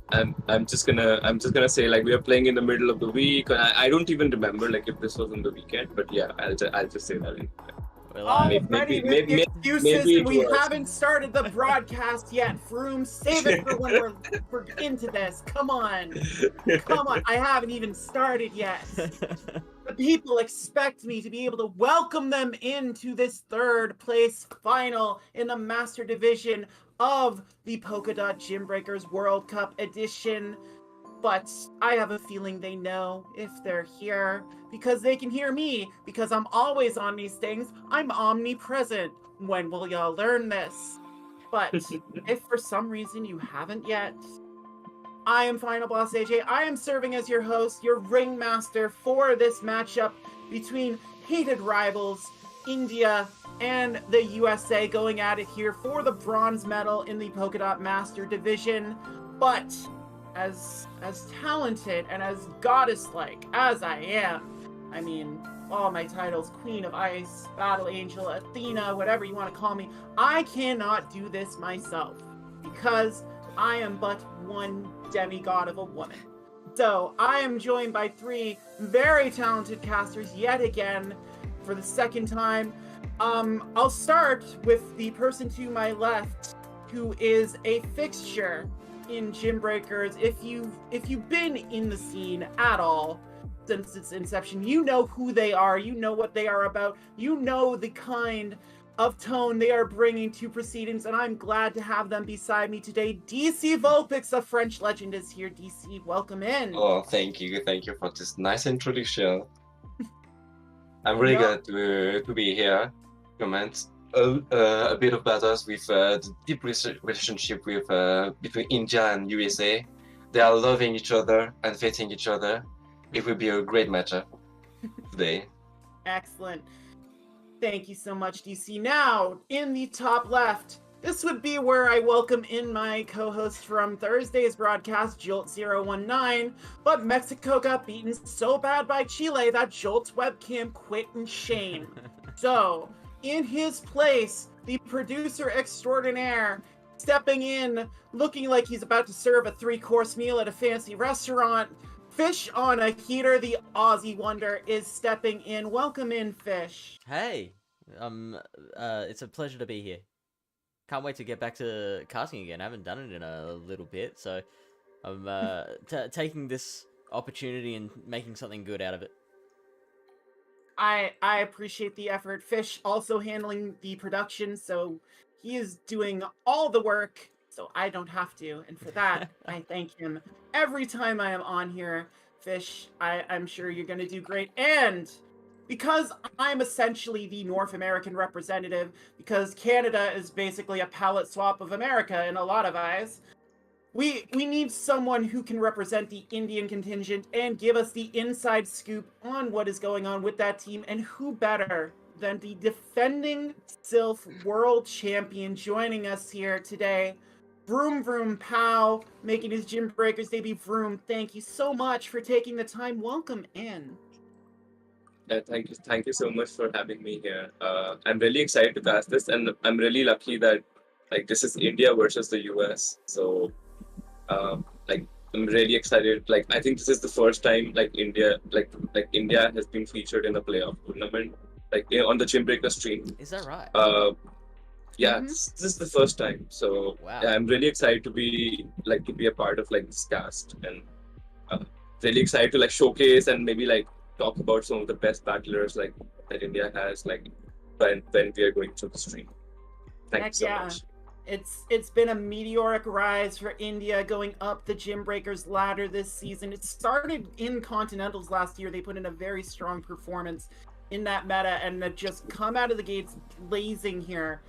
I'm just gonna say like we are playing in the middle of the week. I don't even remember like if this was on the weekend, but yeah, I'll just say that. Already with the excuses, maybe it we was. haven't started the broadcast yet. Vroom, save it for when we're into this. Come on. Come on. I haven't even started yet. The people expect me to be able to welcome them into this 3rd place final in the Master Division of the Polka Dot Gymbreakers World Cup Edition. But I have a feeling they know if they're here because they can hear me because I'm always on these things. I'm omnipresent. When will y'all learn this? But if for some reason you haven't yet, I am Final Boss AJ. I am serving as your host, your ringmaster for this matchup between hated rivals, India and the USA, going at it here for the bronze medal in the Polka Dot Master Division. But as talented and as goddess-like as I am, I mean, all my titles, Queen of Ice, Battle Angel, Athena, whatever you want to call me, I cannot do this myself because I am but one demigod of a woman. So I am joined by 3 very talented casters yet again for the second time. I'll start with the person to my left who is a fixture in Gymbreakers. If you've been in the scene at all since its inception, you know who they are, you know what they are about, you know the kind of tone they are bringing to proceedings, and I'm glad to have them beside me today. DC Vulpix, a French legend, is here. DC, welcome in. Oh, thank you for this nice introduction. I'm really glad to be here. Comment a bit about us with the deep relationship with between India and USA. They are loving each other and fighting each other. It will be a great matchup today. Excellent. Thank you so much, DC. Now, in the top left, this would be where I welcome in my co-host from Thursday's broadcast, Jolt019, but Mexico got beaten so bad by Chile that Jolt's webcam quit in shame. So, in his place, the producer extraordinaire, stepping in, looking like he's about to serve a 3-course meal at a fancy restaurant, FishOnAHeater, the Aussie wonder, is stepping in. Welcome in, Fish. Hey, it's a pleasure to be here. Can't wait to get back to casting again. I haven't done it in a little bit, so I'm taking this opportunity and making something good out of it. I appreciate the effort. Fish also handling the production, so he is doing all the work, so I don't have to. And for that, I thank him every time I am on here. Fish, I'm sure you're going to do great. And because I'm essentially the North American representative, because Canada is basically a palette swap of America in a lot of eyes, we need someone who can represent the Indian contingent and give us the inside scoop on what is going on with that team, and who better than the defending Silph World Champion joining us here today. Vroom Vroom Pow, making his Gymbreakers debut. Vroom, thank you so much for taking the time. Welcome in. Thank you so much for having me here. I'm really excited to cast this, and I'm really lucky that like this is India versus the US. So, like I'm really excited. Like I think this is the first time like India has been featured in a playoff tournament, like on the Gymbreaker stream. Is that right? Yeah, this is the first time. So wow. Yeah, I'm really excited to be a part of like this cast, and really excited to like showcase and maybe like talk about some of the best battlers like that India has like when we are going through the stream. Thank you so much. It's been a meteoric rise for India going up the Gymbreakers ladder this season. It started in Continentals last year. They put in a very strong performance in that meta and have just come out of the gates blazing here.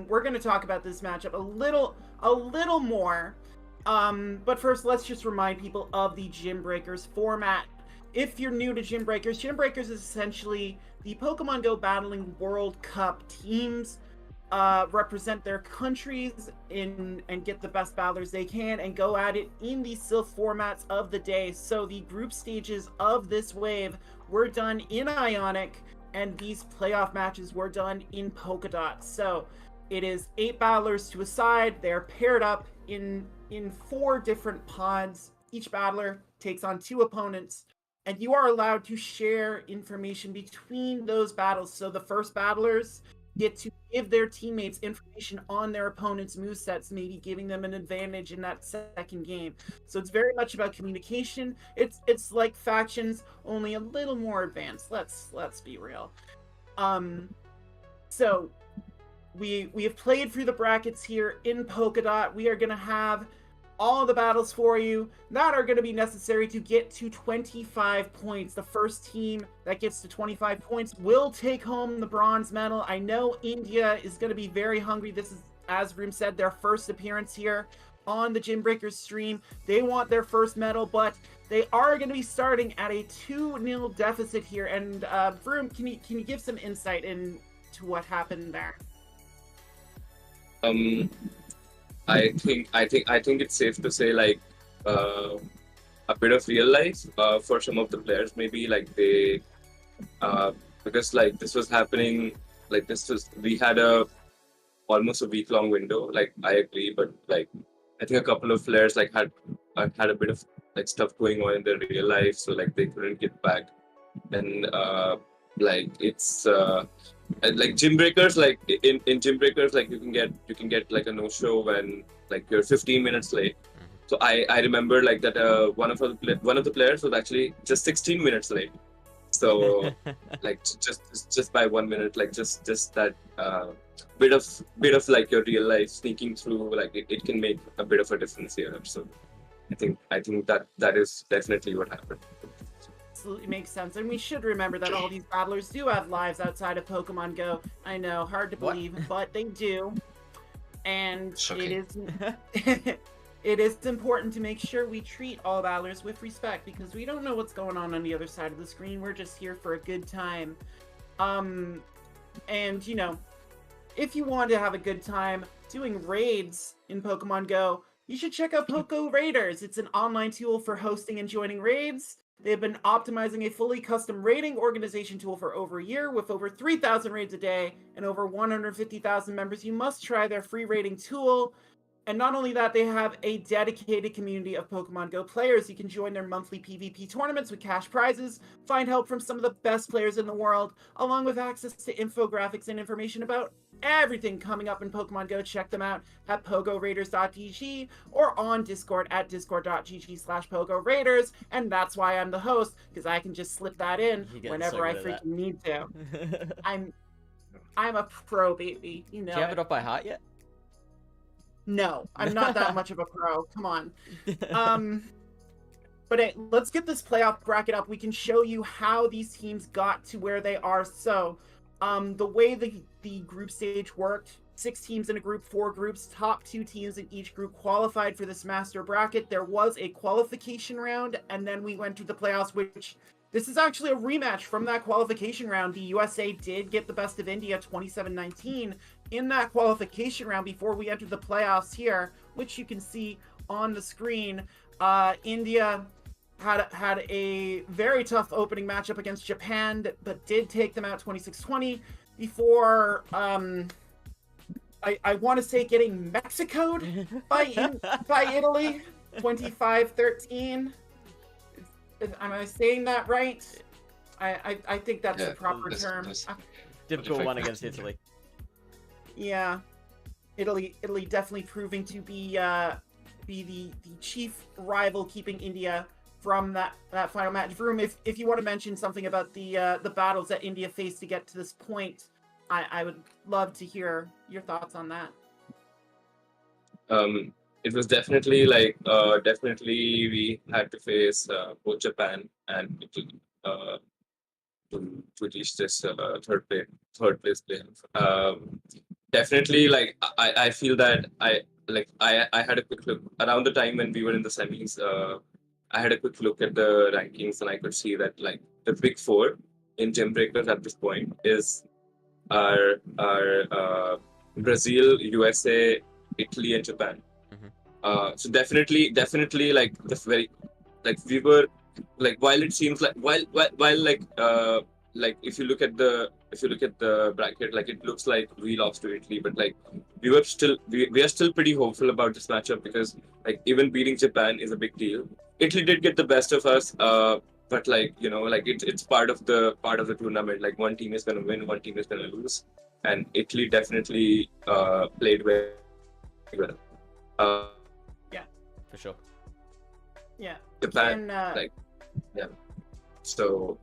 We're going to talk about this matchup a little more. But first, let's just remind people of the Gymbreakers format. If you're new to Gymbreakers is essentially the Pokemon Go Battling World Cup teams represent their countries and get the best battlers they can and go at it in the Silph formats of the day. So the group stages of this wave were done in Ionic, and these playoff matches were done in Polka Dot. So it is 8 battlers to a side. They're paired up in 4 different pods. Each battler takes on 2 opponents, and you are allowed to share information between those battles. So the first battlers get to give their teammates information on their opponent's movesets, maybe giving them an advantage in that second game. So it's very much about communication. It's like factions, only a little more advanced. Let's be real. So we have played through the brackets here in Polkadot. We are going to have all the battles for you that are going to be necessary to get to 25 points. The first team that gets to 25 points will take home the bronze medal. I know India is going to be very hungry. This is, as Vroom said, their first appearance here on the Gymbreakers stream. They want their first medal, but they are going to be starting at a 2-0 deficit here. And Vroom, can you give some insight into what happened there? I think it's safe to say like a bit of real life for some of the players, maybe like they because like this was happening, like we had almost a week-long window. Like I agree, but like I think a couple of players like had a bit of like stuff going on in their real life, so like they couldn't get back. And like it's like Gymbreakers, like in Gymbreakers, like you can get like a no-show when like you're 15 minutes late. So I remember like that one of the players was actually just 16 minutes late. So like just by 1 minute, like just that bit of like your real life sneaking through, like it can make a bit of a difference here. So I think that is definitely what happened. Absolutely makes sense, and we should remember that all these battlers do have lives outside of Pokemon Go. I know, hard to believe, but they do, and it is important to make sure we treat all battlers with respect, because we don't know what's going on the other side of the screen. We're just here for a good time, and you know, if you want to have a good time doing raids in Pokemon Go, you should check out Poco Raiders. It's an online tool for hosting and joining raids. They've been optimizing a fully custom raiding organization tool for over a year with over 3,000 raids a day and over 150,000 members. You must try their free raiding tool. And not only that, they have a dedicated community of Pokemon Go players. You can join their monthly PvP tournaments with cash prizes, find help from some of the best players in the world, along with access to infographics and information about everything coming up in Pokemon Go. Check them out at pogoraiders.gg or on Discord at discord.gg/pogoraiders. And that's why I'm the host, because I can just slip that in whenever I freaking need to. I'm a pro, baby. You know. Do you have it up by heart yet? No, I'm not that much of a pro. Come on. But hey, let's get this playoff bracket up. We can show you how these teams got to where they are. So, the way the group stage worked, 6 teams in a group, 4 groups, top 2 teams in each group qualified for this master bracket. There was a qualification round, and then we went to the playoffs, which this is actually a rematch from that qualification round. The USA did get the best of India 27-19 in that qualification round before we entered the playoffs here, which you can see on the screen. India had a very tough opening matchup against Japan, but did take them out 26-20 before I want to say getting Mexico'd by Italy 25-13. Am I saying that right? I think that's the proper term. Difficult one against Italy. Yeah, Italy definitely proving to be the chief rival, keeping India from that final match. Vroom, if you want to mention something about the battles that India faced to get to this point, I would love to hear your thoughts on that. It was definitely like we had to face both Japan and Italy to reach this third place playoff. Definitely, like I feel that I had a quick look around the time when we were in the semis. I had a quick look at the rankings, and I could see that like the big 4 in Gymbreakers at this point are Brazil, USA, Italy, and Japan. So definitely like the very like we were like, while it seems like while like if you look at the if you look at the bracket, like it looks like we lost to Italy, but like we are still pretty hopeful about this matchup because like even beating Japan is a big deal. Italy did get the best of us, but like like it's part of the tournament. Like one team is gonna win, one team is gonna lose, and Italy definitely played very well. Yeah, For sure. yeah. Japan, And like yeah. So,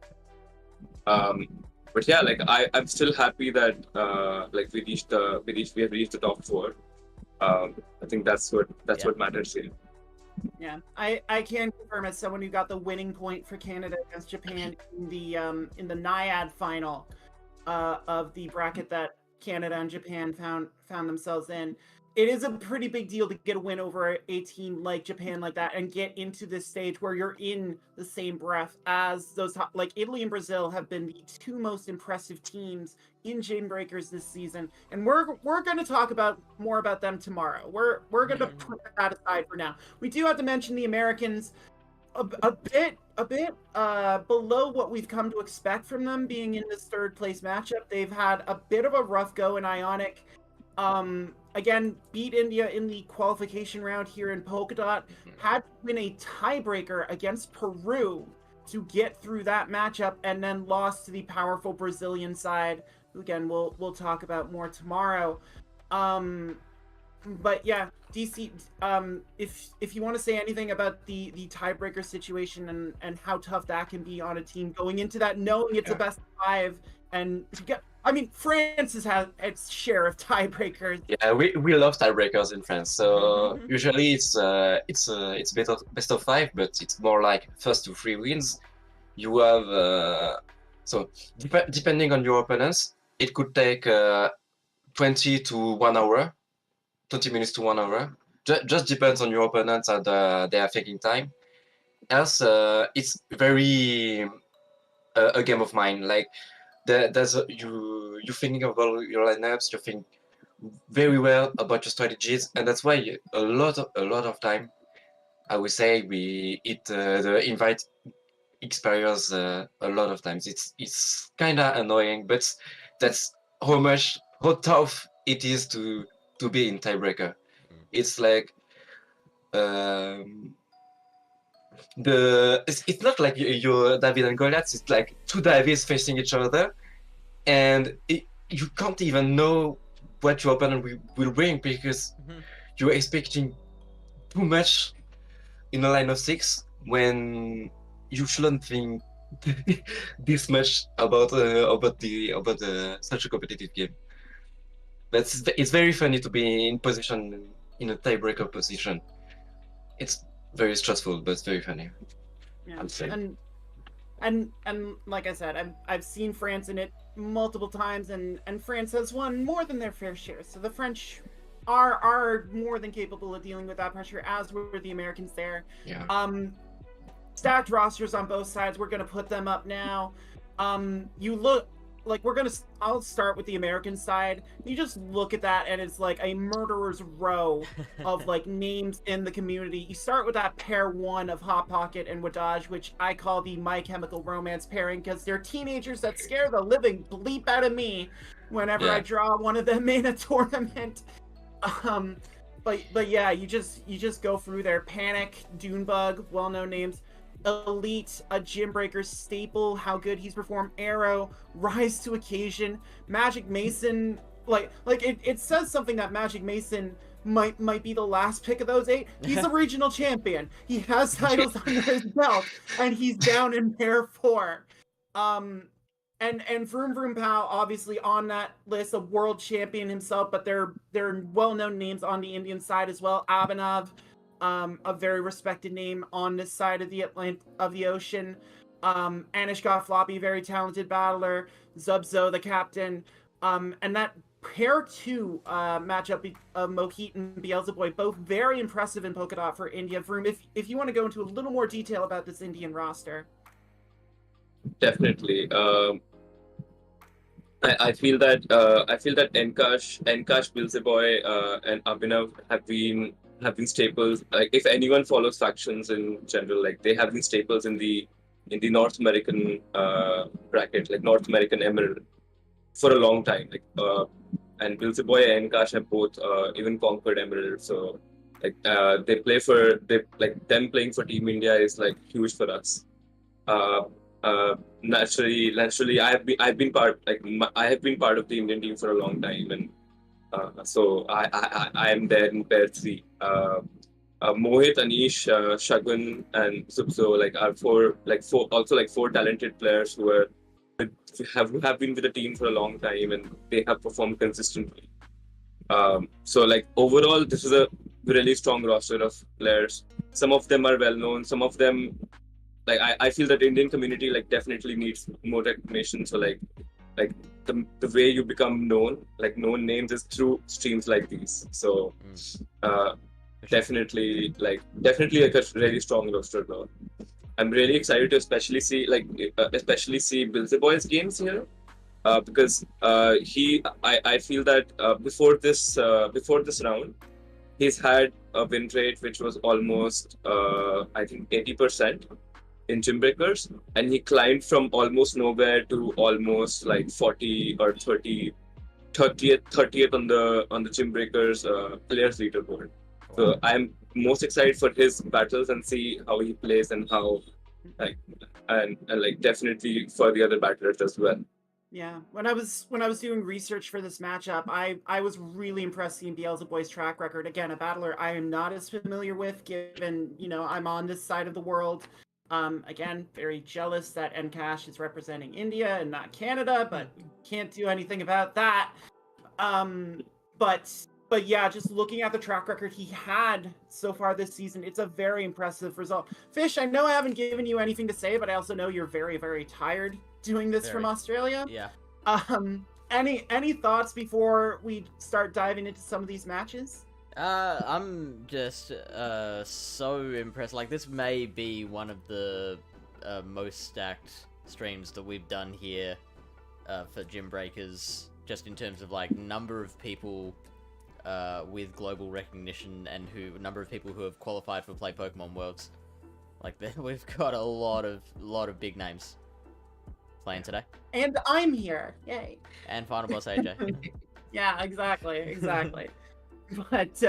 but yeah, like I'm still happy that like we have reached the top four. I think that's what Yeah. matters here. yeah, I can confirm as someone who got the winning point for Canada against Japan in the Naiad final of the bracket that Canada and Japan found themselves in. It is a pretty big deal to get a win over a team like Japan like that and get into this stage where you're in the same breath as those like Italy and Brazil have been the two most impressive teams in Gymbreakers this season, and we're going to talk about more about them tomorrow. We're going to put that aside for now. We do have to mention the Americans a bit below what we've come to expect from them being in this third place matchup. They've had a bit of a rough go in Ionic. Again, beat India in the qualification round here in Polkadot. Had to win a tiebreaker against Peru to get through that matchup, and then lost to the powerful Brazilian side. Who again, we'll talk about more tomorrow. But yeah, DC. If you want to say anything about the tiebreaker situation and how tough that can be on a team going into that, knowing it's a best of 5, and I mean, France has had its share of tiebreakers. Yeah, we love tiebreakers in France. So usually it's best of 5, but it's more like first to 3 wins. You have so depending on your opponents, it could take 20 to 1 hour, 20 minutes to 1 hour. Just depends on your opponents and their thinking time. Else, it's very a game of mind. Like you're thinking about your lineups, you think very well about your strategies, and that's why a lot of time, I would say, we hit the invite experience a lot of times. It's kind of annoying, but that's how tough it is to be in tiebreaker. It's like it's not like you're David and Goliath. It's like two Davids facing each other, and you can't even know what your opponent will bring because you're expecting too much in a line of 6 when you shouldn't think this much about such a competitive game. But it's very funny to be in position in a tiebreaker position. It's very stressful, but very funny. Yeah. I'd say. And like I said, I've seen France in it multiple times, and France has won more than their fair share. So the French are more than capable of dealing with that pressure, as were the Americans there. Yeah. Stacked rosters on both sides. We're gonna put them up now. You look like I'll start with the American side. You just look at that and it's like a murderer's row of like names in the community. You start with that pair 1 of Hot Pocket and Wadaj, which I call the My Chemical Romance pairing because they're teenagers that scare the living bleep out of me whenever I draw one of them in a tournament. But yeah, you just go through their Panic, Dunebug, well-known names. Elite, a Gymbreakers staple, how good he's performed. Arrow, Rise to Occasion, Magic Mason. Like it says something that Magic Mason might be the last pick of those 8. He's a regional champion. He has titles under his belt, and he's down in pair 4. And Vroom Vroom Pow, obviously on that list, a world champion himself, but they're well-known names on the Indian side as well. Abhinav, a very respected name on this side of the ocean. Anishka Floppy, very talented battler. Zubzo, the captain. And that pair 2 matchup of Mohit and Beelzeboy, both very impressive in Polkadot for India. Vroom, if you want to go into a little more detail about this Indian roster. Definitely. I feel that Enkash, Beelzeboy, and Abhinav have been staples. Like if anyone follows factions in general, like they have been staples in the North American bracket, like North American Emerald. for a long time. And Bilzeboy and Kash have both even conquered Emerald. So them playing for Team India is like huge for us. Uh, naturally, I've been part I have been part of the Indian team for a long time, and so I am there in pair three. Mohit, Anish, Shagun, and Subso are four talented players who have been with the team for a long time, and they have performed consistently. So overall, this is a really strong roster of players. Some of them are well known. Some of them, I feel that Indian community definitely needs more recognition. So the way you become known, known names, is through streams like these. So definitely a really strong roster though. I'm really excited to especially see Bilzeboy's games here. Because I feel that before this round, he's had a win rate which was almost I think 80% in Gymbreakers, and he climbed from almost nowhere to almost 40 or 30th on the Gymbreakers players leaderboard. So I'm most excited for his battles and see how he plays and how and definitely for the other battlers as well. Yeah, when I was doing research for this matchup, I was really impressed seeing Beelzeboy's track record. Again, a battler I am not as familiar with, given I'm on this side of the world. Again, very jealous that Ncash is representing India and not Canada, but can't do anything about that. But yeah, just looking at the track record he had so far this season, it's a very impressive result. Fish, I know I haven't given you anything to say, but I also know you're very, very tired doing this from Australia. Yeah. Any thoughts before we start diving into some of these matches? I'm just so impressed. This may be one of the most stacked streams that we've done here for Gymbreakers, just in terms of number of people with global recognition and number of people who have qualified for Play Pokemon Worlds. We've got a lot of big names playing today. And I'm here, yay! And Final Boss AJ. Yeah, exactly. But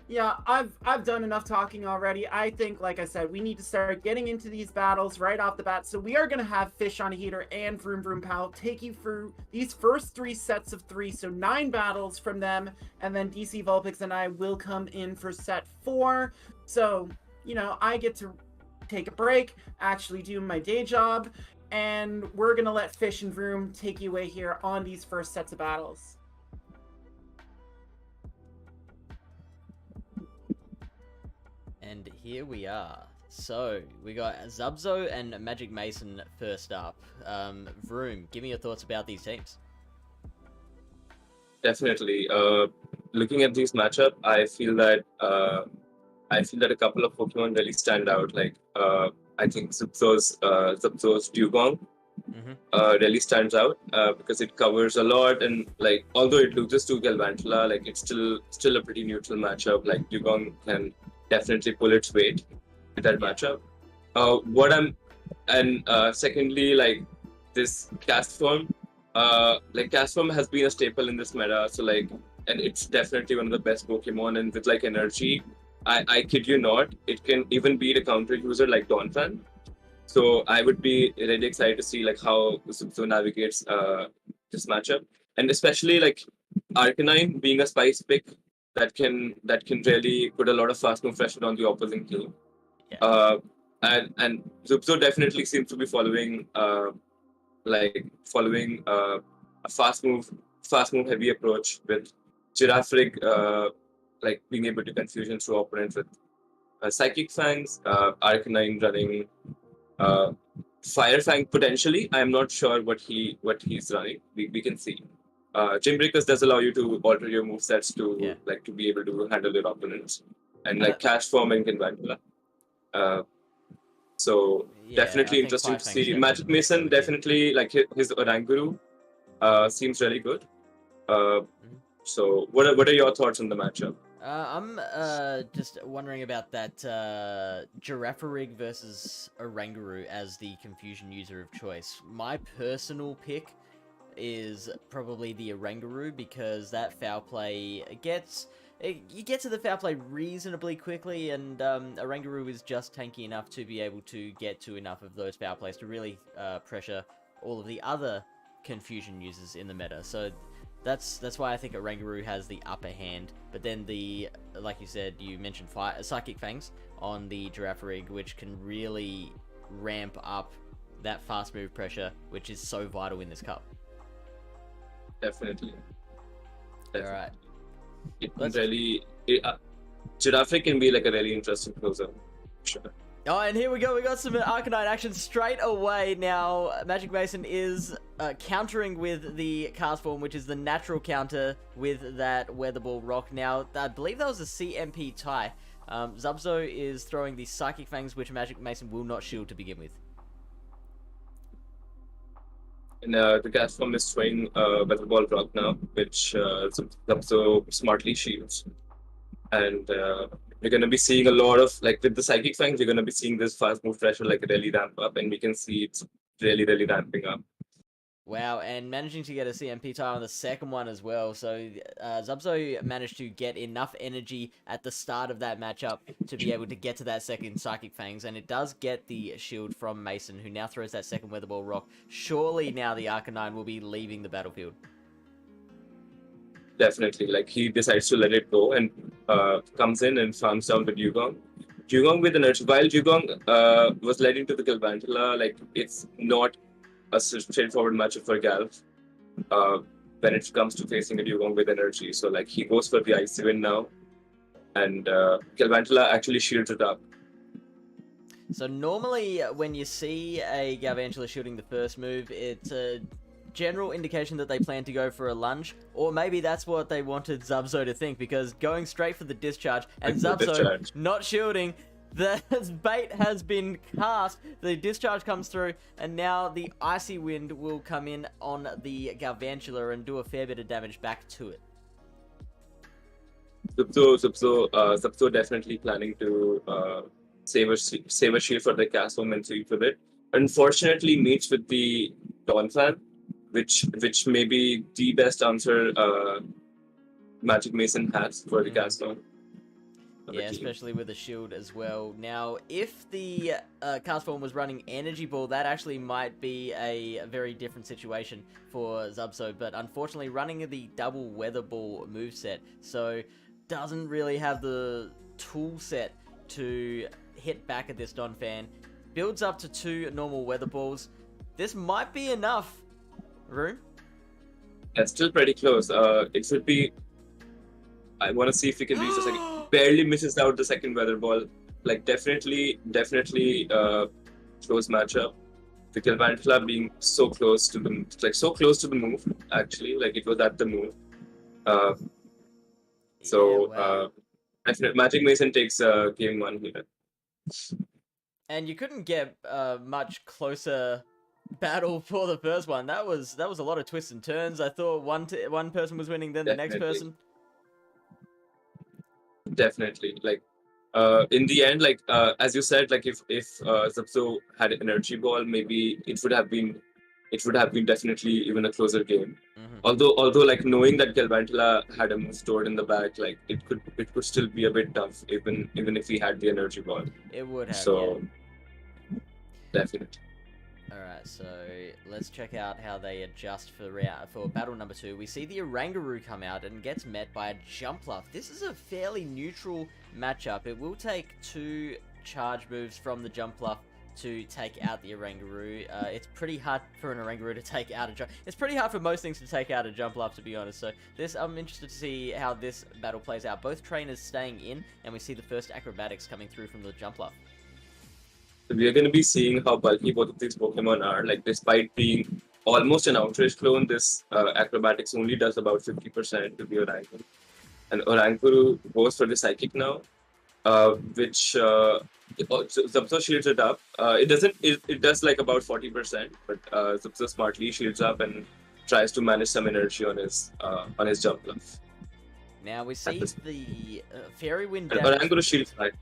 yeah, I've done enough talking already. I think, like I said, we need to start getting into these battles right off the bat. So we are going to have FishOnAHeater and Vroom Vroom Pal take you through these first 3 sets of 3, so 9 battles from them, and then DC Vulpix and I will come in for set 4. So, I get to take a break, actually do my day job, and we're going to let Fish and Vroom take you away here on these first sets of battles. And here we are. So, we got Zubzo and Magic Mason first up. Vroom, give me your thoughts about these teams. Definitely. Looking at these matchup, I feel that a couple of Pokemon really stand out. I think Zubzo's Dugong really stands out because it covers a lot, and although it loses to Galvantula, it's still a pretty neutral matchup. Dugong can definitely pull its weight with that matchup. Secondly, this Castform. Castform has been a staple in this meta, so and it's definitely one of the best Pokemon, and with energy, I kid you not, it can even beat a counter user like Donphan. So I would be really excited to see how Zubzo navigates this matchup, and especially Arcanine being a spice pick that can really put a lot of fast move pressure on the opposing team. Yeah. And Zubzo definitely seems to be following a fast move heavy approach with Girafarig being able to confusion through opponents with Psychic Fangs, Arcanine running Fire Fang potentially. I'm not sure what he's running. We can see. Gymbreakers does allow you to alter your movesets to to be able to handle your opponents, and Cash Form and Galvantula. So definitely interesting to see. Magic Mason definitely his Oranguru seems really good. So what are your thoughts on the matchup? I'm just wondering about that Girafarig versus Oranguru as the confusion user of choice. My personal pick is probably the Oranguru, because that foul play you get to the foul play reasonably quickly, and Oranguru is just tanky enough to be able to get to enough of those foul plays to really pressure all of the other confusion users in the meta. So that's why I think Oranguru has the upper hand. But then like you said, you mentioned Psychic Fangs on the Giraffe Rig, which can really ramp up that fast move pressure, which is so vital in this cup. Definitely. All right. Giraffe can be like a really interesting closer. Sure. Oh, and here we go. We got some Arcanine action straight away. Now, Magic Mason is countering with the Cast Form, which is the natural counter with that Weather Ball Rock. Now, I believe that was a CMP tie. Zubzo is throwing the Psychic Fangs, which Magic Mason will not shield to begin with. And the Cast Form is throwing Weather Ball Rock now, which Zubzo smartly shields. And we're going to be seeing a lot of, like with the Psychic Fangs, we're going to be seeing this fast move pressure like really ramp up, and we can see it's really, really ramping up. Wow, and managing to get a CMP tie on the second one as well. So Zubzo managed to get enough energy at the start of that matchup to be able to get to that second Psychic Fangs, and it does get the shield from Mason, who now throws that second Weather Ball Rock. Surely now the Arcanine will be leaving the battlefield. Definitely, like he decides to let it go and comes in and farms down the Dugong. Dugong with energy. While Dugong was led into the Galvantula, like it's not a straightforward matchup for Galv when it comes to facing a Dugong with energy. So like he goes for the Icy Wind now, and Galvantula actually shields it up. So normally when you see a Galvantula shooting the first move, it's a general indication that they plan to go for a lunge, or maybe that's what they wanted Zubzo to think, because going straight for the discharge and Zubzo not shielding, the bait has been cast, the discharge comes through, and now the Icy Wind will come in on the Galvantula and do a fair bit of damage back to it. Zubzo definitely planning to save a shield for the Cast Form and sweep with it. Unfortunately meets with the Donphan, which may be the best answer Magic Mason has for the Cast Form. Yeah, especially with the shield as well. Now, if the Cast Form was running Energy Ball, that actually might be a very different situation for Zubzo, but unfortunately running the double Weather Ball moveset, so doesn't really have the tool set to hit back at this Donphan. Builds up to 2 normal Weather Balls. This might be enough. Room? That's still pretty close. It should be. I want to see if we can reach the second. Barely misses out the second Weather Ball. Like definitely close matchup. The Galvantula being so close to the move. Actually, like it was at the move. Definitely Magic Mason takes game 1 here. And you couldn't get much closer battle for the first one. That was a lot of twists and turns. I thought one person was winning, then the next person. Definitely, like in the end, like as you said, like if Zubzo had an energy ball, maybe it would have been definitely even a closer game. Although like knowing that Galvantula had a move stored in the back, like it could still be a bit tough even if he had the energy ball. It would have. So yeah. Definitely. Alright, so let's check out how they adjust for battle number 2. We see the Oranguru come out and gets met by a Jumpluff. This is a fairly neutral matchup. It will take 2 charge moves from the Jumpluff to take out the Oranguru. It's pretty hard for an Oranguru to take out a Jumpluff. It's pretty hard for most things to take out a Jumpluff, to be honest. So I'm interested to see how this battle plays out. Both trainers staying in, and we see the first acrobatics coming through from the Jumpluff. We are going to be seeing how bulky both of these Pokemon are. Like, despite being almost an Outrage clone, this Acrobatics only does about 50% to the Oranguru. And Oranguru goes for the Psychic now, which Zubzo shields it up. It does like about 40%, but Zubzo smartly shields up and tries to manage some energy on his Jumpluff. Now we see the Fairy Wind damage. Oranguru shields back.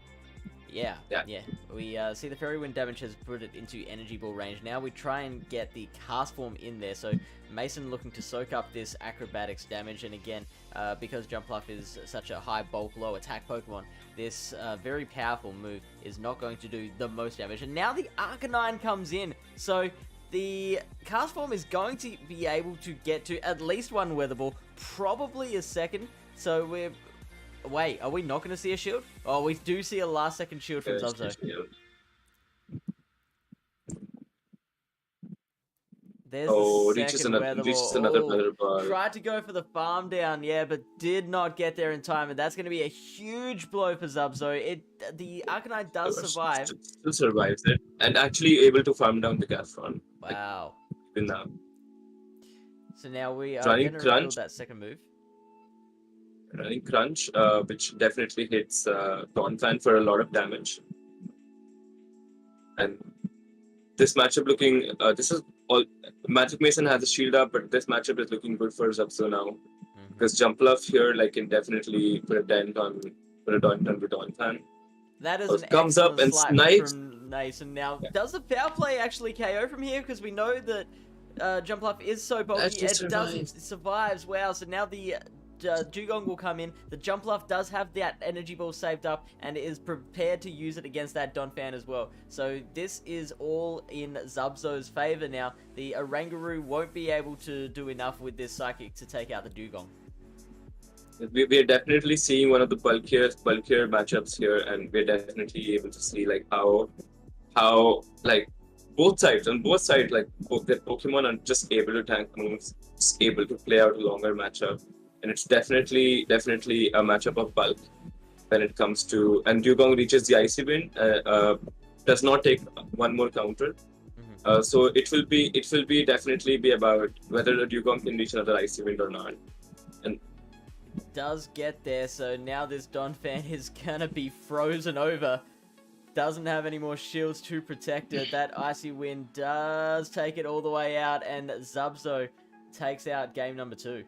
Yeah. Yeah. We see the Fairy Wind damage has put it into Energy Ball range. Now we try and get the Cast Form in there. So Mason looking to soak up this Acrobatics damage. And again, because Jumpluff is such a high bulk, low attack Pokemon, this very powerful move is not going to do the most damage. And now the Arcanine comes in. So the Cast Form is going to be able to get to at least one Weather Ball, probably a second. So we're... Wait, are we not going to see a shield? Oh, we do see a last second shield from Zubzo. There's the second Weather Ball. Another Weather Ball. Tried to go for the farm down, yeah, but did not get there in time, and that's going to be a huge blow for Zubzo. The Arcanine does survive. Still survives it, and actually able to farm down the Gastron. Wow. Even now. So now we are going to reveal that second move. Running Crunch, which definitely hits Donphan for a lot of damage. And this matchup looking, this is all, Magic Mason has a shield up, but this matchup is looking good for Zubzo now. Because Jumpluff here can definitely put a dent on Donphan. That is an comes up and snipes from Nason. Now, does the foul play actually KO from here? Because we know that Jumpluff is so bulky, it survives. Wow, so now the Dugong will come in. The Jumpluff does have that Energy Ball saved up and is prepared to use it against that Donphan as well. So this is all in Zubzo's favor now. The Oranguru won't be able to do enough with this Psychic to take out the Dugong. We're definitely seeing one of the bulkier matchups here, and we're definitely able to see how both sides both their Pokemon are just able to tank moves, just able to play out a longer matchup. And it's definitely a matchup of bulk when it comes to... And Dugong reaches the Icy Wind, does not take one more counter. So it will definitely be about whether the Dugong can reach another Icy Wind or not. And does get there, so now this Donphan is gonna be frozen over. Doesn't have any more shields to protect it. That Icy Wind does take it all the way out, and Zubzo takes out game number 2.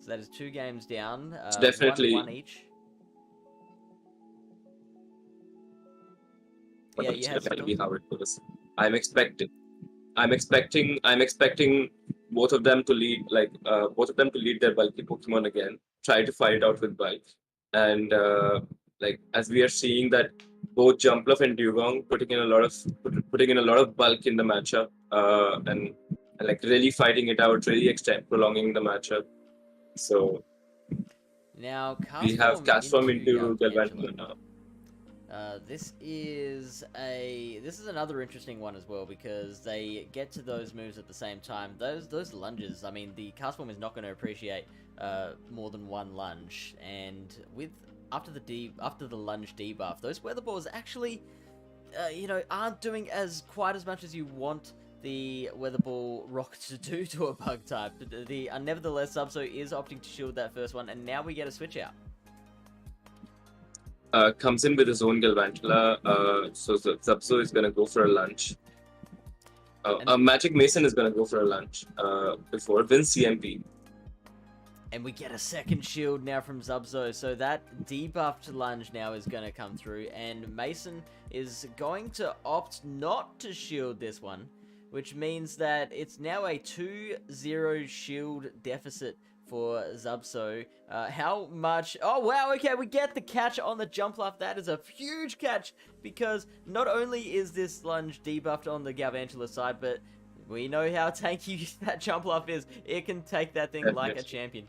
So that is 2 games down. Definitely one each. Yeah, you have to be how it goes. I'm expecting both of them to lead their bulky Pokemon again. Try to fight it out with bulk, and as we are seeing that both Jumpluff and Dugong putting in a lot of bulk in the matchup, and really fighting it out, really prolonging the matchup. So now we have Cast Form into Galvantula now. This is another interesting one as well, because they get to those moves at the same time. Those lunges, I mean, the Cast Form is not going to appreciate more than one lunge, and after the lunge debuff, those Weather Balls actually aren't doing quite as much as you want the Weather Ball rock to do to a bug type. Nevertheless, Zubzo is opting to shield that first one, and now we get a switch out. Comes in with his own Galvantula, so Zubzo is gonna go for a lunge. Magic Mason is gonna go for a lunge before wins CMP. And we get a second shield now from Zubzo, so that debuffed lunge now is going to come through, and Mason is going to opt not to shield this one, which means that it's now a 2-0 shield deficit for Zubzo. How much... Oh, wow, okay, we get the catch on the Jumpluff. That is a huge catch, because not only is this lunge debuffed on the Galvantula side, but we know how tanky that Jumpluff is. It can take that thing like a champion.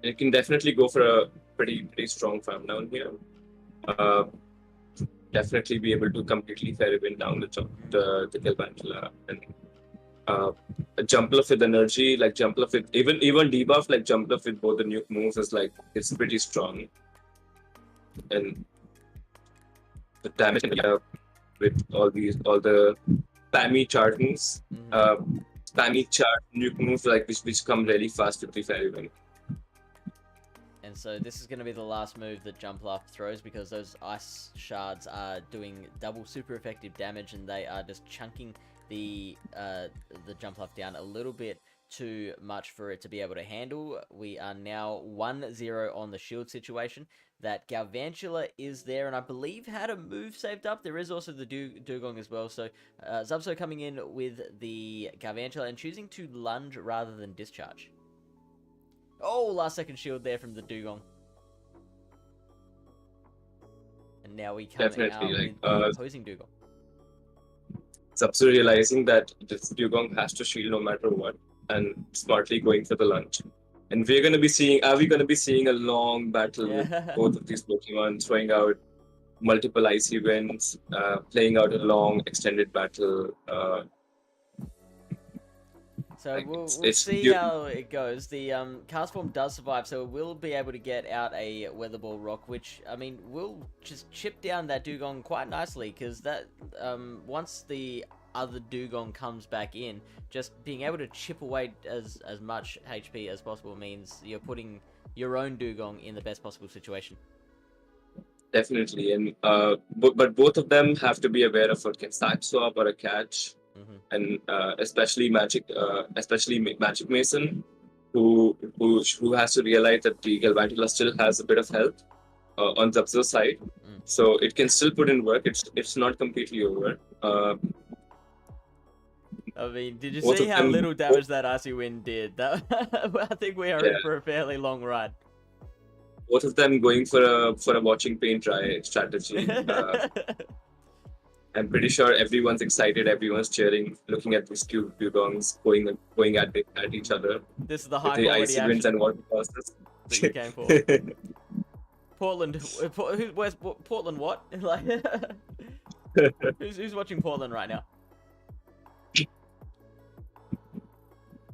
It can definitely go for a pretty strong farm down here. Definitely be able to completely ferry wind down the Galvantula, and a Jumpluff with energy, Jumpluff with even debuff, Jumpluff with both the nuke moves it's pretty strong. And the damage with all the spammy chart moves, spammy chart nuke moves which come really fast with the ferry wind. And so this is going to be the last move that Jumpluff throws, because those ice shards are doing double super effective damage, and they are just chunking the Jumpluff down a little bit too much for it to be able to handle. We are now 1-0 on the shield situation. That Galvantula is there, and I believe had a move saved up. There is also the Dugong as well. So Zubso coming in with the Galvantula and choosing to lunge rather than discharge. Oh, last second shield there from the Dugong. And now we come out with the opposing Dugong. Zubso realizing that this Dugong has to shield no matter what, and smartly going for the lunge. And are we going to be seeing a long battle with both of these Pokemon, throwing out multiple icy winds, playing out a long extended battle. So we'll see how it goes. The cast form does survive, so we'll be able to get out a Weather Ball Rock, which, I mean, will just chip down that Dugong quite nicely, because that once the other Dugong comes back in, just being able to chip away as much HP as possible means you're putting your own Dugong in the best possible situation. Definitely, and but both of them have to be aware of a side swap or a catch. And especially Magic Mason, who has to realize that the Galvantula still has a bit of health on Zubso's side, so it can still put in work. It's not completely over. I mean, did you see how little damage that Icy Wind did? That I think we are in for a fairly long ride. Both of them going for a watching paint dry strategy. I'm pretty sure everyone's excited, everyone's cheering, looking at these two Dugongs going at each other. This is the high quality icy winds and water passes. That you came for. Portland, where's Portland? What? Like, who's watching Portland right now?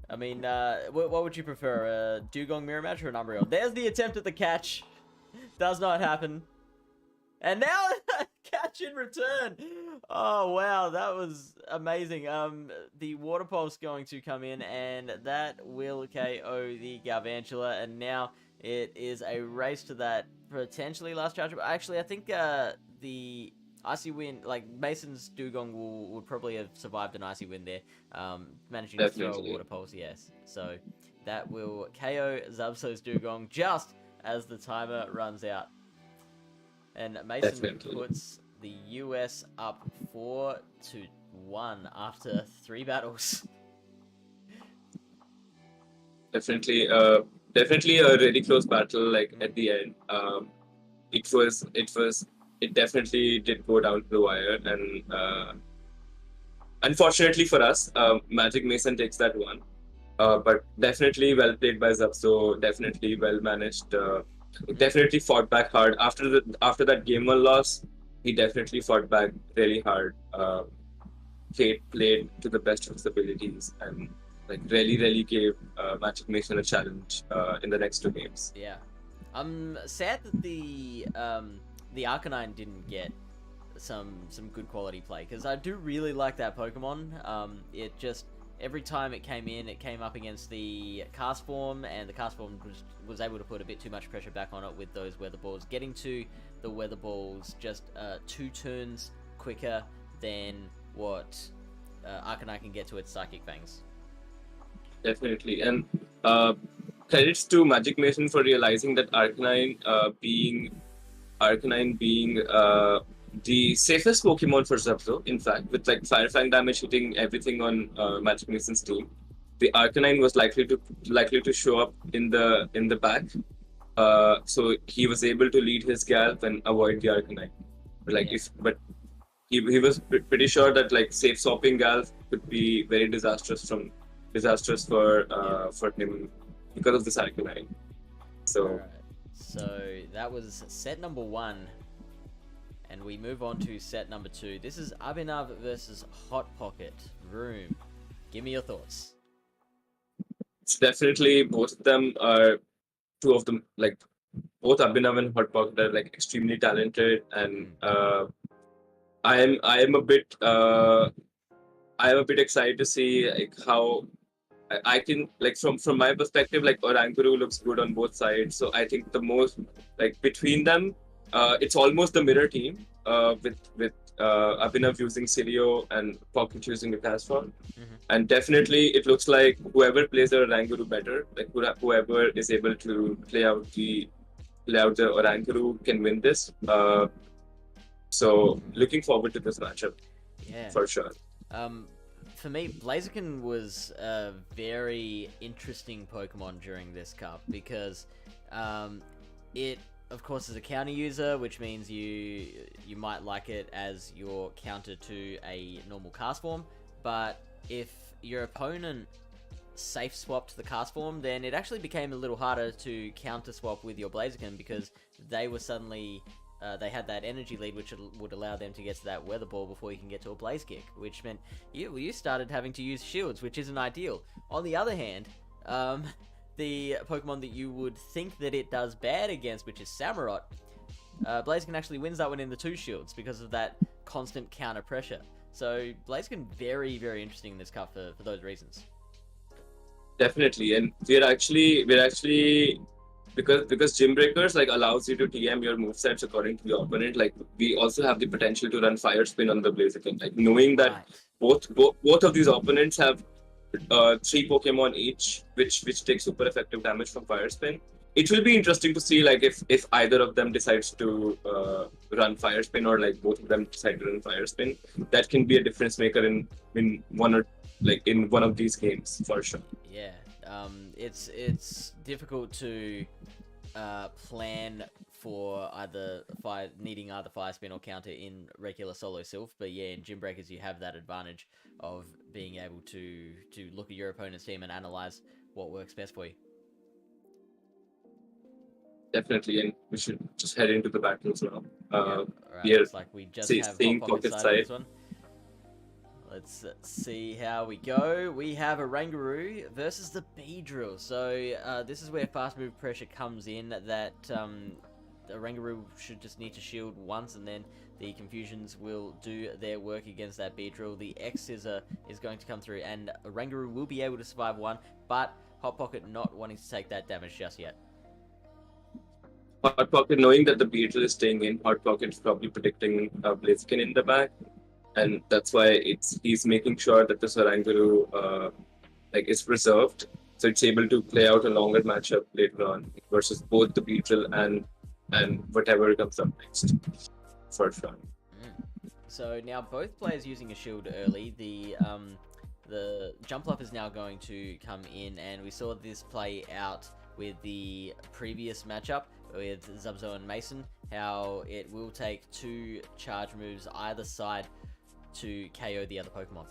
I mean, what would you prefer, a Dugong mirror match or an Umbreon? There's the attempt at the catch. Does not happen. And now catch in return. Oh wow, that was amazing. The Water Pulse going to come in, and that will KO the Galvantula. And now it is a race to that potentially last charge. Actually, I think the Icy Wind, like Mason's Dugong, would probably have survived an Icy Wind there. Managing to throw a Water Pulse, yes. So that will KO Zubso's Dugong just as the timer runs out. And Mason puts the US up 4-1 after 3 battles. Definitely a really close battle. Like at the end, it definitely did go down to the wire, and unfortunately for us, Magic Mason takes that one. But definitely well played by Zubso. Definitely well managed. Definitely fought back hard after that game 1 loss. He definitely fought back really hard. Played to the best of his abilities, and like really gave Magic Mason a challenge in the next 2 games. Yeah, I'm sad that the Arcanine didn't get some good quality play, because I do really like that Pokemon. It just, every time it came up against the cast form, and the cast form was able to put a bit too much pressure back on it with those Weather Balls. Getting to the Weather Balls just 2 turns quicker than what Arcanine can get to its Psychic Fangs. Definitely, and credits to Magic Mason for realizing that Arcanine being the safest Pokemon for Zubso, in fact, with like Fire Fang damage hitting everything on Magic Mason's team, the Arcanine was likely to show up in the back, so he was able to lead his Galv and avoid the Arcanine. But he was pretty sure that like safe swapping Galv could be very disastrous for him because of this Arcanine. So. Alright. So that was set number 1. And we move on to set number 2. This is Abhinav versus Hot Pocket. Room. Give me your thoughts. It's definitely, both of them are, two of them, like both Abhinav and Hot Pocket are like extremely talented, and I am a bit excited to see like how I can, like from my perspective, like Oranguru looks good on both sides. So I think the most, like between them, it's almost the mirror team with Abhinav using Cilio and Pocket using the Casform. Mhm. And definitely, it looks like whoever plays the Oranguru better, like whoever is able to play out the Oranguru can win this. So looking forward to this matchup Yeah. for sure. For me, Blaziken was a very interesting Pokemon during this cup because it, of course, is a counter user, which means you might like it as your counter to a normal cast form. But if your opponent safe swapped the cast form, then it actually became a little harder to counter swap with your Blaziken because they were suddenly they had that energy lead, which would allow them to get to that weather ball before you can get to a Blaze Kick, which meant you started having to use shields, which isn't ideal. On the other hand, the Pokemon that you would think that it does bad against, which is Samurott, Blaziken actually wins that one in the 2 shields because of that constant counter pressure. So Blaziken very, very interesting in this cup for those reasons. Definitely, and we're actually because Gymbreakers like allows you to TM your movesets according to the opponent. Like we also have the potential to run Fire Spin on the Blaziken. Like knowing that Right. both of these opponents have 3 Pokemon each, which take super effective damage from Fire Spin. It will be interesting to see like if either of them decides to run Fire Spin or like both of them decide to run Fire Spin. That can be a difference maker in one or like in one of these games for sure. Yeah, it's difficult to plan for needing either Fire Spin or counter in regular solo Silph, but yeah, in Gymbreakers you have that advantage of being able to look at your opponent's team and analyze what works best for you. Definitely, and we should just head into the battles now. Alright, Yeah, looks like we just have seeing Hot Pocket Pocket side on side. this one. Let's see how we go. We have Oranguru versus the Beedrill. So this is where fast move pressure comes in, that Oranguru should just need to shield once and then the Confusions will do their work against that Beedrill. The X-Scissor is going to come through and Oranguru will be able to survive one, but Hot Pocket not wanting to take that damage just yet. Hot Pocket, knowing that the Beetle is staying in, Hot Pocket is probably predicting Blaziken in the back, and that's why he's making sure that the Oranguru is preserved, so it's able to play out a longer matchup later on versus both the Beetle and whatever comes up next, for sure. So now both players using a shield early. The Jumpluff is now going to come in, and we saw this play out with the previous matchup with Zubzo and Mason, how it will take 2 charge moves either side to KO the other Pokemon.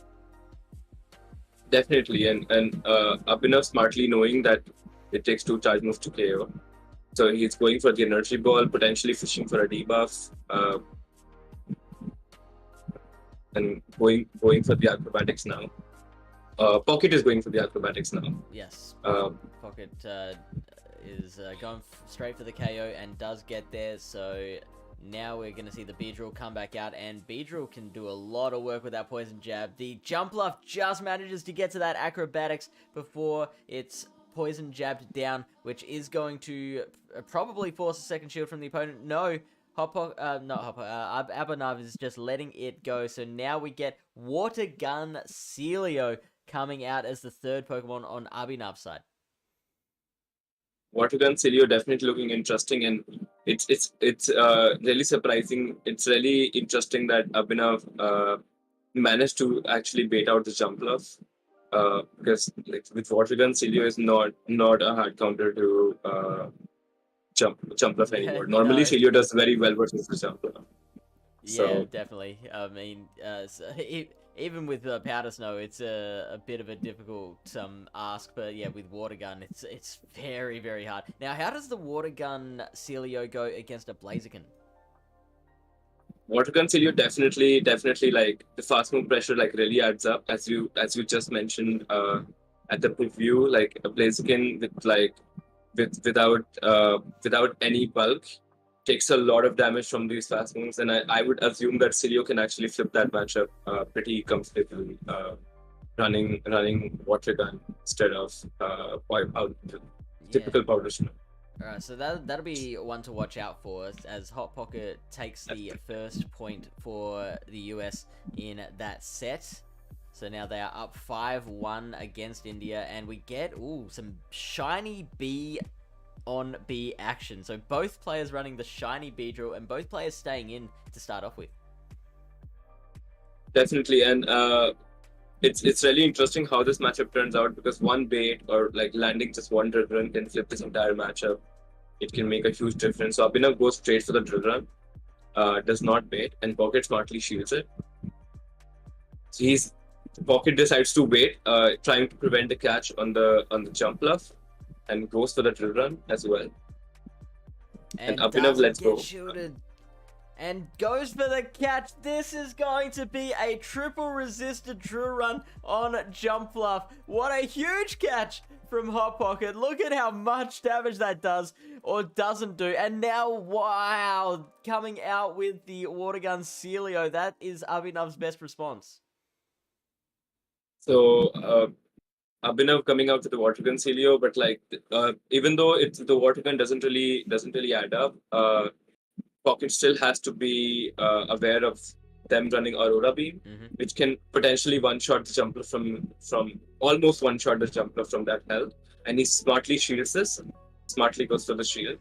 Definitely, and Abhinav smartly knowing that it takes 2 charge moves to KO, so he's going for the energy ball, potentially fishing for a debuff, and going for the acrobatics now. Pocket is going for the acrobatics now. Yes, Pocket is going straight for the KO and does get there, so now we're going to see the Beedrill come back out, and Beedrill can do a lot of work with that Poison Jab. The Jumpluff just manages to get to that acrobatics before it's Poison Jabbed down, which is going to probably force a second shield from the opponent. No, Abhinav is just letting it go, so now we get Water Gun Celio coming out as the 3rd Pokemon on Abhinav's side. Water Gun Cilio definitely looking interesting, and it's really surprising. It's really interesting that Abhinav managed to actually bait out the Jumpluff, because like with Water Gun Cilio is not a hard counter to Jumpluff anymore. Normally No. Cilio does very well versus the Jumpluff. Yeah, definitely. I mean, even with Powder Snow, it's a bit of a difficult ask, but yeah, with Water Gun, it's very, very hard. Now, how does the Water Gun Celio go against a Blaziken? Water Gun Cilio definitely like the fast move pressure like really adds up, as you just mentioned at the preview. Like a Blaziken without any bulk takes a lot of damage from these fast moves, and I would assume that Cilio can actually flip that matchup pretty comfortably, running Water Gun instead of typical Powder Snow. Alright, so that'll be one to watch out for as Hot Pocket takes the first point for the US in that set. So now they are up 5-1 against India, and we get some shiny B on B action. So both players running the shiny B drill, and both players staying in to start off with. Definitely, and it's really interesting how this matchup turns out, because one bait or like landing just one drill run can flip this entire matchup. It can make a huge difference. So Abhinav goes straight for the drill run, does not bait, and Pocket smartly shields it. So Pocket decides to wait, trying to prevent the catch on the jump bluff, and goes for the drill run as well. And Abhinav lets go. Shielded. And goes for the catch. This is going to be a triple resisted drill run on jump bluff. What a huge catch from Hot Pocket. Look at how much damage that does or doesn't do. And now, wow, coming out with the water gun Celio. That is Abhinav's best response. So Abhinav coming out with the water gun Celio, but like even though the water gun doesn't really add up, Pocket still has to be aware of them running Aurora Beam, which can potentially one-shot the jumper from almost one-shot the jumper from that health. And he smartly shields this, smartly goes for the shield.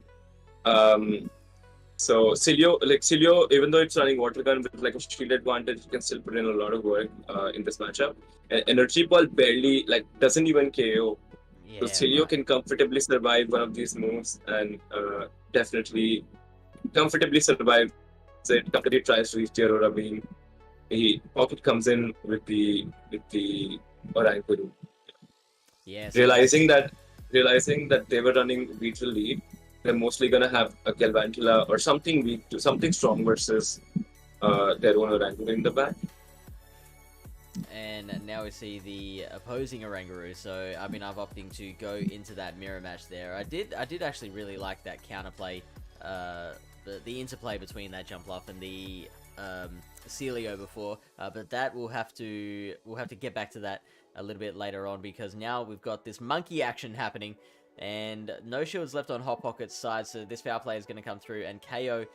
So Celio, even though it's running water gun with like a shield advantage, it can still put in a lot of work in this matchup. And Energy Ball barely doesn't even KO. Yeah, so Celio can comfortably survive one of these moves and definitely comfortably survive it. Comfortably tries to reach the Aurora Beam. Pocket comes in with the Oranguru. Yes. Realizing that they were running Beetle lead, they're mostly gonna have a Galvantula or something weak to something strong versus their own Oranguru in the back. And now we see the opposing Oranguru, so Abhinav opting to go into that mirror match there. I did actually really like that counterplay, the interplay between that jump bluff and the Celio before, but that we'll have to get back to that a little bit later on, because now we've got this monkey action happening, and no shields left on Hot Pocket's side, so this foul play is going to come through and KO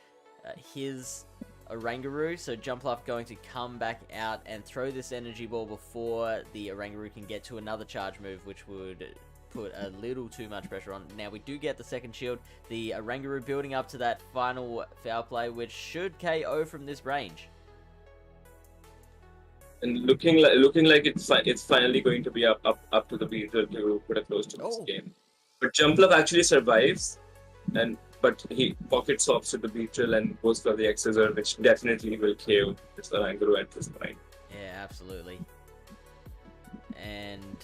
his Oranguru. So Jump Bluff going to come back out and throw this energy ball before the Oranguru can get to another charge move, which would put a little too much pressure on. Now we do get the second shield. The Oranguru building up to that final foul play, which should KO from this range. And looking like it's finally going to be up to the Beetle to put a close to this game. But Jump Bluff actually survives, but Pocket swaps to the Beetle and goes for the X-Scissor, which definitely will KO this Oranguru at this point. Yeah, absolutely. And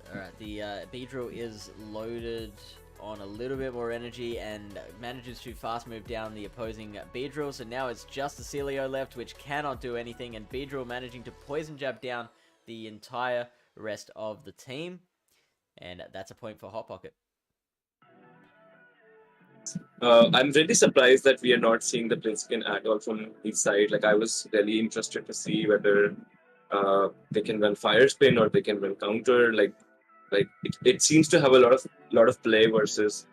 alright, the Beedrill is loaded on a little bit more energy and manages to fast move down the opposing Beedrill. So now it's just the Celio left, which cannot do anything, and Beedrill managing to poison jab down the entire rest of the team. And that's a point for Hot Pocket. I'm really surprised that we are not seeing the Blaziken at all from his side. Like, I was really interested to see whether they can run Fire Spin or they can run Counter. Like it seems to have a lot of play versus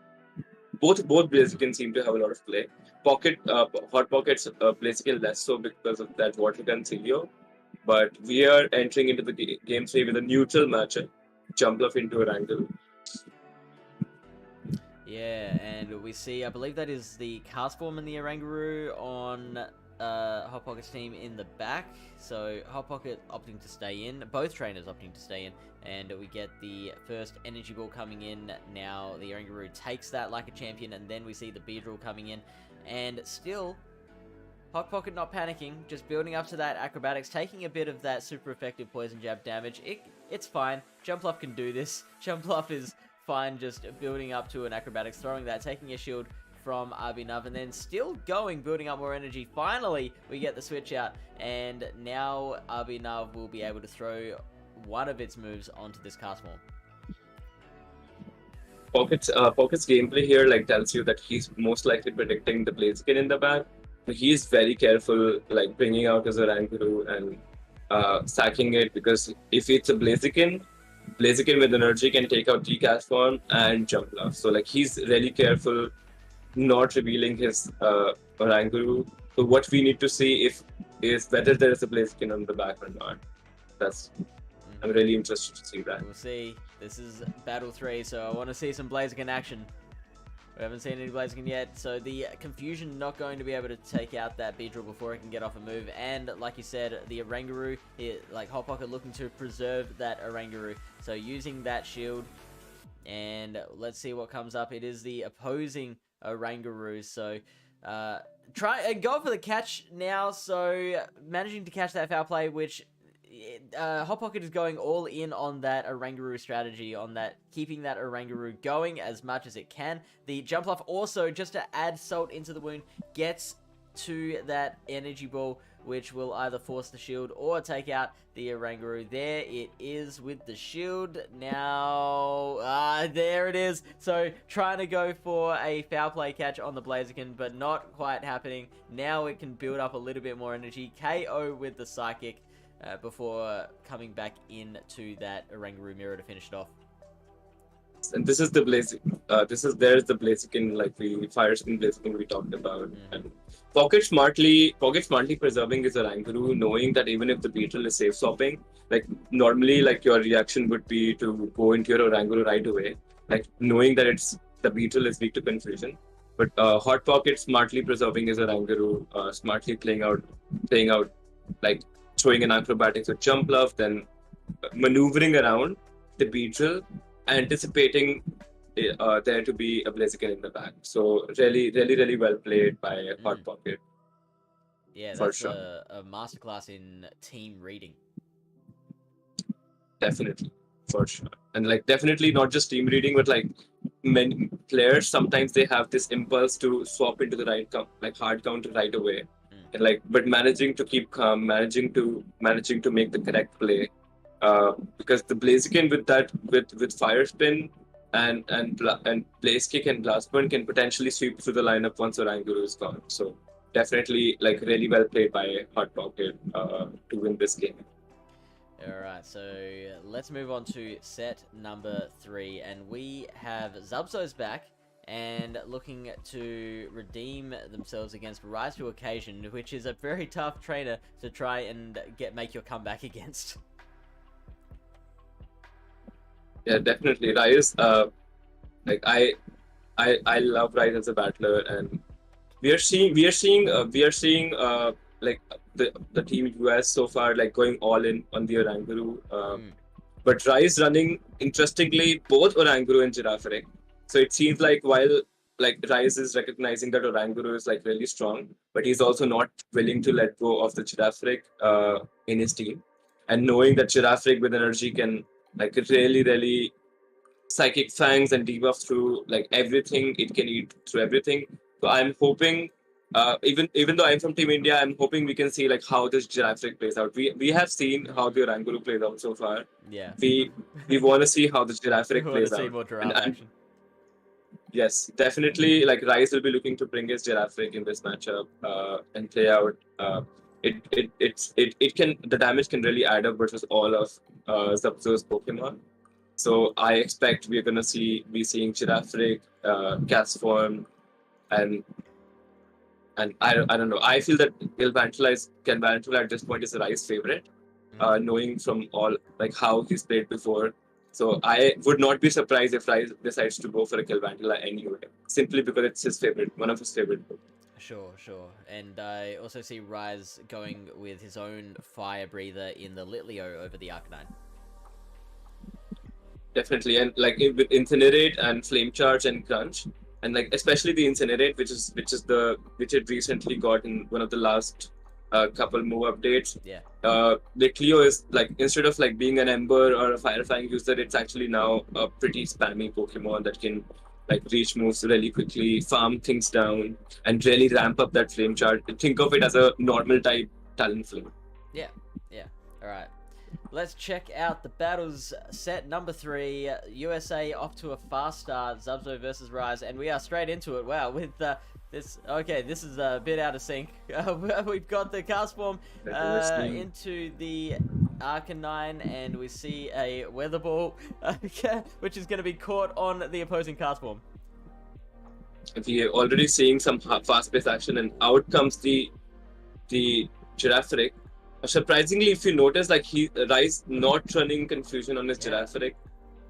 both Blaziken seem to have a lot of play. Hot Pocket's Blaziken less so because of that Water Gun Celio. But we are entering into the game 3 with a neutral matchup. Jump Bluff into Oranguru. Yeah, and we see, I believe that is the Cast Form and the Oranguru on Hot Pocket's team in the back. So Hot Pocket opting to stay in, both trainers opting to stay in, and we get the first energy ball coming in. Now the Oranguru takes that like a champion, and then we see the Beedrill coming in, and still Hot Pocket not panicking, just building up to that acrobatics, taking a bit of that super effective poison jab damage. It's fine. Jump Bluff can do this. Jump Bluff is fine, just building up to an acrobatics, throwing that, taking a shield from Abhinav, and then still going, building up more energy. Finally, we get the switch out, and now Abhinav will be able to throw one of its moves onto this Cast Form. Pocket's gameplay here tells you that he's most likely predicting the Blaziken in the back. He's very careful, bringing out his Oranguru and sacking it, because if it's a Blaziken, Blaziken with energy can take out Decast form and jump off. So like he's really careful not revealing his Oranguru. So what we need to see is whether there is a Blaziken on the back or not. I'm really interested to see that. We'll see. This is Battle 3, so I want to see some Blaziken action. We haven't seen any Blaziken yet, so the Confusion not going to be able to take out that Beedrill before it can get off a move. And like you said, the Oranguru, like Hot Pocket looking to preserve that Oranguru. So using that shield, and let's see what comes up. It is the opposing Oranguru, so try and go for the catch now. So managing to catch that foul play, which Hot Pocket is going all in on that Oranguru strategy, on that keeping that Oranguru going as much as it can. The jump off also, just to add salt into the wound, gets to that energy ball, which will either force the shield or take out the Oranguru. There it is with the shield. Now, there it is. So trying to go for a foul play catch on the Blaziken, but not quite happening. Now it can build up a little bit more energy. KO with the Psychic. Before coming back into that Oranguru mirror to finish it off. And this is the Blaziken. There's the Blaziken, like the Fire Skin Blaziken we talked about. And Pocket smartly preserving his Oranguru, knowing that even if the Beetle is safe swapping, like normally, like your reaction would be to go into your Oranguru right away, like knowing that the Beetle is weak to confusion. But Hot Pocket smartly preserving his Oranguru, smartly playing out like throwing an acrobatics or jump love, then maneuvering around the Beedrill, anticipating there to be a Blaziken in the back. So really well played by Hot Pocket. Yeah, that's sure. a masterclass in team reading. Definitely, for sure. And like definitely not just team reading, but like many players, sometimes they have this impulse to swap into the right hard counter right away. And like, but managing to keep calm, managing to make the correct play, because the Blaziken with Fire Spin and Blaze Kick and Blast Burn can potentially sweep through the lineup once Oranguru is gone. So definitely like really well played by Hot Pocket to win this game. Alright, so let's move on to set number 3, and we have Zubzo's back and looking to redeem themselves against Rise to Occasion, which is a very tough trainer to try and make your comeback against. Yeah, definitely. Rise, like I love Rise as a battler, and we are seeing like the team US so far like going all in on the Oranguru, but Rise running interestingly both Oranguru and Girafarig. So it seems like while like Rise is recognizing that Oranguru is like really strong, but he's also not willing to let go of the Girafarig in his team, and knowing that Girafarig with energy can like really Psychic Fangs and debuff through like everything. It can eat through everything. So I'm hoping, even though I'm from Team India, I'm hoping we can see like how this Girafarig plays out. We have seen how the Oranguru plays out so far. Yeah. We want to see how the Girafarig plays out. See more action. Yes, definitely. Like Rise will be looking to bring his Girafarig in this matchup and play out. The damage can really add up versus all of Zubzo's Pokemon. So I expect we're gonna be seeing Girafarig, Gas Form, and I don't know. I feel that Galvantula at this point is a Rise favorite, knowing from all like how he's played before. So I would not be surprised if Rise decides to go for a Galvantula anyway, simply because it's his favorite, one of his favorite. Sure. And I also see Rise going with his own Fire Breather in the Litleo over the Arcanine. Definitely, and like with Incinerate and Flame Charge and Crunch, and like especially the Incinerate, which it recently got in one of the last couple move updates. Yeah. Litleo is like, instead of like being an Ember or a Fire Fang user, it's actually now a pretty spammy Pokemon that can like reach moves really quickly, farm things down, and really ramp up that Flame Charge. Think of it as a normal type Talonflame. Yeah. All right. Let's check out the battles. Set number 3, USA off to a fast start, Zubzo versus Rise, and we are straight into it. Wow, with this. Okay, this is a bit out of sync. We've got the cast form into the Arcanine, and we see a Weather Ball, which is going to be caught on the opposing cast form. We are already seeing some fast-paced action, and out comes the Girafarig. Surprisingly, if you notice, like Rise not running Confusion on his Girafarig,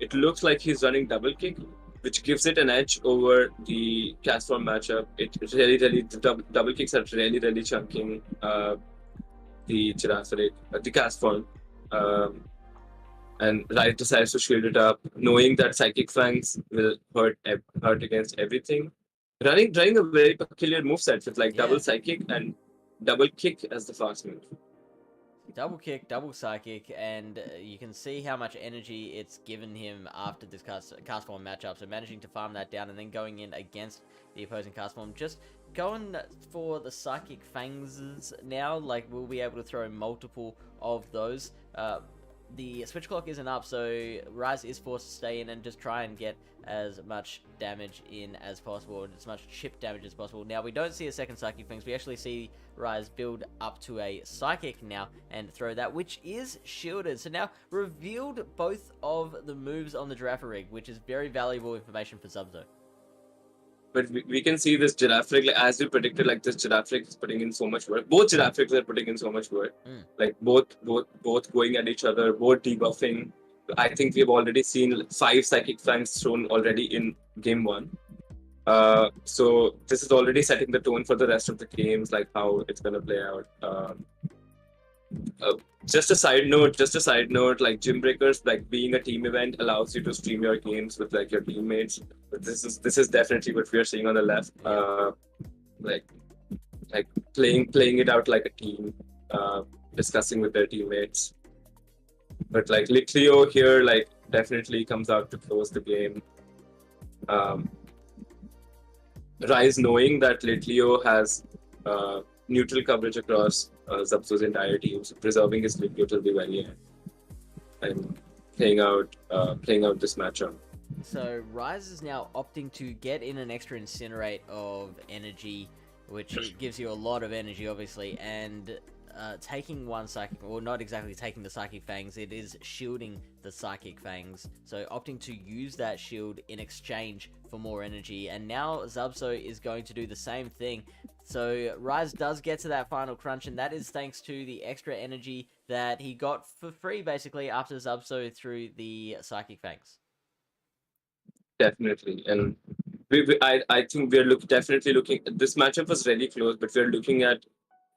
it looks like he's running Double Kick, which gives it an edge over the cast form matchup. It really, the double kicks are really chunking the Girafarig, the cast form. And Rise decides to shield it up, knowing that Psychic Fangs will hurt against everything. Running a very peculiar moveset with like double Psychic and double kick as the fast move. Double kick, double psychic, and you can see how much energy it's given him after this cast form matchup. So managing to farm that down and then going in against the opposing cast form, just going for the Psychic Fangs now. Like, we'll be able to throw multiple of those. The switch clock isn't up, so Rise is forced to stay in and just try and get as much damage in as possible, and as much chip damage as possible. Now, we don't see a second Psychic Fangs. We actually see Rise build up to a Psychic now and throw that, which is shielded. So now, revealed both of the moves on the Girafarig, which is very valuable information for Zubzo. But we can see this Girafarig, like, as we predicted, like this Girafarig is putting in so much work. Both Girafarigs are putting in so much work. Like both going at each other, both debuffing. I think we've already seen 5 Psychic Fangs thrown already in game 1. So this is already setting the tone for the rest of the games, like how it's gonna play out. Just a side note, like Gymbreakers, like being a team event allows you to stream your games with like your teammates. But this is definitely what we are seeing on the left. Like playing it out like a team, discussing with their teammates. But like Litleo here, like definitely comes out to close the game. Rise knowing that Litleo has neutral coverage across Zubzo's entire team, so preserving his mid will be very and playing out this matchup. So Rise is now opting to get in an extra Incinerate of energy, which gives you a lot of energy, obviously, and taking one Psychic, or not exactly taking the Psychic Fangs, it is shielding the Psychic Fangs. So opting to use that shield in exchange for more energy, and now Zubzo is going to do the same thing. So Rise does get to that final crunch, and that is thanks to the extra energy that he got for free, basically, after Zubzo threw the Psychic Fangs. Definitely, and I think we're definitely looking. This matchup was really close, but we're looking at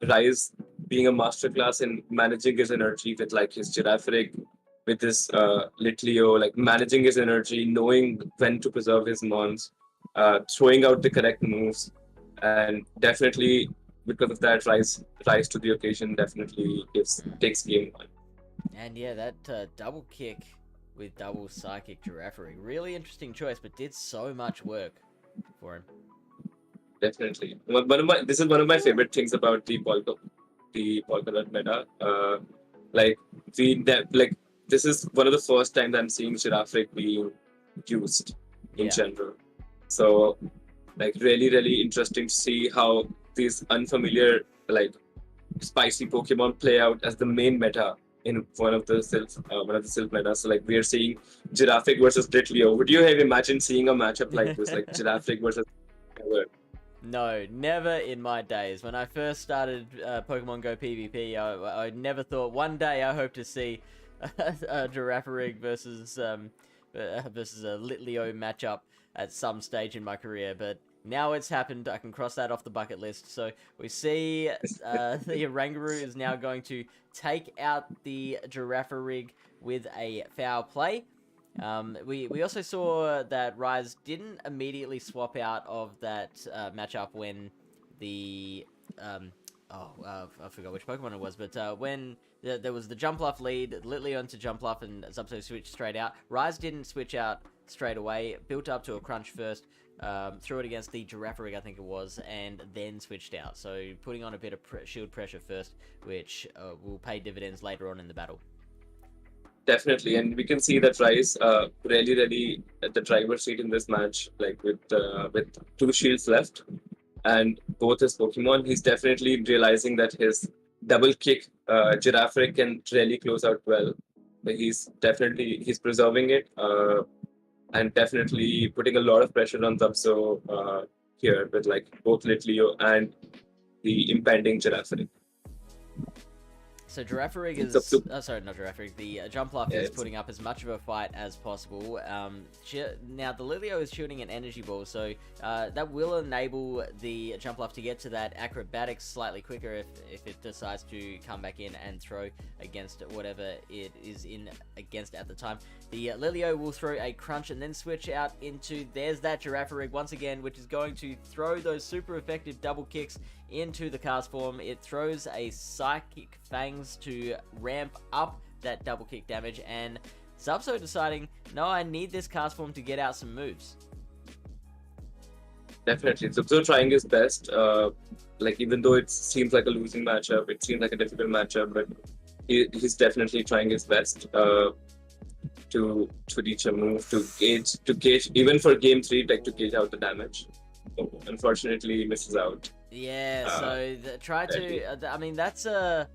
Rise being a masterclass in managing his energy with like his Girafarig, with his Litleo, like managing his energy, knowing when to preserve his mons, throwing out the correct moves, and definitely because of that, Rise to the occasion definitely takes game 1. And yeah, that double kick with double Psychic Girafarig, really interesting choice, but did so much work for him. Definitely, this is one of my favorite things about the Polkadot meta. This is one of the first times I'm seeing Girafarig being used in general. So, like, really interesting to see how these unfamiliar, like, spicy Pokemon play out as the main meta in one of the Silph metas. So, like, we are seeing Girafarig versus Litleo. Would you have imagined seeing a matchup like this, like Girafarig versus No, never in my days. When I first started Pokemon Go PvP, I never thought one day I hope to see a Girafarig versus a Litleo matchup at some stage in my career, but now it's happened. I can cross that off the bucket list. So we see the Oranguru is now going to take out the Girafarig with a foul play. We also saw that Rise didn't immediately swap out of that matchup when the I forgot which Pokemon it was, but when there was the Jumpluff lead, Litleo into Jumpluff, and Zubzo switched straight out. Rise didn't switch out straight away, built up to a crunch first, threw it against the Girafarig, I think it was, and then switched out. So putting on a bit of shield pressure first, which will pay dividends later on in the battle. Definitely, and we can see that Rise really at the driver's seat in this match, like with 2 shields left and both his Pokemon. He's definitely realizing that his double kick, Giraffe can really close out well. But he's preserving it, and definitely putting a lot of pressure on Zubso here with like both Litleo and the impending Giraffe. So Girafarig is, sorry, not Girafarig, the Jumpluff is putting up as much of a fight as possible. Now the Litleo is shooting an energy ball, so that will enable the Jumpluff to get to that acrobatics slightly quicker if it decides to come back in and throw against whatever it is in against at the time. The Litleo will throw a crunch and then switch out into, there's that Girafarig once again, which is going to throw those super effective double kicks into the cast form. It throws a Psychic Fangs to ramp up that double kick damage, and Zubso deciding, no, I need this cast form to get out some moves. Definitely. Zubso trying his best. Like, even though it seems like a losing matchup, it seems like a difficult matchup, but he's definitely trying his best to reach a move, to gauge, even for game 3, like to gauge out the damage. So, unfortunately, he misses out. Yeah, so I mean, that's a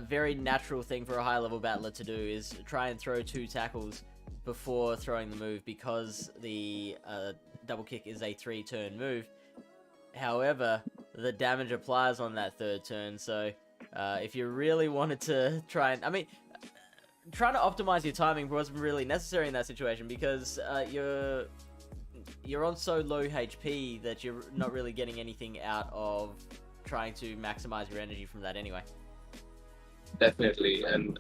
very natural thing for a high-level battler to do, is try and throw 2 tackles before throwing the move, because the double kick is a 3-turn move. However, the damage applies on that 3rd turn, so if you really wanted to try and... I mean, trying to optimize your timing wasn't really necessary in that situation, because you're on so low HP that you're not really getting anything out of trying to maximize your energy from that anyway. Definitely, and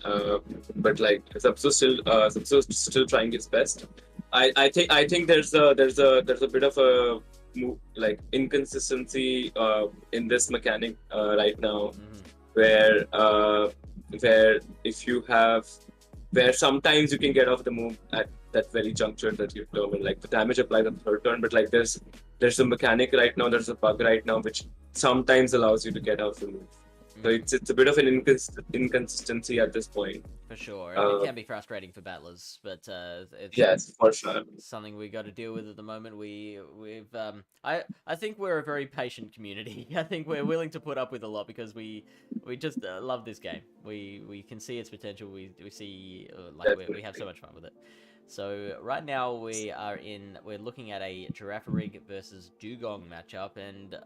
but like Zubso's still trying his best. I think there's a bit of a like inconsistency in this mechanic right now, where if you have, where sometimes you can get off the move at that very juncture that you determine, like the damage applied on the 3rd turn, but like there's a mechanic right now, there's a bug right now which sometimes allows you to get off the move. So it's a bit of an inconsistency at this point. For sure, it can be frustrating for battlers, but it's yes, for sure, something we got to deal with at the moment. I think we're a very patient community. I think we're willing to put up with a lot because we just love this game. We can see its potential. We see we have so much fun with it. So right now we're looking at a Girafarig versus Dugong matchup, and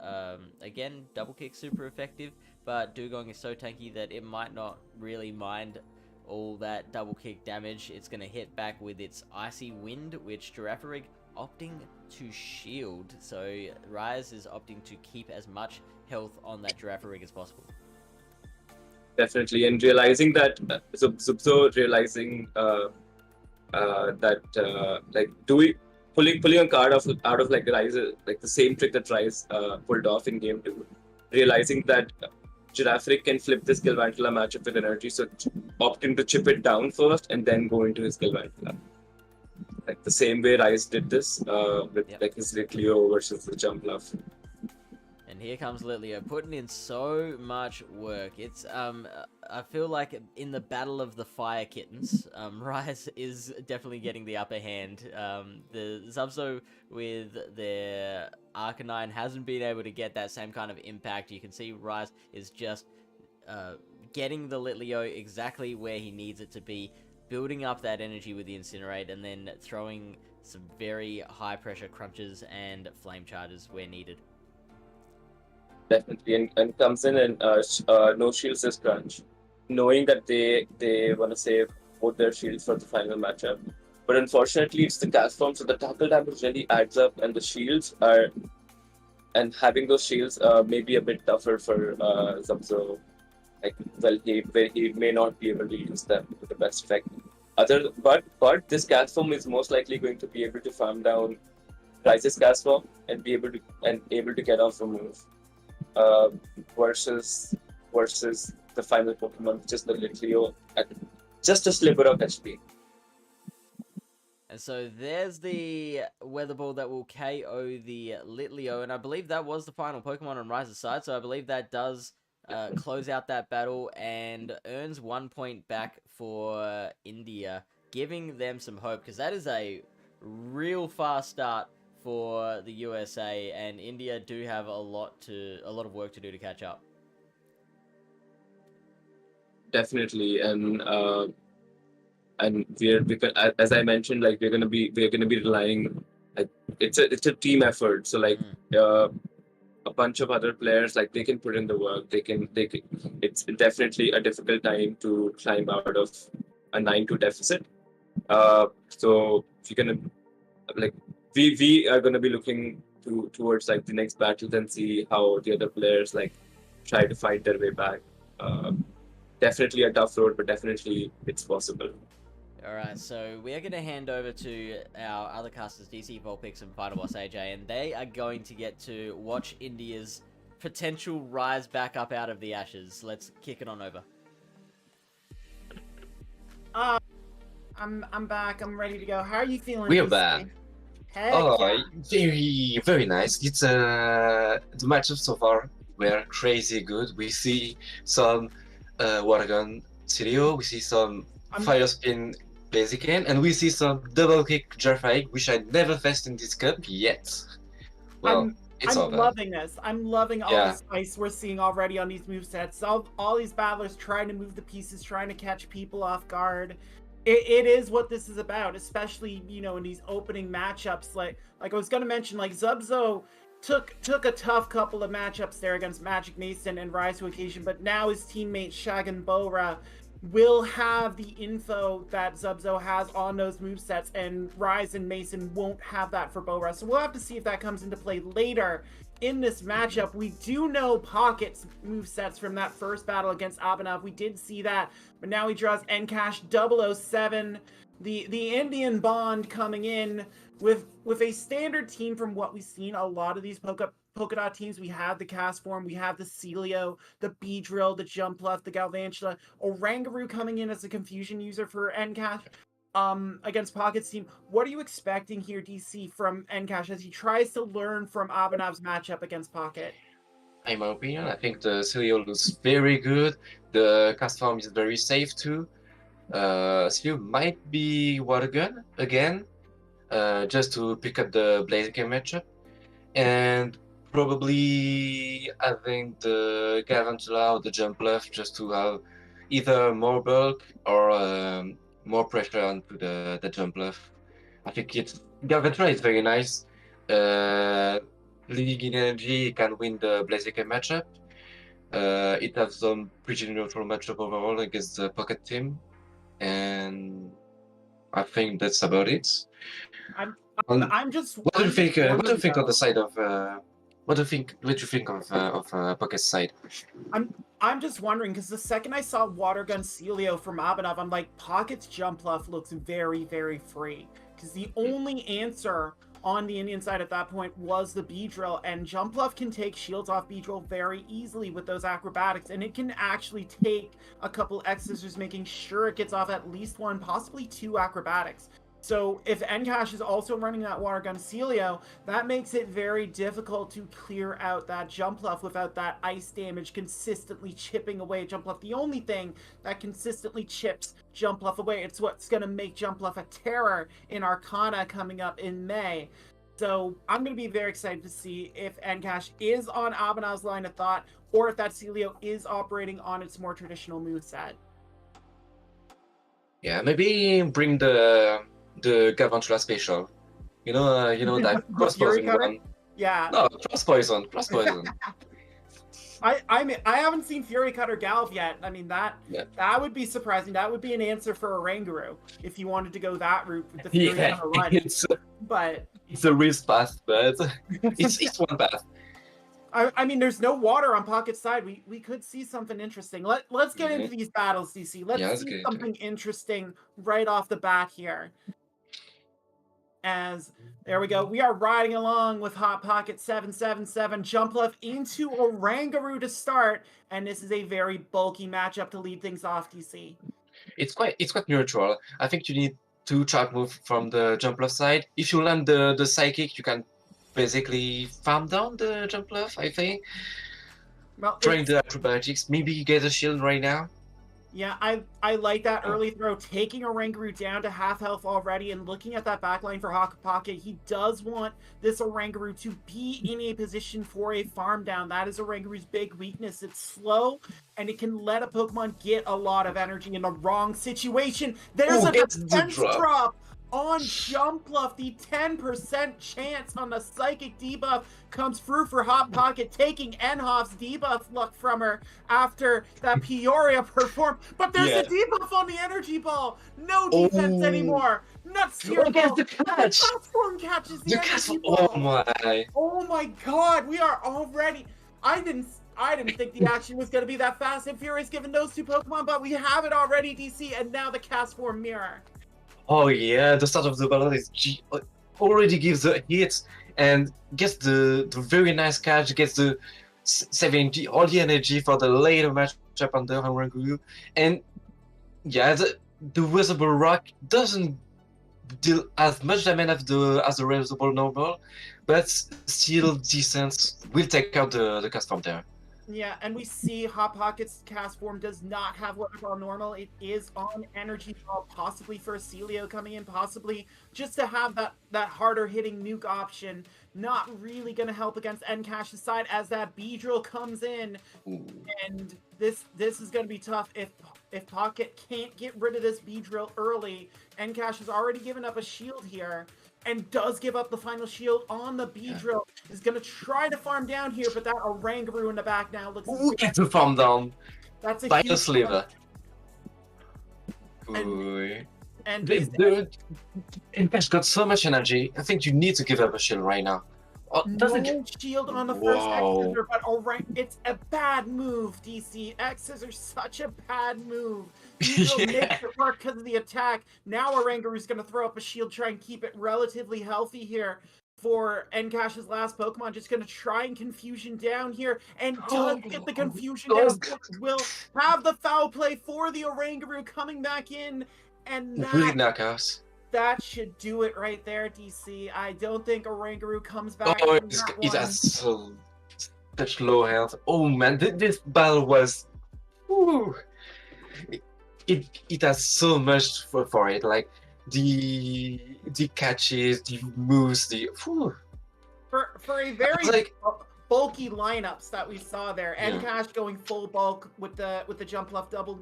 again, double kick super effective, but Dugong is so tanky that it might not really mind all that double kick damage. It's going to hit back with its Icy Wind, which Girafarig opting to shield. So Rise is opting to keep as much health on that Girafarig as possible. Definitely, and realizing that Zubso realizing that like pulling a card out of like Rise, like the same trick that Rise pulled off in game 2, realizing that Girafarig can flip this Galvantula matchup with energy, so opting to chip it down first and then go into his Galvantula. Like the same way Rise did this with like his Litleo versus the Jumpluff. And here comes Litleo, putting in so much work. It's I feel like in the battle of the fire kittens, Rise is definitely getting the upper hand. The Zubso with their Arcanine hasn't been able to get that same kind of impact. You can see Rise is just getting the Litleo exactly where he needs it to be, building up that energy with the Incinerate, and then throwing some very high pressure crunches and flame charges where needed. Definitely, and comes in and no shields this crunch, knowing that they want to save both their shields for the final matchup. But unfortunately, it's the cast form, so the tackle damage really adds up, and the shields are, and having those shields may be a bit tougher for Zubso. Like, well, he may not be able to use them to the best effect. But this cast form is most likely going to be able to farm down Rise's cast form and be able to get off a move. Versus the final Pokemon, which is the Litleo at just a sliver of HP. And so there's the Weather Ball that will KO the Litleo, and I believe that was the final Pokemon on Rise's side, so I believe that does close out that battle and earns 1 point back for India, giving them some hope, because that is a real fast start for the USA, and India do have a lot of work to do to catch up. definitely, and because as I mentioned, like we're gonna be relying, like it's a team effort. So like a bunch of other players, like they can put in the work. They can. It's definitely a difficult time to climb out of a 9-2 deficit. So if you're gonna like we are gonna be looking towards like the next battle and see how the other players like try to fight their way back. Definitely a tough road, but definitely it's possible. Alright, so we are going to hand over to our other casters, DC, Volpix, and Final Boss AJ, and they are going to get to watch India's potential rise back up out of the ashes. Let's kick it on over. I'm back. I'm ready to go. How are you feeling? We are DC? back. Heck Oh, yeah. very nice. It's the matchups so far were crazy good. We see some water gun Cilio, we see some fire spin Blaziken, and we see some double kick Jarfike, which I never faced in this cup yet. Well, it's I'm over. loving this. I'm loving all the spice we're seeing already on these movesets. All these battlers trying to move the pieces, trying to catch people off guard. It is what this is about, especially, you know, in these opening matchups. Like I was gonna mention, like Zubzo took a tough couple of matchups there against Magic Mason and Rise to Occasion, but now his teammate Shagan Bora will have the info that Zubzo has on those movesets, and Rise and Mason won't have that for Bora. So we'll have to see if that comes into play later in this matchup. We do know Pocket's movesets from that first battle against Abhinav. We did see that, but now he draws Encash 007, the Indian Bond coming in with a standard team from what we've seen. A lot of these polka dot teams, we have the cast form, we have the Celio, the B-Drill, the Jumpluff, the Galvantula, Orangaroo coming in as a confusion user for Encash against Pocket's team. What are you expecting here, DC, from Encash as he tries to learn from Abhinav's matchup against Pocket? In my opinion, I think the Celio looks very good. The cast form is very safe too. Celio might be water gun again, just to pick up the Blaziken matchup, and probably having the Galvantula or the Jumpluff just to have either more bulk or more pressure onto the Jumpluff. I think Galvantula is very nice. Leading in energy can win the Blaziken matchup. It has some pretty neutral matchup overall against the Pocket team, and I think that's about it. I'm just. What do you think? What do you think on the side of? What do you think of Pocket's side? I'm just wondering, because the second I saw Water Gun Celio from Abhinav, I'm like, Pocket's Jumpluff looks very, very free. Because the only answer on the Indian side at that point was the B-Drill, and Jumpluff can take shields off B-Drill very easily with those acrobatics, and it can actually take a couple X-Scissors, making sure it gets off at least one, possibly two acrobatics. So if Encash is also running that Water Gun Celio, that makes it very difficult to clear out that Jumpluff without that ice damage consistently chipping away Jumpluff. The only thing that consistently chips Jumpluff away, it's what's going to make Jumpluff a terror in Arcana coming up in May. So I'm going to be very excited to see if Encash is on Abhinav's line of thought, or if that Celio is operating on its more traditional moveset. Yeah, maybe bring the Galvantula special. You know that cross poison one. Yeah. No, cross poison. I mean, I haven't seen Fury Cutter Galv yet. I mean, that would be surprising. That would be an answer for Orangaroo if you wanted to go that route with the Fury Cutter run. It's a risk path, but it's one path. I mean, there's no water on Pocket's side. We could see something interesting. Let's get into these battles, DC. Let's see something interesting right off the bat here. As there we go, we are riding along with Hot Pocket 777 Jumpluff into Orangaroo to start, and this is a very bulky matchup to lead things off, DC. It's quite neutral. I think you need 2 trap moves from the Jumpluff side. If you land the Psychic, you can basically farm down the Jumpluff, I think. Well, trying the acrobatics. Maybe you get a shield right now. Yeah, I like that early throw, taking Oranguru down to half health already, and looking at that backline for Hawk Pocket. He does want this Oranguru to be in a position for a farm down. That is Oranguru's big weakness. It's slow, and it can let a Pokemon get a lot of energy in the wrong situation. There's a defense drop on Jumpluff. The 10% chance on the Psychic debuff comes through for Hot Pocket, taking Enhoff's debuff luck from her after that Peoria performed. But there's a debuff on the Energy Ball. No defense anymore. Nuts here. The catch. The Castform catches the Energy Ball. Oh my god, we are already... I didn't think the action was going to be that fast and furious given those two Pokemon, but we have it already, DC, and now the Castform Mirror. Oh yeah, the start of the battle is already gives the hit and gets the very nice catch, gets the saving all the energy for the later matchup on the Oranguru. And yeah, the Reservoir Rock doesn't deal as much damage as the Reservoir Normal, but still decent. Will take out the cast from there. Yeah, and we see Hot Pocket's cast form does not have Weather Ball normal. It is on Energy Ball, possibly for Celio coming in, possibly just to have that harder hitting nuke option. Not really going to help against Encash's side as that Beedrill comes in. Ooh. And this is going to be tough if Pocket can't get rid of this Beedrill early. Encash has already given up a shield here, and does give up the final shield on the Beedrill. Is going to try to farm down here, but that Oranguru in the back now looks... Ooh, get the farm down. That's a by huge the sliver. And Encash got so much energy. I think you need to give up a shield right now. No shield on the first X-Scissor, but it's a bad move, DC. X-Scissor, such a bad move. Beedrill makes it work because of the attack. Now Oranguru's going to throw up a shield, try and keep it relatively healthy here for Encash's last Pokemon. Just going to try and Confusion down here, and does get the Confusion down. Will have the foul play for the Oranguru coming back in, and that should do it right there, DC. I don't think Oranguru comes back. Oh, it has such low health. Oh man, this battle was... Whew. It has so much for it, like the catches, the moves, the... Whew. For a very bulky lineups that we saw there, Encash going full bulk with the Jumpluff double,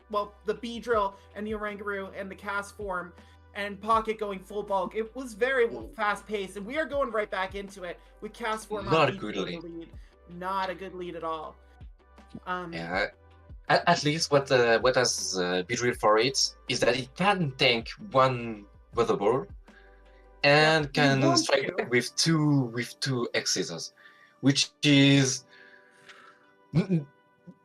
well, the Beedrill and the Oranguru and the cast form, and Pocket going full bulk. It was very fast paced, and we are going right back into it with cast form. Not a good lead. Not a good lead at all. Yeah. At least what has Beedrill for it is that it can tank one Weather Ball and can strike back with two X-Scissors, which is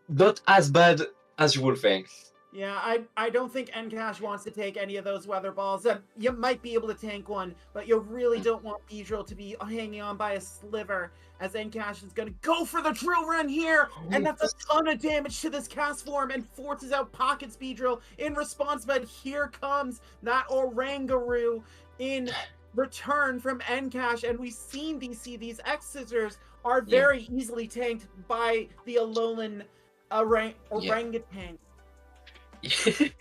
not as bad as you would think. Yeah, I don't think Encash wants to take any of those Weather Balls. You might be able to tank one, but you really don't want Beedrill to be hanging on by a sliver, as Encash is going to go for the drill run here, and that's a ton of damage to this cast form, and forces out Pocket's Beedrill in response, but here comes that Oranguru in return from Encash, and we've seen these X-Scissors are very easily tanked by the Alolan orangutan.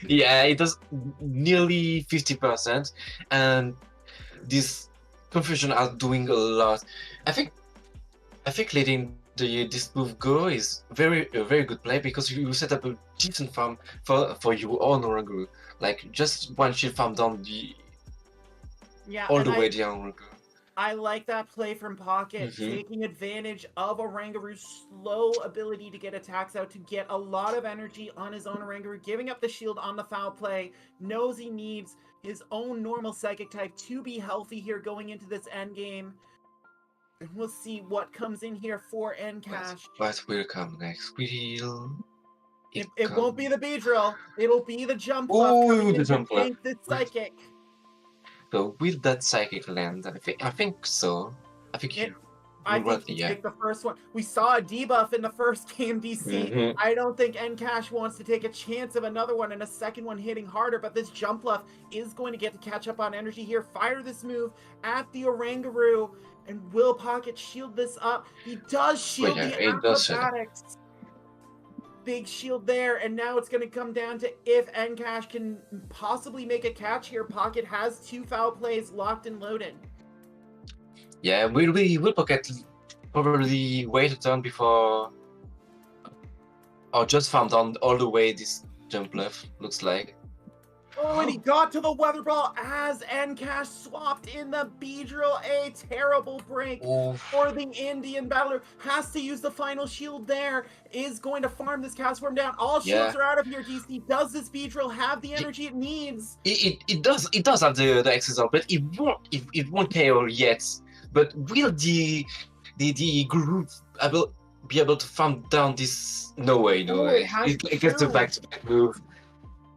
Yeah, it does nearly 50%, and this Confusion are doing a lot. I think letting this move go is a very good play, because you set up a decent farm for you on Oranguru, like just one shield farm down all the way down Oranguru. I like that play from Pocket, taking advantage of Oranguru's slow ability to get attacks out, to get a lot of energy on his own Oranguru, giving up the shield on the foul play, knows he needs his own normal Psychic type to be healthy here going into this endgame. And we'll see what comes in here for Encash. What will come next? It won't be the Beedrill, it'll be the Jumpluff coming in to tank this Psychic. So will that Psychic land? I think so. I think you take the first one. We saw a debuff in the first game, DC. I don't think Encash wants to take a chance of another one and a second one hitting harder, but this Jumpluff is going to get to catch up on energy here. Fire this move at the Oranguru, and will Pocket shield this up? He does shield the acrobatics. big shield there, and now it's going to come down to if Encash can possibly make a catch here. Pocket has 2 foul plays locked and loaded. Yeah, will Pocket probably wait a turn before, or just farm down all the way this jump left looks like. Oh, and he got to the weather ball as Encash swapped in the Beedrill. A terrible break for the Indian battler. Has to use the final shield there. Is going to farm this cast form down. All shields are out of here, DC. Does this Beedrill have the energy it needs? It does have the XSR, but it won't KO yet. But will the group be able to farm down this? No way. It gets the back-to-back move.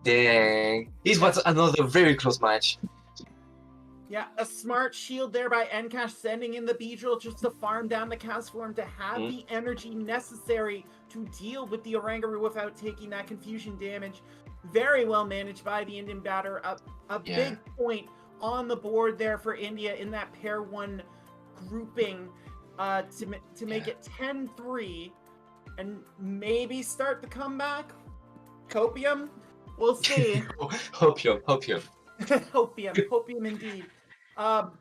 Dang. This was another very close match. Yeah, a smart shield there by Encash, sending in the Beedrill just to farm down the cast form to have the energy necessary to deal with the Oranguru without taking that confusion damage. Very well managed by the Indian batter. A big point on the board there for India in that pair 1 grouping to make it 10-3 and maybe start the comeback. Copium? We'll see. Hopium. Hopium indeed.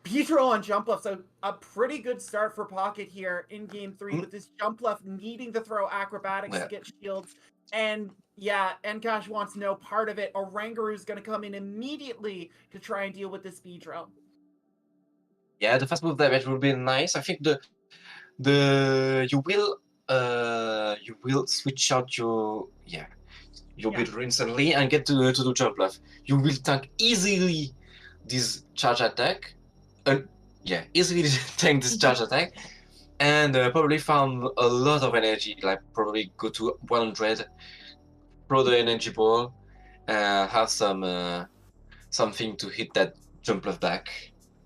Beedrill on jump left, so a pretty good start for Pocket here in game 3 with this jump left needing to throw acrobatics to get shields. And yeah, Encash wants no part of it. Oranguru's going to come in immediately to try and deal with this Beedrill. Yeah, the fast move damage will be nice. I think you will switch out your Beedrill instantly and get to do jump left. You will tank easily this charge attack. Easily tank this charge attack, and probably farm a lot of energy. Like probably go to 100, throw the energy ball, have something to hit that jump left back.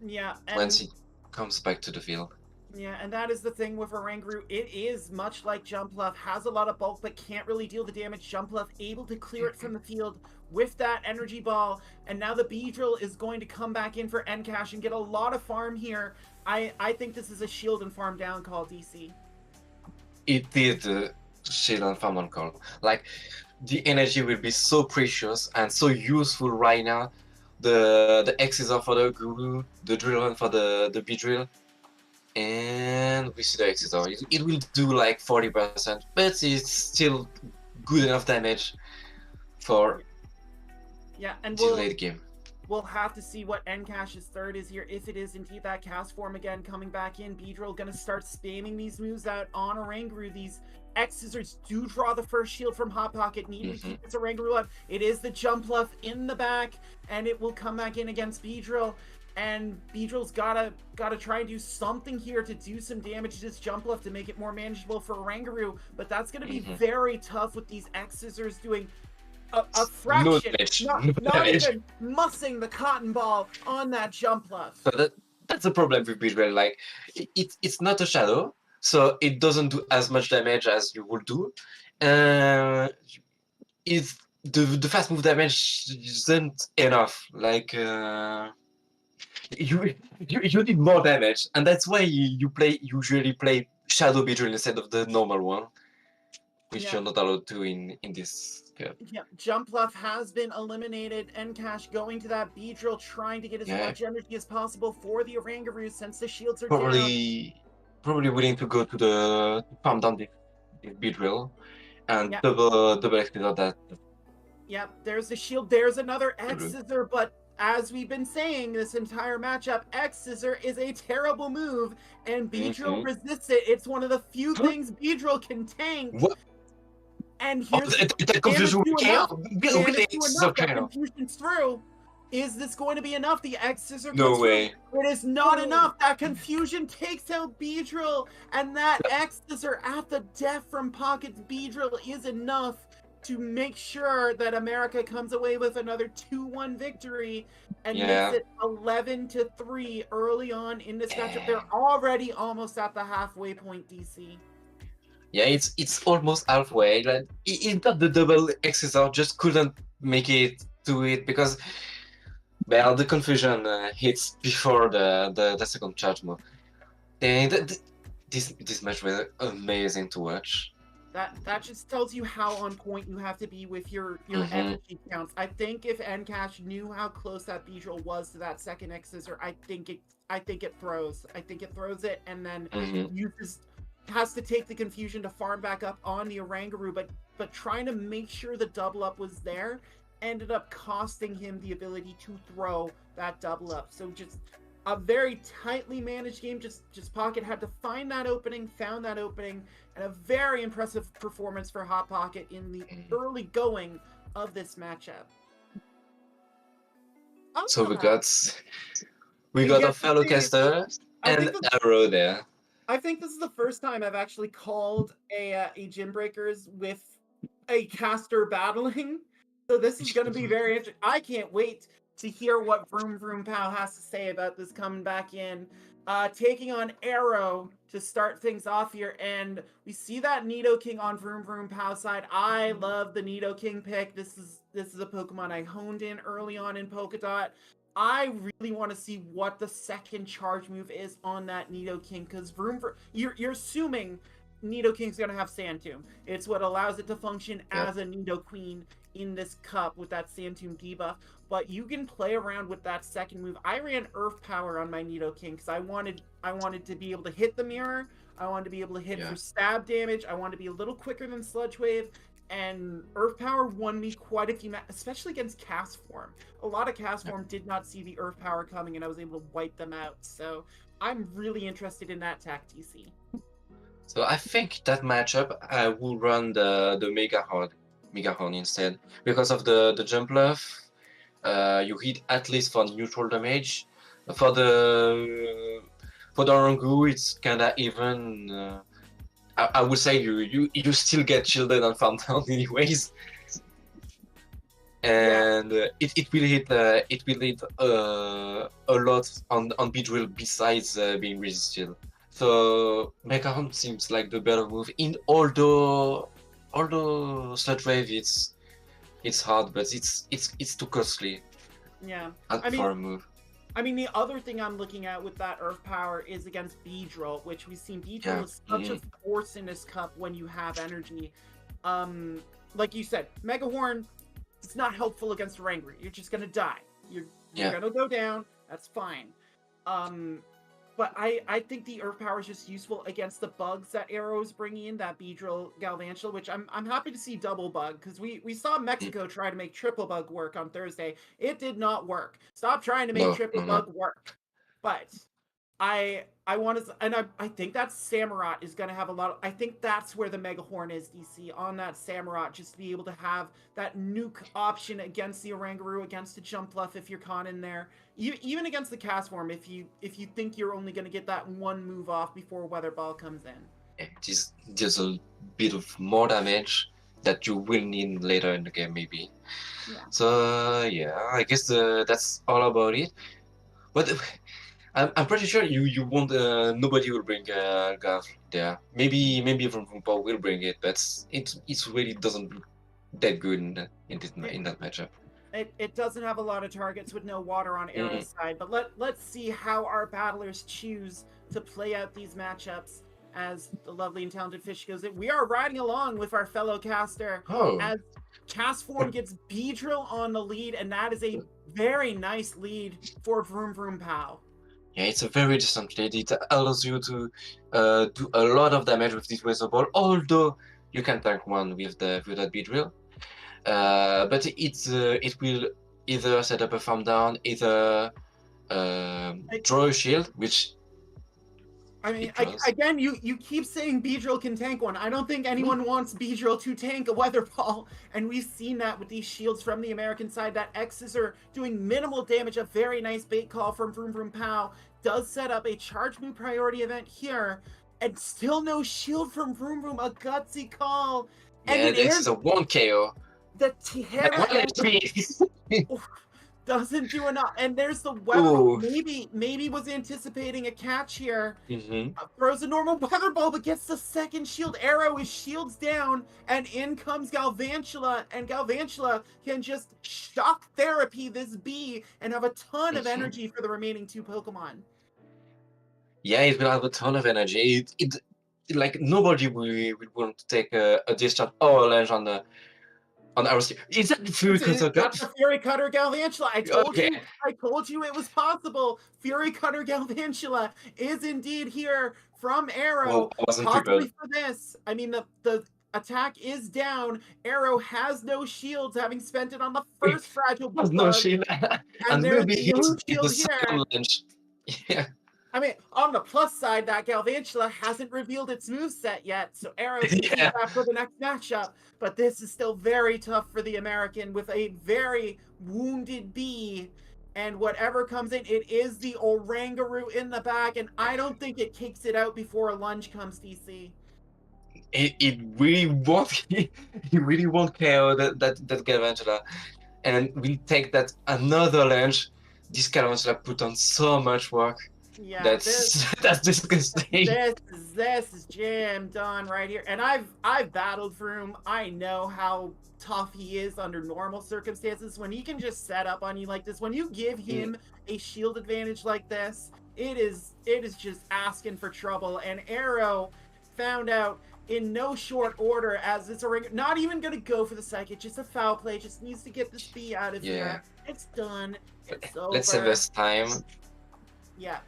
Yeah. Once he comes back to the field. Yeah, and that is the thing with Oranguru. It is much like Jumpluff, has a lot of bulk, but can't really deal the damage. Jumpluff able to clear it from the field with that energy ball, and now the Beedrill is going to come back in for Encash and get a lot of farm here. I think this is a shield and farm down call, DC. It is shield and farm down call. Like, the energy will be so precious and so useful right now. The X is off for the Guru, the drill run for the Beedrill. And we see the Exeter. It will do like 40%, but it's still good enough damage for the late game. We'll have to see what Encash's third is here. If it is indeed that cast form again coming back in, Beedrill gonna start spamming these moves out on Oranguru. These X-Scissors do draw the first shield from Hot Pocket, needing to keep this Oranguru up. It is the Jumpluff in the back, and it will come back in against Beedrill. And Beedrill's gotta try and do something here to do some damage to this Jumpluff to make it more manageable for Oranguru. But that's gonna be very tough with these X-Scissors doing a fraction, not even mussing the cotton ball on that Jumpluff. So that's the problem with Beedrill. Like, it's not a shadow, so it doesn't do as much damage as you would do. It's the fast move damage isn't enough. Like. You need more damage, and that's why you usually play Shadow Beedrill instead of the normal one, which you're not allowed to in this cup. Yeah, Jumpluff has been eliminated. Encash going to that Beedrill, trying to get as much energy as possible for the Oranguru since the shields are down. Probably willing to go to the farm down the Beedrill and double explode that. Yep, there's the shield. There's another X-Scissor, but as we've been saying this entire matchup, X-Scissor is a terrible move, and Beedrill resists it. It's one of the few things Beedrill can tank. What? And here's the confusion confusion's through. Is this going to be enough? The X-Scissor No way. It is not enough. That confusion takes out Beedrill, and that X-Scissor at the death from Pocket's Beedrill is enough to make sure that America comes away with another 2-1 victory and makes it 11-3 early on in this matchup. They're already almost at the halfway point, DC. Yeah, it's almost halfway. Like, it got the double XSR, just couldn't make it to it because, well, the confusion hits before the second charge move. And this match was amazing to watch. That just tells you how on point you have to be with your energy counts. I think if Ncash knew how close that Beedrill was to that second X Scissor, I think it throws. I think it throws it and then has to take the confusion to farm back up on the Oranguru, but trying to make sure the double up was there ended up costing him the ability to throw that double up. So just a very tightly managed game. Just Pocket had to find that opening, found that opening, and a very impressive performance for Hot Pocket in the early going of this matchup. So we got a fellow caster and Arrow there. I think this is the first time I've actually called a Gymbreakers with a caster battling. So this is going to be very interesting. I can't wait to hear what Vroom Vroom Pow has to say about this coming back in. Taking on Arrow to start things off here. And we see that Nidoking on Vroom Vroom Pow side. I love the Nidoking pick. This is a Pokemon I honed in early on in Polkadot. I really want to see what the second charge move is on that Nidoking, because you're assuming Nidoking's going to have Sand Tomb. It's what allows it to function as a Nidoqueen in this cup with that Sand Tomb debuff. But you can play around with that second move. I ran Earth Power on my Nidoking because I wanted to be able to hit the mirror. I wanted to be able to hit for stab damage. I wanted to be a little quicker than Sludge Wave. And Earth Power won me quite a few matches, especially against Cast Form. A lot of Cast Form did not see the Earth Power coming, and I was able to wipe them out. So I'm really interested in that DarkIcee. So I think that matchup I will run the Mega Horn instead because of the jump bluff. You hit at least for neutral damage. For the Orangu, it's kinda even. I would say you still get shielded on farm down anyways, and it will hit a lot on Beedrill besides being resisted. So Mega Horn seems like the better move. Although Sludge Wave it's hard, but it's too costly. Yeah, for a move. I mean, the other thing I'm looking at with that Earth Power is against Beedrill, which we've seen Beedrill is such a force in this cup when you have energy. Like you said, Mega Horn is not helpful against Oranguru. You're just gonna die. You're gonna go down. That's fine. But I think the Earth Power is just useful against the bugs that Arrow is bringing in, that Beedrill Galvantula, which I'm happy to see double bug, because we saw Mexico try to make triple bug work on Thursday. It did not work. Stop trying to make triple bug work. But I want to, and I think that Samurott is going to have a lot of, I think that's where the Mega Horn is, DC, on that Samurott, just to be able to have that nuke option against the Oranguru, against the jump bluff if you're caught in there. Even against the Cast Form, if you think you're only going to get that one move off before Weather Ball comes in. There's a bit of more damage that you will need later in the game, maybe. Yeah. So I guess that's all about it. But I'm pretty sure you won't. Nobody will bring Gav there. Maybe Vroom Vroom Pow will bring it, but it really doesn't look that good in that matchup. It doesn't have a lot of targets with no water on Arrow's side, but let's see how our battlers choose to play out these matchups as the lovely and talented Fish goes in. We are riding along with our fellow caster as Cast Form gets Beedrill on the lead, and that is a very nice lead for Vroom Vroom Pow. Yeah, it's a very decent lead. It allows you to do a lot of damage with this Weather Ball, although you can tank one with that Beedrill. But it will either set up a farm down, either draw a shield, which I mean, again, you keep saying Beedrill can tank one. I don't think anyone wants Beedrill to tank a Weather Ball, and we've seen that with these shields from the American side. That X's are doing minimal damage. A very nice bait call from Vroom Vroom Pow does set up a charge move priority event here, and still no shield from Vroom Vroom. A gutsy call. And this is a 1 KO. The Terra doesn't do enough, and there's the Weather Ball. Maybe was anticipating a catch here. Throws a normal Weather Ball, but gets the second shield. Arrow is shields down, and in comes Galvantula, and Galvantula can just shock therapy this bee and have a ton of energy for the remaining two Pokemon. Yeah, it will have a ton of energy. like nobody will want to take a discharge or a lunge on the arrow skill. Is that the Fury Cutter That's the Fury Cutter Galvantula. Okay. I told you it was possible. Fury Cutter Galvantula is indeed here from Arrow. Well, I wasn't possibly prepared. for this. I mean, the attack is down. Arrow has no shields, having spent it on the first fragile There's bug. no shield, and there's maybe no it's shield the here. second lunge. Yeah. I mean, on the plus side, that Galvantula hasn't revealed its moveset yet, so Arrow can keep Yeah. that for the next matchup. But this is still very tough for the American with a very wounded bee. And whatever comes in, it is the Orangaroo in the back, and I don't think it kicks it out before a lunge comes, DC. It really won't. He really won't KO that Galvantula, and we'll take that another lunge. This Galvantula put on so much work. Yeah, that's disgusting. This is jammed on right here, and I've battled through him. I know how tough he is under normal circumstances. When he can just set up on you like this, when you give him a shield advantage like this, it is just asking for trouble. And Arrow found out in no short order as it's not even gonna go for the psychic, just a foul play. Just needs to get this bee out of here. It's done. It's over. Let's save us time. Yeah.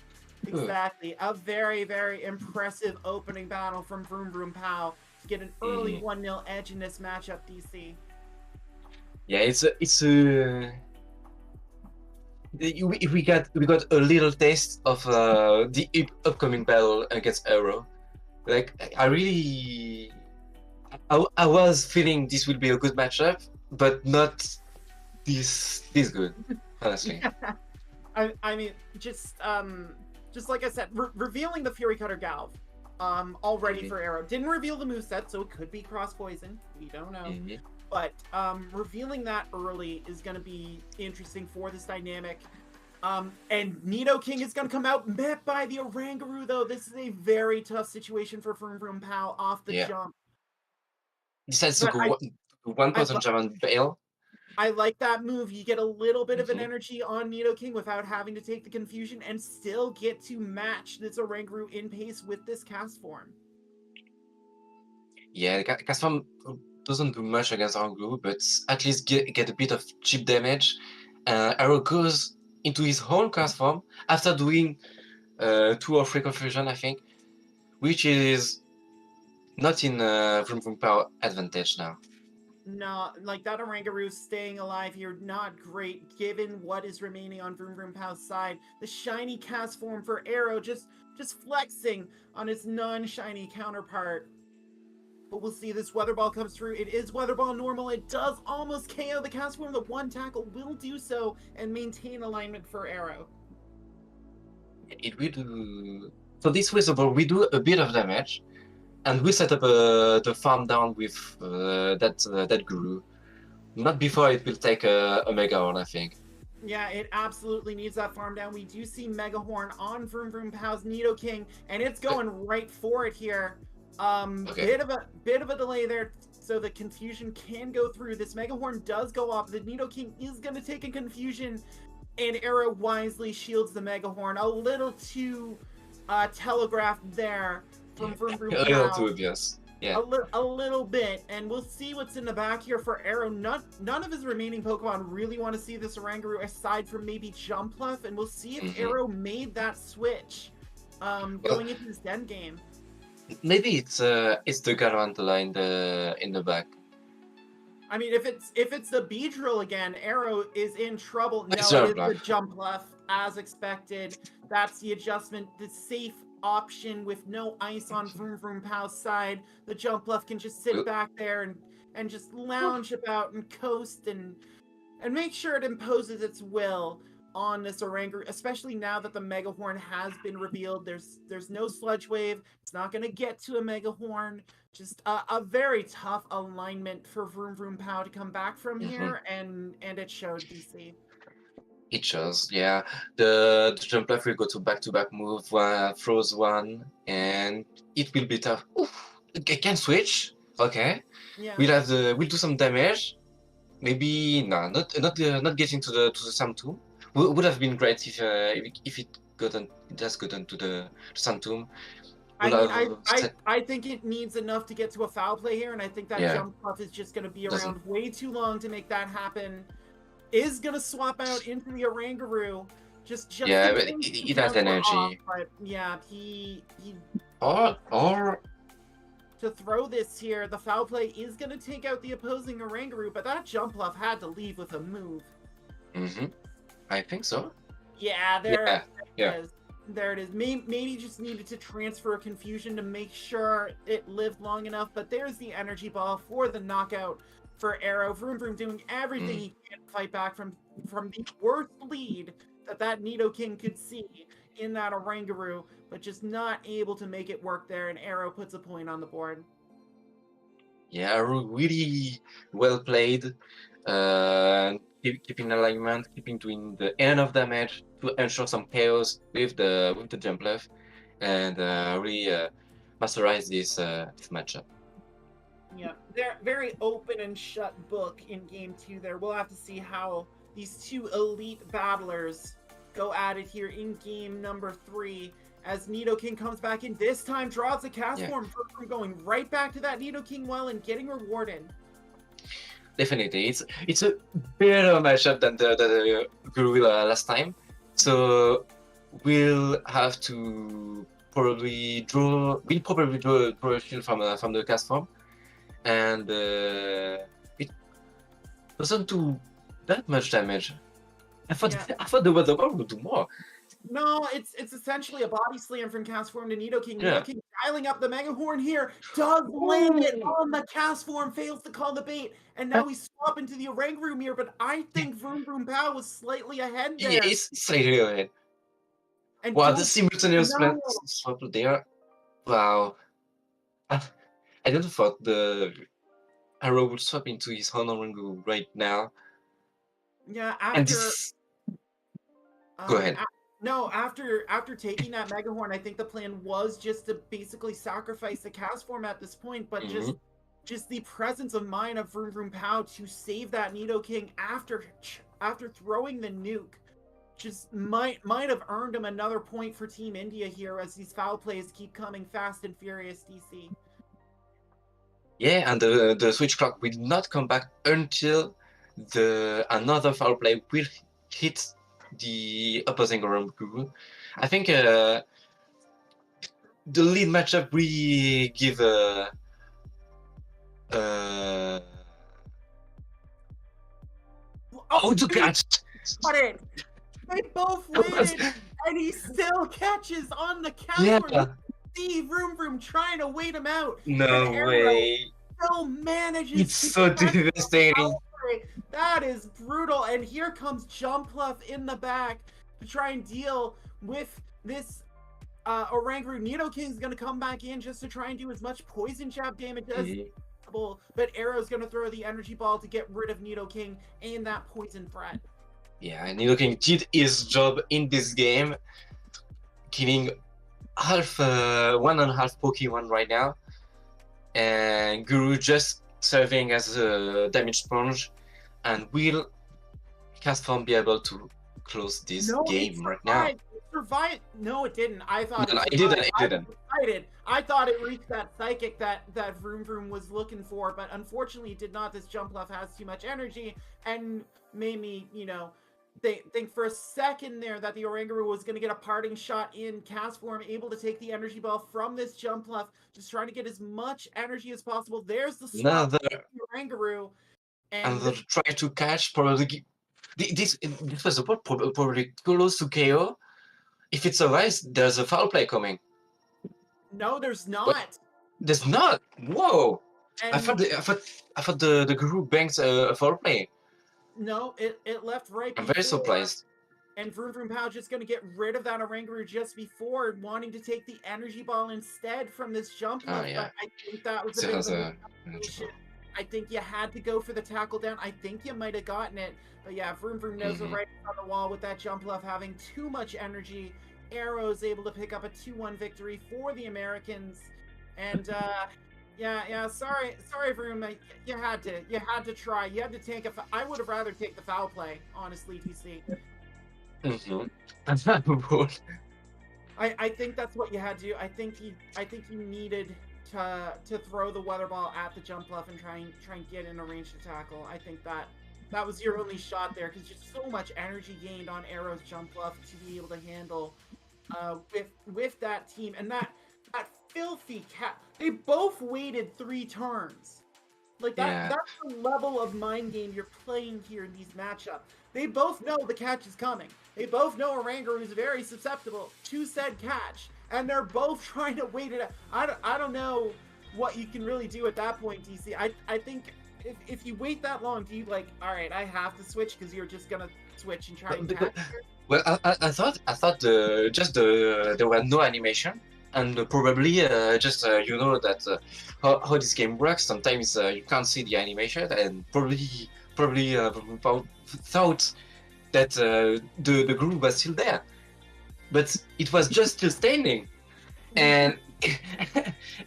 Exactly. A very, very impressive opening battle from Vroom Vroom Pow to get an early 1-0 edge in this matchup, DC. Yeah, we got a little taste of the upcoming battle against Arrow. Like I was feeling this will be a good matchup, but not this good, honestly. I mean, just like I said, revealing the Fury Cutter Galv already for Arrow. Didn't reveal the moveset, so it could be cross poison. We don't know. But revealing that early is going to be interesting for this dynamic. And Nidoking is going to come out met by the Orangaroo, though. This is a very tough situation for Vroom Vroom Pow off the jump. Decides to go 1% jump on Bale. I like that move. You get a little bit of an energy on Nidoking without having to take the confusion and still get to match this Orangaroo in pace with this cast form. Yeah, the cast form doesn't do much against Orangaroo, but at least get a bit of chip damage. Arrow goes into his own cast form after doing 2 or 3 confusion, I think, which is not in Vroom Vroom Power advantage now. No, like that Orangaroo staying alive here, not great given what is remaining on Vroom Vroom Pow's side. The shiny cast form for Arrow just flexing on its non-shiny counterpart. But we'll see, this Weather Ball comes through. It is Weather Ball normal. It does almost KO the cast form. The one tackle will do so and maintain alignment for Arrow. It will do. So this Weather Ball, we do a bit of damage. And we set up the farm down with that guru. Not before it will take a Mega Horn, I think. Yeah, it absolutely needs that farm down. We do see Mega Horn on Vroom Vroom Pow's Nidoking, and it's going right for it here. Bit of a delay there, so the confusion can go through. This Mega Horn does go off. The Nidoking is going to take a confusion, and Arrow wisely shields the Mega Horn. A little too telegraphed there. From Vroom Vroom a little too obvious. Yeah. A little bit, and we'll see what's in the back here for Arrow. None of his remaining Pokemon really want to see this Orangaroo aside from maybe Jumpluff, and we'll see if Arrow made that switch going into this den game. Maybe it's the Galvantula in the back. I mean, if it's the Beedrill again, Arrow is in trouble. No, it is the Jumpluff, as expected. That's the adjustment. The safe option with no ice on Vroom Vroom Pow's side. The Jumpluff can just sit back there and just lounge about and coast and make sure it imposes its will on this Orangaroo, especially now that the Mega Horn has been revealed. There's no Sludge Wave. It's not going to get to a Mega Horn. Just a very tough alignment for Vroom Vroom Pow to come back from here, and it showed, DC. It shows, yeah. The Jumpluff will go to back-to-back move, throws one, and it will be tough. Oof, can switch. Okay. Yeah. We'll do some damage. Maybe not getting to the Sun Tomb. Would have been great if it just gotten to the Sun Tomb. I will mean, have set- I think it needs enough to get to a foul play here, and I think that Yeah. jump buff is just going to be Doesn't- around way too long to make that happen. Is going to swap out into the Orangaroo. Just Yeah, in but case it the has counts were energy. off, but yeah, he Or to throw this here. The foul play is going to take out the opposing Orangaroo, but that jump bluff had to leave with a move. I think so. Yeah, there Yeah. it is. There it is. Maybe just needed to transfer a confusion to make sure it lived long enough, but there's the energy ball for the knockout for Arrow. Vroom Vroom doing everything he can to fight back from the worst lead that Nidoking could see in that Orangaroo, but just not able to make it work there, and Arrow puts a point on the board. Yeah, really well played. Keeping alignment, keeping doing the enough damage to ensure some chaos with the jump left, and really masterize this matchup. Yeah, they're very open and shut book in game 2 there. We'll have to see how these two elite battlers go at it here in game number 3 as Nidoking comes back in. This time draws the cast form from going right back to that Nidoking well and getting rewarded. Definitely, it's a better matchup than the Gorilla last time. So we'll have to probably draw. We'll probably draw a shield from the cast form, and it doesn't do that much damage. I thought the weather ball would do more. No, it's essentially a body slam from cast form to Nidoking. Yeah. Nidoking dialing up the Mega Horn here, does land it on the cast form, fails to call the bait, and now we swap into the Orangaroo here, but I think Vroom Vroom Pow was slightly ahead there. Yeah, it's slightly ahead. And Wow, the simultaneous no. swap there. Wow. I don't thought the Arrow would swap into his own Orangaroo right now. Yeah, And after Go ahead. No, after taking that Mega Horn, I think the plan was just to basically sacrifice the cast form at this point, but just the presence of mind of Vroom Vroom Pow to save that Nidoking after throwing the nuke just might have earned him another point for Team India here as these foul plays keep coming fast and furious, DC. Yeah, and the switch clock will not come back until another foul play will hit the opposing Orangaroo. I think the lead matchup we give to catch. Got it. They both waited, and he still catches on the counter. Yeah. See Vroom Vroom trying to wait him out. No way. Still manages. It's so devastating. That is brutal. And here comes Jumpluff in the back to try and deal with this Orangaroo. Nidoking's going to come back in just to try and do as much poison jab damage as possible. But Arrow's going to throw the energy ball to get rid of Nidoking and that poison threat. Yeah, Nidoking did his job in this game, killing one and a half Pokemon right now, and Guru just serving as a damage sponge, and will cast form be able to close this game right now? Survive? No, it didn't. I thought it didn't. I thought it reached that psychic that Vroom Vroom was looking for, but unfortunately it did not. This Jumpluff has too much energy and made me, think for a second there that the Orangaroo was going to get a parting shot in cast form, able to take the energy ball from this Jumpluff, just trying to get as much energy as possible. There's the swap of the Orangaroo. And they'll try to catch, probably. This was probably close to KO. If it survives, there's a foul play coming. No, there's not. What? There's not. Whoa! And I thought the Guru banks a foul play. No, it left right. I'm very surprised. And Vroom Vroom Pow just going to get rid of that Orangaroo just before, wanting to take the energy ball instead from this jump. Oh, yeah. I think that was a bit of a I think you had to go for the tackle down. I think you might have gotten it. But yeah, Vroom Vroom knows it right on the wall with that Jumpluff having too much energy. Arrow's able to pick up a 2-1 victory for the Americans. And yeah, sorry Vroom, you had to try. You had to take I would have rather take the foul play, honestly, DC. I think that's what you had to do. I think he needed to throw the weather ball at the jump bluff and try and get in a range to tackle. I think that was your only shot there because there's so much energy gained on Arrow's jump bluff to be able to handle with that team and that filthy cat. They both waited 3 turns. Like Yeah. that's the level of mind game you're playing here in these matchups. They both know the catch is coming. They both know Oranguru is very susceptible to said catch, and they're both trying to wait it out. I don't know what you can really do at that point, DC. I think if you wait that long, do you like, all right, I have to switch because you're just gonna switch and try and catch it? Well, I thought there were no animation, and probably just you know that how this game works. Sometimes you can't see the animation, and probably thought that the group was still there, but it was just still standing, and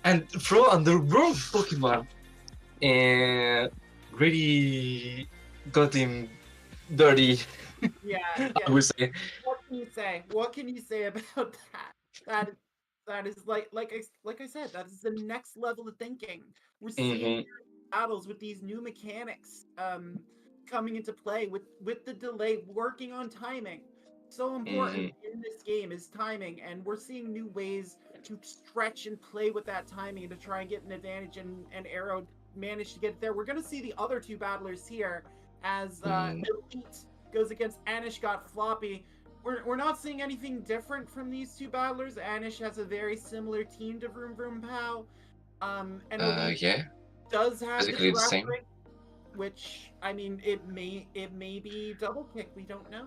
and throw on the wrong Pokemon, and really got him dirty. Yeah, I would say. What can you say? What can you say about that? That is like I said, that is the next level of thinking. We're seeing battles with these new mechanics coming into play with the delay, working on timing. So important in this game is timing, and we're seeing new ways to stretch and play with that timing to try and get an advantage, and Arrow managed to get there. We're going to see the other 2 battlers here as Elite goes against Anish got Floppy. We're not seeing anything different from these 2 battlers. Anish has a very similar team to Vroom Vroom Pow. And Elite Yeah, does have basically the same. Gymbreakers, which, I mean, it may be double kick, we don't know.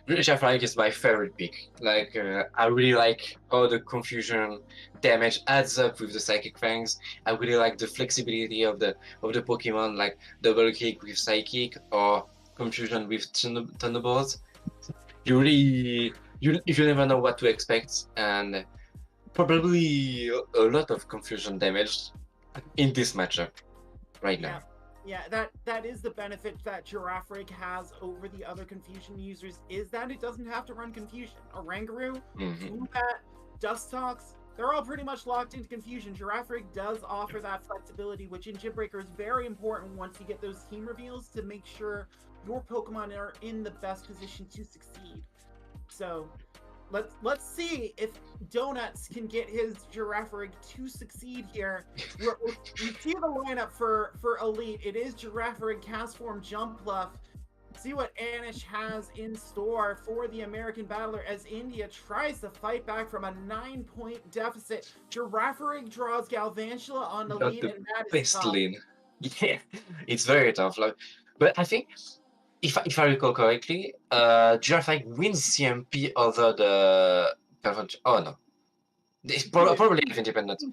Gymbreakers is my favorite pick. Like, I really like how the confusion damage adds up with the Psychic Fangs. I really like the flexibility of the Pokemon, like double kick with Psychic or confusion with Thunderbolts. You really, you never know what to expect, and probably a lot of confusion damage in this matchup right now. Yeah, that is the benefit that Girafarig has over the other confusion users, is that it doesn't have to run confusion. Oranguru, Zubat, Dustox, they're all pretty much locked into confusion. Girafarig does offer that flexibility, which in Gymbreaker is very important once you get those team reveals to make sure your Pokemon are in the best position to succeed. So let's see if Donuts can get his Girafarig to succeed here. We see the lineup for Elite. It is Girafarig, Castform, Jump Bluff. See what Anish has in store for the American Battler as India tries to fight back from a 9-point deficit. Girafarig draws Galvantula on Elite, and that is tough. Yeah, it's very tough. Like, but I think, if I recall correctly, Girafarig wins CMP over the oh no, it's probably independent.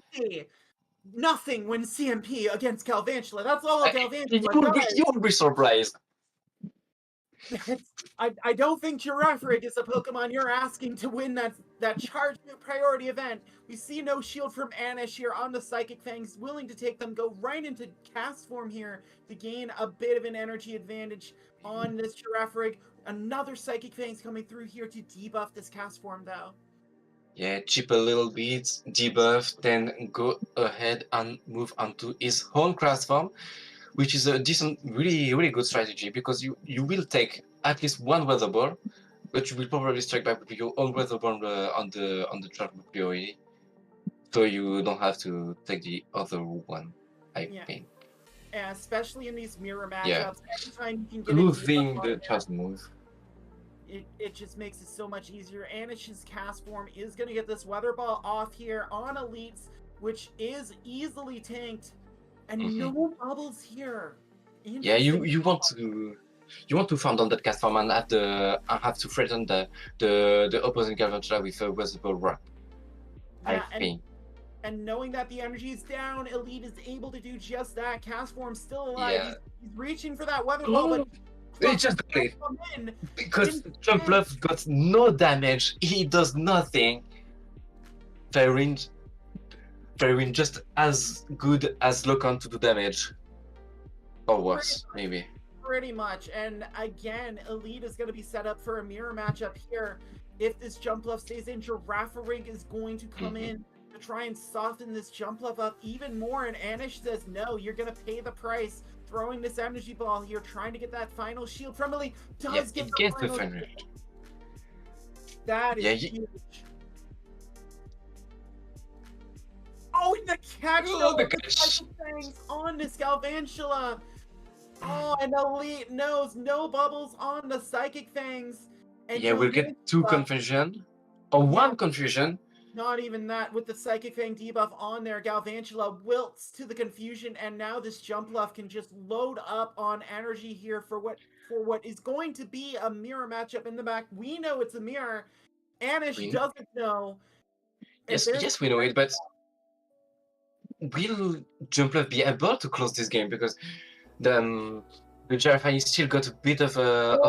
Nothing wins CMP against Galvantula. That's all Galvantula does. You would be surprised. I don't think Girafarig is a Pokemon you're asking to win that charge priority event. We see no shield from Anish here on the Psychic Fangs, willing to take them, go right into Cast Form here to gain a bit of an energy advantage on this Girafarig. Another Psychic Fangs coming through here to debuff this Cast Form though. Yeah, chip a little bit, debuff, then go ahead and move on to his own Cast Form, which is a decent, really good strategy, because you will take at least one Weather Ball, but you will probably strike back with your own Weather Ball on the charge priority, so you don't have to take the other one, I think. Yeah, especially in these mirror matchups. Yeah. Every time you can get losing the charge move. It just makes it so much easier. Anish's Cast Form is going to get this Weather Ball off here on Elites, which is easily tanked. And no bubbles here. Yeah, you want to farm down that Cast Form and have to threaten the opposing Galvantula with a Weather Ball Rock. I think. And knowing that the energy is down, Elite is able to do just that. Cast Form still alive. Yeah. He's reaching for that Weather Ball, but it just got it. Because Jump Bluff got no damage. He does nothing. Fairwind just as good as Locan to do damage. Or worse, maybe. Pretty much. And again, Elite is going to be set up for a mirror matchup here. if this jump bluff stays in, Girafarig is going to come in to try and soften this jump bluff up even more. And Anish says, no, you're going to pay the price. Throwing this energy ball here, trying to get that final shield from Elite. Does get the final final. That is huge. Oh, and the catch things on this Galvantula. Oh, and Elite knows no bubbles on the Psychic Fangs. And Yeah, we'll get 2 confusion. Or 1 confusion. Not even that. With the Psychic Fang debuff on there, Galvantula wilts to the confusion, and now this jump bluff can just load up on energy here for what is going to be a mirror matchup in the back. We know it's a mirror. Anish doesn't know. Yes, we know it, but will Jumpluff be able to close this game? Because the Girafarig still got a bit of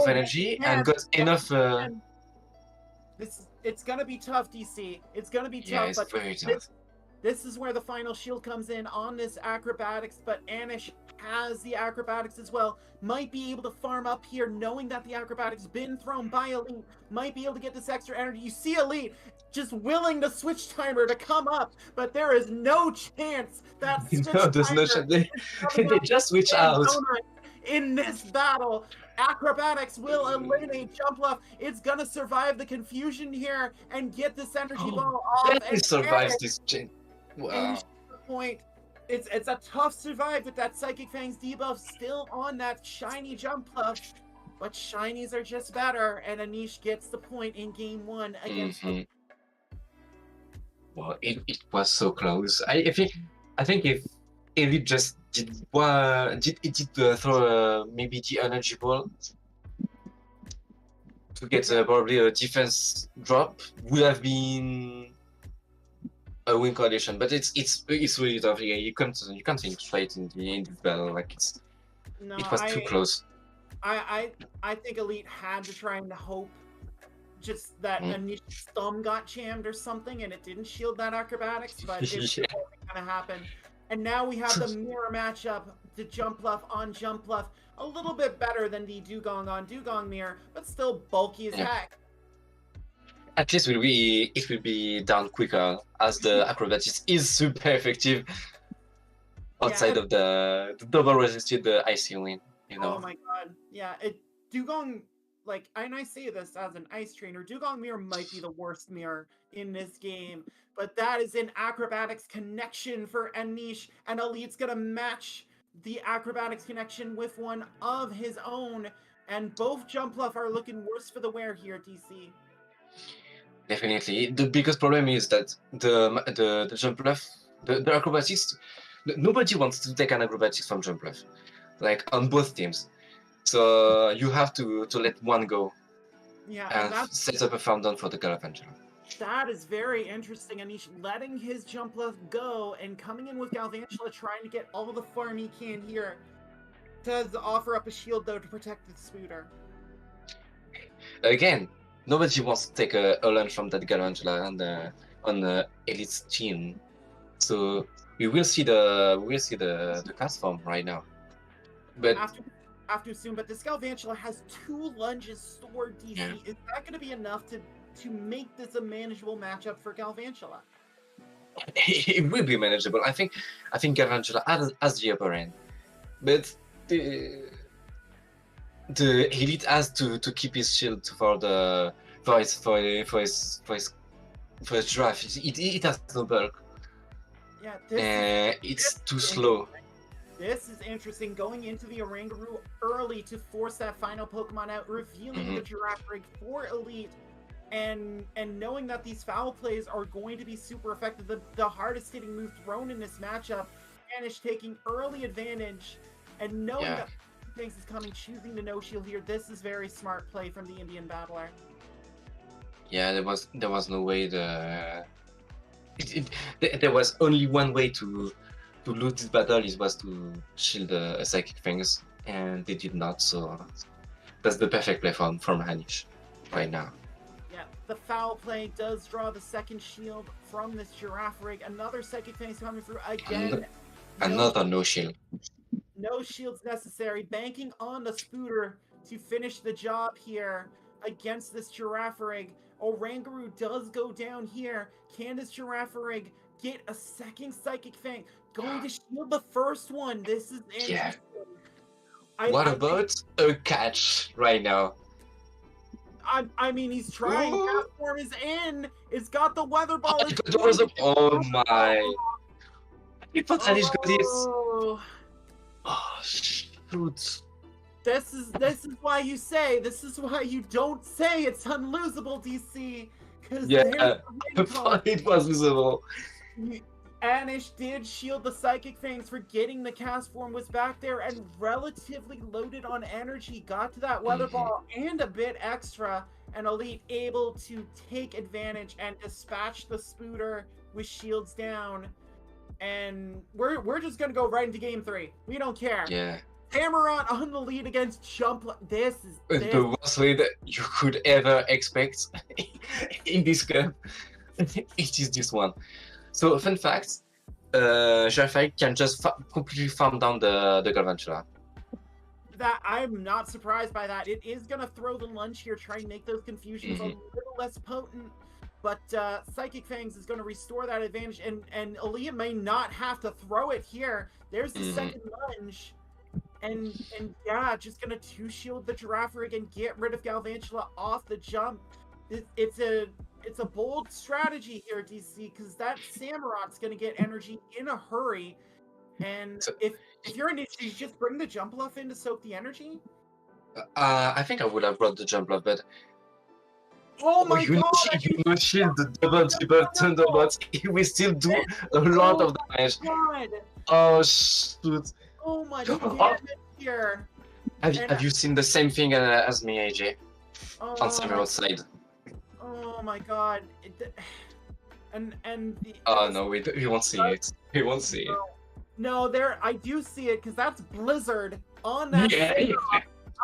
energy and got enough. It's gonna be tough, DC. It's gonna be tough. Yeah, it's very tough. This is where the final shield comes in on this acrobatics, but Anish has the acrobatics as well. Might be able to farm up here, knowing that the acrobatics been thrown by Elite. Might be able to get this extra energy. You see Elite just willing the switch timer to come up, but there is no chance that there's no chance. They just switch out. In this battle, acrobatics will eliminate jump bluff. It's gonna survive the confusion here and get this energy ball off. It survives this chain. Wow. Point. It's a tough survive with that Psychic Fangs debuff still on that shiny jump bluff. But shinies are just better, and Anish gets the point in game 1 against Well, it was so close. I think if Elite just did throw maybe the energy ball to get probably a defense drop, would have been a win condition. But it's really tough. Yeah, you can't think straight in this battle. Like it was too close. I think Elite had to try and hope just that Anish's thumb got jammed or something, and it didn't shield that acrobatics, but it was gonna happen. And now we have the mirror matchup, the jump bluff on jump bluff, a little bit better than the Dugong on Dugong mirror, but still bulky as heck. At least it will be down quicker, as the acrobatics is super effective outside of the double resisted icy win. You know. Oh my god, yeah. Dugong, like, and I say this as an ice trainer, Dugong mirror might be the worst mirror in this game, but that is an acrobatics connection for Anish, and Elite's gonna match the acrobatics connection with one of his own, and both jump bluff are looking worse for the wear here, DC. Definitely. The biggest problem is that the jump bluff, the acrobatics, nobody wants to take an acrobatics from jump bluff, like on both teams. So you have to let one go. Yeah, and set up a farm down for the Galvantula. That is very interesting. Anish letting his jump left go and coming in with Galvantula trying to get all the farm he can here. Does offer up a shield though to protect the Spooter. Again, nobody wants to take a lunch from that Galvantula on the Elite's team. So we will see the cast form right now. But after soon, but this Galvantula has 2 lunges stored, DC. Yeah. Is that going to be enough to make this a manageable matchup for Galvantula? it will be manageable. I think Galvantula has the upper end, but the Elite has to keep his shield for his draft. It has no bulk. Yeah, it's too slow. This is interesting, going into the Oranguru early to force that final Pokemon out, revealing the Girafarig for Elite, and knowing that these foul plays are going to be super effective. The hardest hitting move thrown in this matchup, Anish taking early advantage, and knowing that things is coming, choosing to no-shield here. This is very smart play from the Indian battler. Yeah, there was no way there was only one way to lose this battle. It was to shield psychic things, and they did not. So that's the perfect play from Anish right now. Yeah, the foul play does draw the second shield from this Girafarig. Another psychic thing is coming through again. Another no shield. No shields necessary. Banking on the Spooter to finish the job here against this Girafarig. Oranguru does go down here. Can this Girafarig get a second Psychic Fang? Going to shield the first one. This is Yeah. interesting. What about a catch right now? I mean, he's trying. Ooh. Cast form is in. It's got the weather ball. Oh, there was a... oh my! I thought I just got this. Oh, Oh shoot! this is why you say. This is why you don't say it's unlosable, DC. Because Yeah, I thought it was visible. Anish did shield the Psychic Fangs for getting the cast form, was back there and relatively loaded on energy, got to that weather ball and a bit extra, and Elite able to take advantage and dispatch the Spooter with shields down. And we're just gonna go right into game 3. We don't care. Yeah. Cameron on the lead against Jump. This is The worst way that you could ever expect in this cup. It is this one. So, fun fact, Girafarig can just completely farm down the Galvantula. That I'm not surprised by that. It is gonna throw the lunge here, try and make those confusions a little less potent. But Psychic Fangs is going to restore that advantage, and Aaliyah may not have to throw it here. There's the second lunge, and yeah, just going to 2-shield the Girafarig and get rid of Galvantula off the jump. It's a bold strategy here, DC, because that Samurot's going to get energy in a hurry. And if you're an issue, you just bring the jump bluff in to soak the energy. I think I would have brought the jump bluff, but oh my god! You know, shield the double thunderbolts. We still do a lot of damage. God. Oh shoot! Oh my god! Here. Have you seen the same thing as me, AJ? On Samurot's side. Oh my god! And the. Oh no, we won't see it. We won't see it. No, there. I do see it because that's Blizzard on that. Yeah.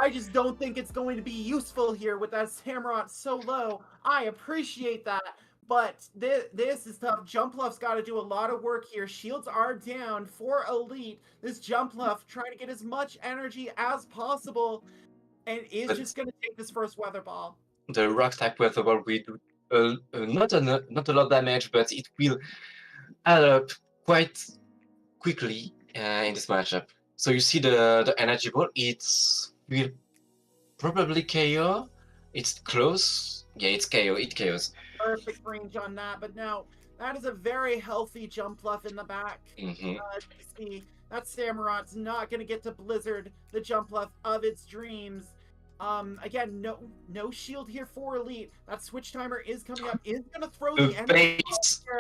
I just don't think it's going to be useful here with that Samurott so low. I appreciate that, but this is tough. Jump Bluff's got to do a lot of work here. Shields are down for Elite. This Jump Bluff trying to get as much energy as possible, and is just going to take this first weather ball. The rock type weather ball will do not a lot of damage, but it will add up quite quickly in this matchup. So you see the energy ball, will probably KO. It's close. Yeah, it's KO. It KOs. Perfect range on that, but now that is a very healthy jump bluff in the back. DC. That Samurot's not going to get to Blizzard the jump bluff of its dreams. Again, no shield here for Elite. That switch timer is coming up. Is going to throw the energy.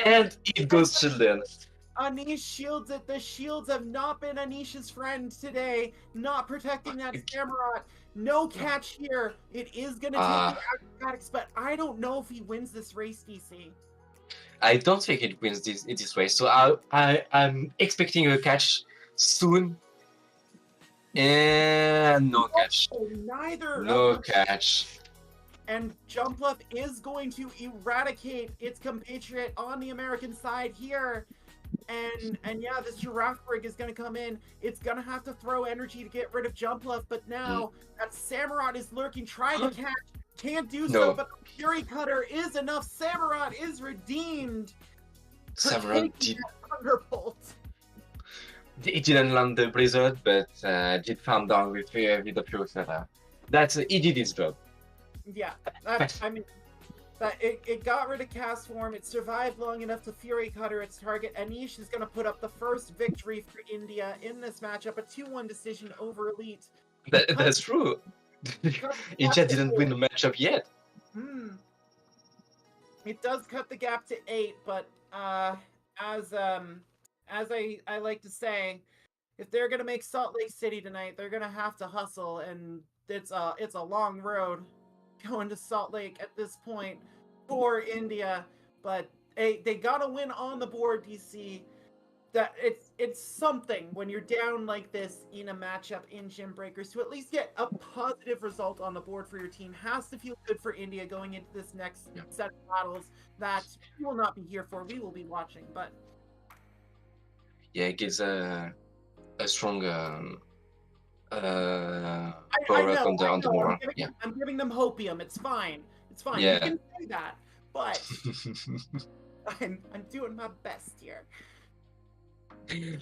And it goes children. Anish shields it. The shields have not been Anish's friend today. Not protecting that Samurott. No catch here. It is going to take the acrobatics, but I don't know if he wins this race, DC. I don't think it wins this race. So I'm expecting a catch soon. And no catch. Neither. No catch. And Jump Bluff is going to eradicate its compatriot on the American side here. And yeah, this Girafarig is going to come in. It's going to have to throw energy to get rid of Jump Bluff, but now that Samurott is lurking, trying to catch. Can't do so, but the Fury Cutter is enough. Samurott is redeemed. Samurott did. Thunderbolt. It didn't land the Blizzard, but did farm down with the Fury Cutter. He did his job. Yeah, I mean, it got rid of cast form. It survived long enough to Fury Cutter its target. Anish is going to put up the first victory for India in this matchup, a 2-1 decision over Elite. That's true. India didn't win the matchup yet. It does cut the gap to 8, but as I like to say, if they're going to make Salt Lake City tonight, they're going to have to hustle, and it's a long road going to Salt Lake at this point for India, but they gotta win on the board, DC. That it's something when you're down like this in a matchup in Gymbreakers to at least get a positive result on the board for your team. Has to feel good for India going into this next set of battles that we will not be here for. We will be watching, but yeah, it gives a strong power up on the moral. I'm giving them hopium. It's fine. It's fine. Yeah. You can say that, but I'm doing my best here.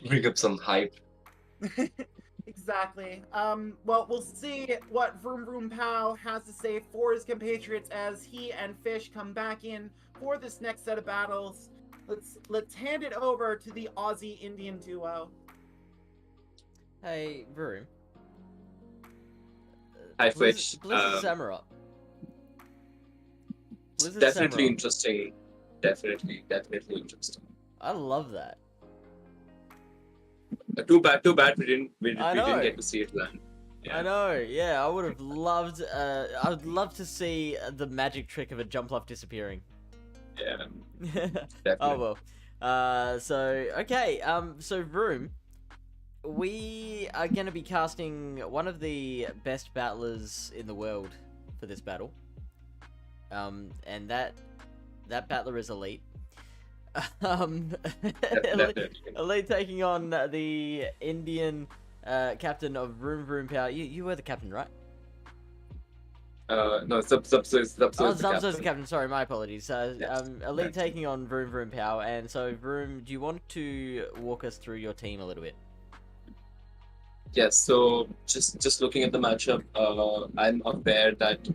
Bring up some hype. Exactly. Well, we'll see what Vroom Vroom Pow has to say for his compatriots as he and Fish come back in for this next set of battles. Let's hand it over to the Aussie Indian duo. Hey, Vroom. Hi, Fish. Blizzard Samurott. Blizzard Definitely Samurott. interesting. Definitely interesting. I love that. Too bad we didn't I know. get to see it land. Yeah. I know, yeah, I would have loved, I would love to see the magic trick of a jump off disappearing. Yeah, Oh well. So Vroom, we are going to be casting one of the best battlers in the world for this battle. And that battler is Elite. Elite taking on the Indian captain of Vroom Vroom Power. You were the captain, right? No, Zubso is the Zubso's the captain. captain. Sorry, my apologies. Yes. Elite taking on Vroom Vroom Power, and so Vroom, do you want to walk us through your team a little bit? Yes. So just looking at the matchup, I'm aware that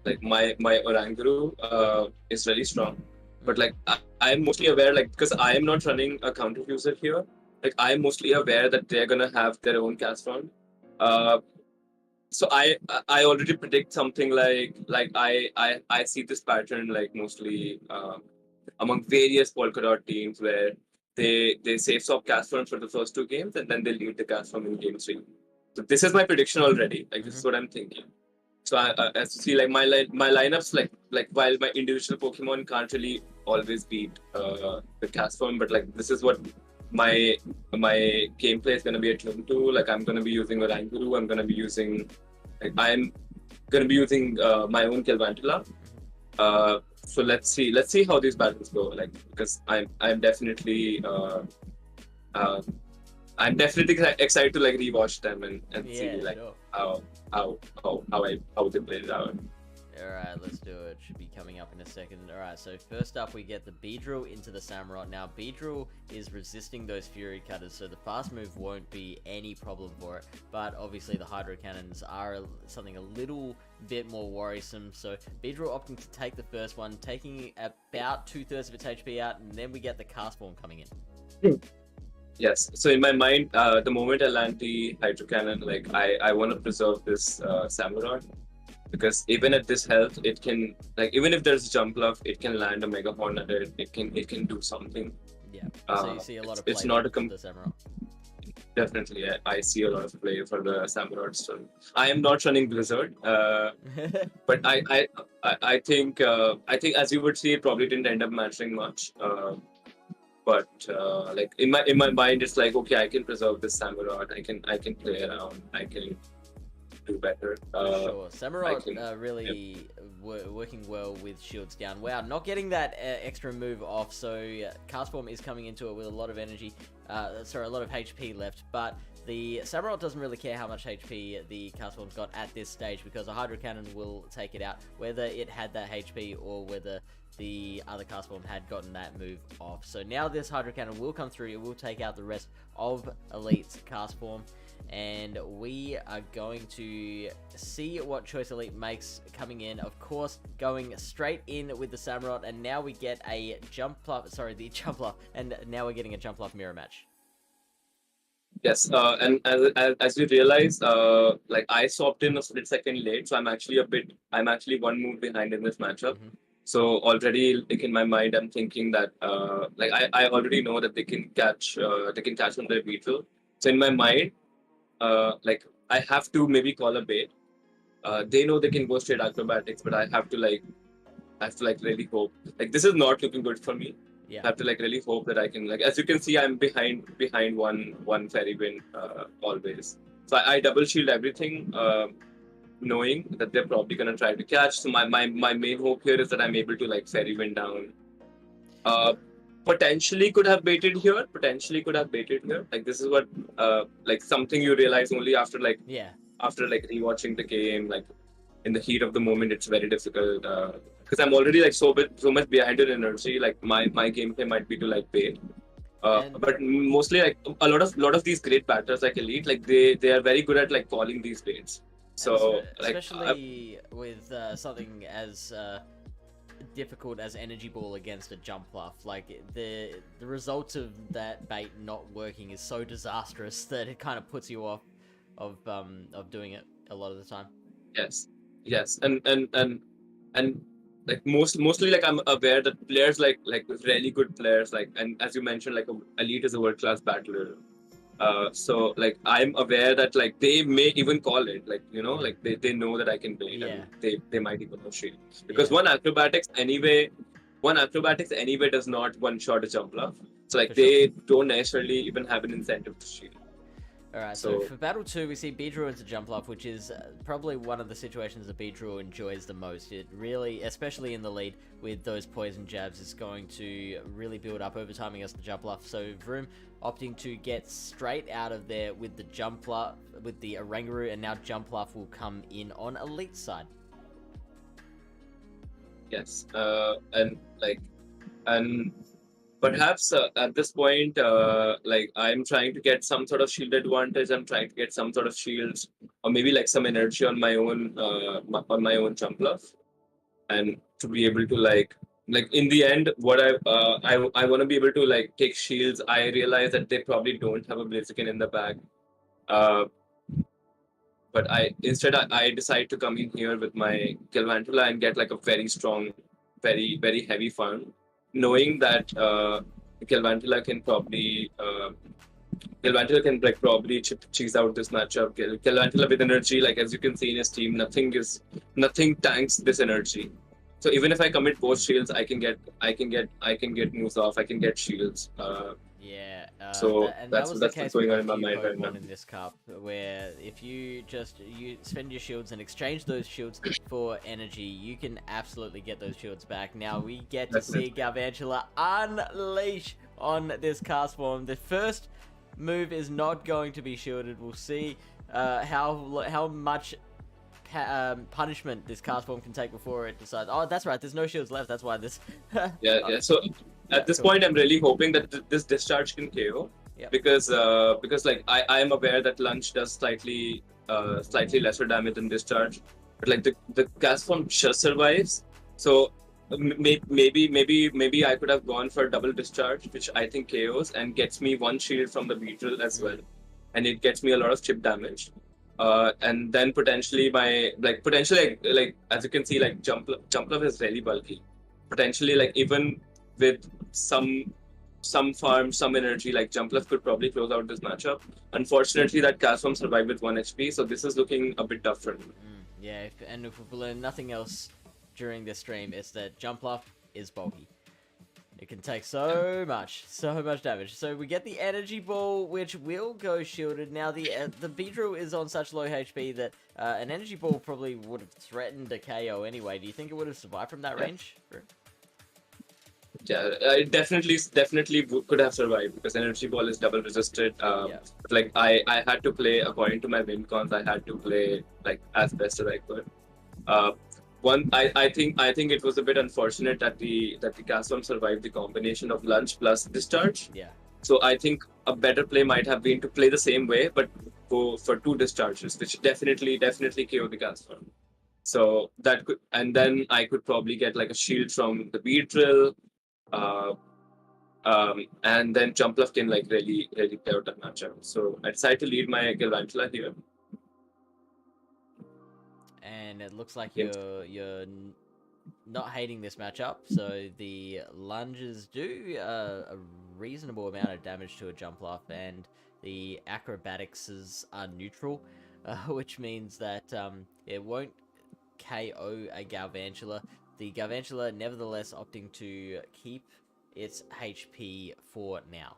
like my Oranguru is really strong, but like I'm mostly aware, like, because I am not running a counter user here. Like I'm mostly aware that they're gonna have their own cast round. So I already predict something like I see this pattern like mostly among various polka dot teams where they safe swap cast round for the first two games and then they lead the cast round in game three. So this is my prediction already. Like this is what I'm thinking. So as you see, like my lineups, like while my individual Pokemon can't really always beat the cast form, but like this is what my gameplay is gonna be attuned to. Like I'm gonna be using Oranguru. I'm gonna be using my own Kelvantula. So let's see how these battles go. Like because I'm definitely excited to like rewatch them and see like sure. how they played it out. Alright, let's do it. Should be coming up in a second. Alright, so first up we get the Beedrill into the Samurott. Now, Beedrill is resisting those Fury Cutters, so the fast move won't be any problem for it. But obviously the Hydro Cannons are something a little bit more worrisome. So Beedrill opting to take the first one, taking about 2/3 of its HP out, and then we get the Cast Form coming in. Yes. So in my mind, the moment I land the Hydro Cannon, like I want to preserve this Samurott. Because even at this health, it can, like, even if there's jump bluff, it can land a Mega Horn at it. It can do something. Yeah. So you see a lot of play it's not a for the Samurott. Definitely, I see a lot of play for the Samurott still. I am not running Blizzard, but I think as you would see, it probably didn't end up mattering much. But like in my mind, it's like, okay, I can preserve this Samurott. I can play around. I can do better. Sure. Samurott really working well with shields down. Wow, not getting that extra move off, so Cast Form is coming into it with a lot of energy. A lot of HP left, but the Samurott doesn't really care how much HP the Cast Form's got at this stage because a Hydro Cannon will take it out, whether it had that HP or whether the other Cast Form had gotten that move off. So now this Hydro Cannon will come through, it will take out the rest of Elite's Cast Form. And we are going to see what choice Elite makes coming in. Of course, going straight in with the Samurott, and now we get a the jump off, and now we're getting a jump off mirror match. Yes, and as you realize, like I swapped in a split second late, so I'm actually one move behind in this matchup. Mm-hmm. So already, like in my mind, I'm thinking that like I already know that they can catch on their Beetle. So in my mind, like I have to maybe call a bait. They know they can go straight acrobatics, but I have to really hope. Like this is not looking good for me. Yeah. I have to like really hope that I can, like, as you can see, I'm behind one fairy wind always. So I double shield everything, knowing that they're probably gonna try to catch. So my main hope here is that I'm able to like fairy wind down. Potentially could have baited here. Like this is what like something you realize only after rewatching the game. Like in the heat of the moment, it's very difficult. because I'm already like so much behind in energy. Like my gameplay might be to like bait. And- But mostly like a lot of these great batters like elite, like they are very good at like calling these baits. So like especially with something as difficult as energy ball against a jump bluff, like the results of that bait not working is so disastrous that it kind of puts you off of doing it a lot of the time. yes, and like mostly like I'm aware that players like really good players, like, and as you mentioned, like elite is a world class battler. So like I'm aware that like they may even call it, like, you know, like they know that I can bait, Yeah. and they might even know shield, because Yeah. one acrobatics anyway does not one shot a jump bluff. So like For they don't necessarily even have an incentive to shield. Alright, so So- for Battle 2, we see Beedrill into Jump Bluff, which is probably one of the situations that Beedrill enjoys the most. It really, especially in the lead with those poison jabs, is going to really build up over time against the Jump Bluff. So Vroom opting to get straight out of there with the Jump Bluff, with the Oranguru, and now Jump Bluff will come in on Elite's side. Yes, and perhaps at this point, like I'm trying to get some sort of shield advantage. I'm trying to get some sort of shields, or maybe like some energy on my own jump bluff, and to be able to like in the end, what I want to be able to like take shields. I realize that they probably don't have a Blaziken in the bag. Uh, but I decide to come in here with my Galvantula and get like a very strong, very heavy farm, knowing that Galvantula can probably like probably cheese out this matchup. Galvantula with energy, like as you can see in his team, nothing tanks this energy. So even if I commit both shields, I can get moves off. I can get shields. Yeah, So and that's that was what's the case going with on in a my few mind right now. Pokemon in this cup, where if you spend your shields and exchange those shields for energy, you can absolutely get those shields back. Now we get to see Galvantula unleash on this cast form. The first move is not going to be shielded. We'll see how much punishment this cast form can take before it decides. Oh, that's right. There's no shields left. That's why this. Yeah. So at this point, I'm really hoping that this discharge can KO, Yep. because like I am aware that lunge does slightly lesser damage than discharge, but like the gas form just survives. So maybe I could have gone for double discharge, which I think KOs and gets me one shield from the beetle as well, and it gets me a lot of chip damage. And then potentially like as you can see, like jump love is really bulky. Potentially, like even with some farm, some energy, like jump left could probably close out this matchup. Unfortunately, that cast form survived with 1 HP, so this is looking a bit tough for me. Yeah, and if we've learned nothing else during this stream, it's that jump bluff is bulky. It can take so much damage. So we get the energy ball, which will go shielded. Now the Beedrill is on such low HP that an energy ball probably would have threatened a KO anyway. Do you think it would have survived from that range? Yeah, it definitely could have survived, because energy ball is double resisted. Yeah. But like I had to play according to my win cons. I had to play like as best as I could. I think it was a bit unfortunate that the cast form survived the combination of lunge plus discharge. Yeah. So I think a better play might have been to play the same way, but go for 2 discharges, which definitely KO the cast form. So that could, and then I could probably get like a shield from the Beedrill, and then jump left can like really play out that matchup. So I decided to lead my Galvantula here. And it looks like Yes. you're not hating this matchup. So the lunges do a reasonable amount of damage to a jump bluff, and the acrobatics are neutral, which means that it won't KO a Galvantula. The Galvantula nevertheless opting to keep its HP for now.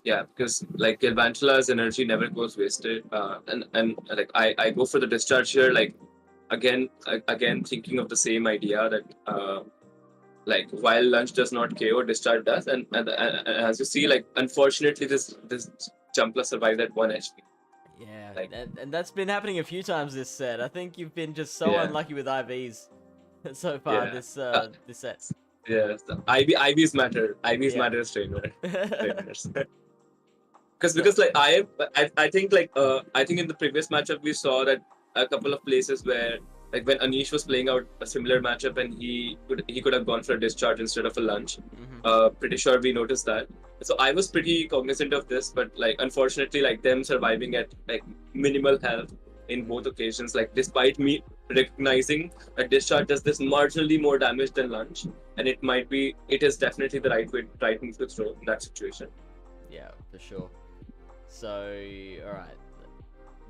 Yeah, because like Galvantula's energy never goes wasted, and like I go for the discharge here. Like again thinking of the same idea that like while lunge does not KO, discharge does, and as you see, like unfortunately this Jumpler survived at 1 HP. Yeah, Like- and that's been happening a few times this set. I think you've been just so Yeah. unlucky with IVs. so far Yeah. this set. Yes, IBs matter. IBs Yeah. matter trainers. Because like I think like I think in the previous matchup we saw that a couple of places where like when Anish was playing out a similar matchup and he could have gone for a discharge instead of a lunge. Pretty sure we noticed that. So I was pretty cognizant of this, but like unfortunately like them surviving at like minimal health in both occasions, like despite me recognizing that discharge does this marginally more damage than lunge, and it is definitely the right move to throw in that situation. Yeah, for sure. So, alright.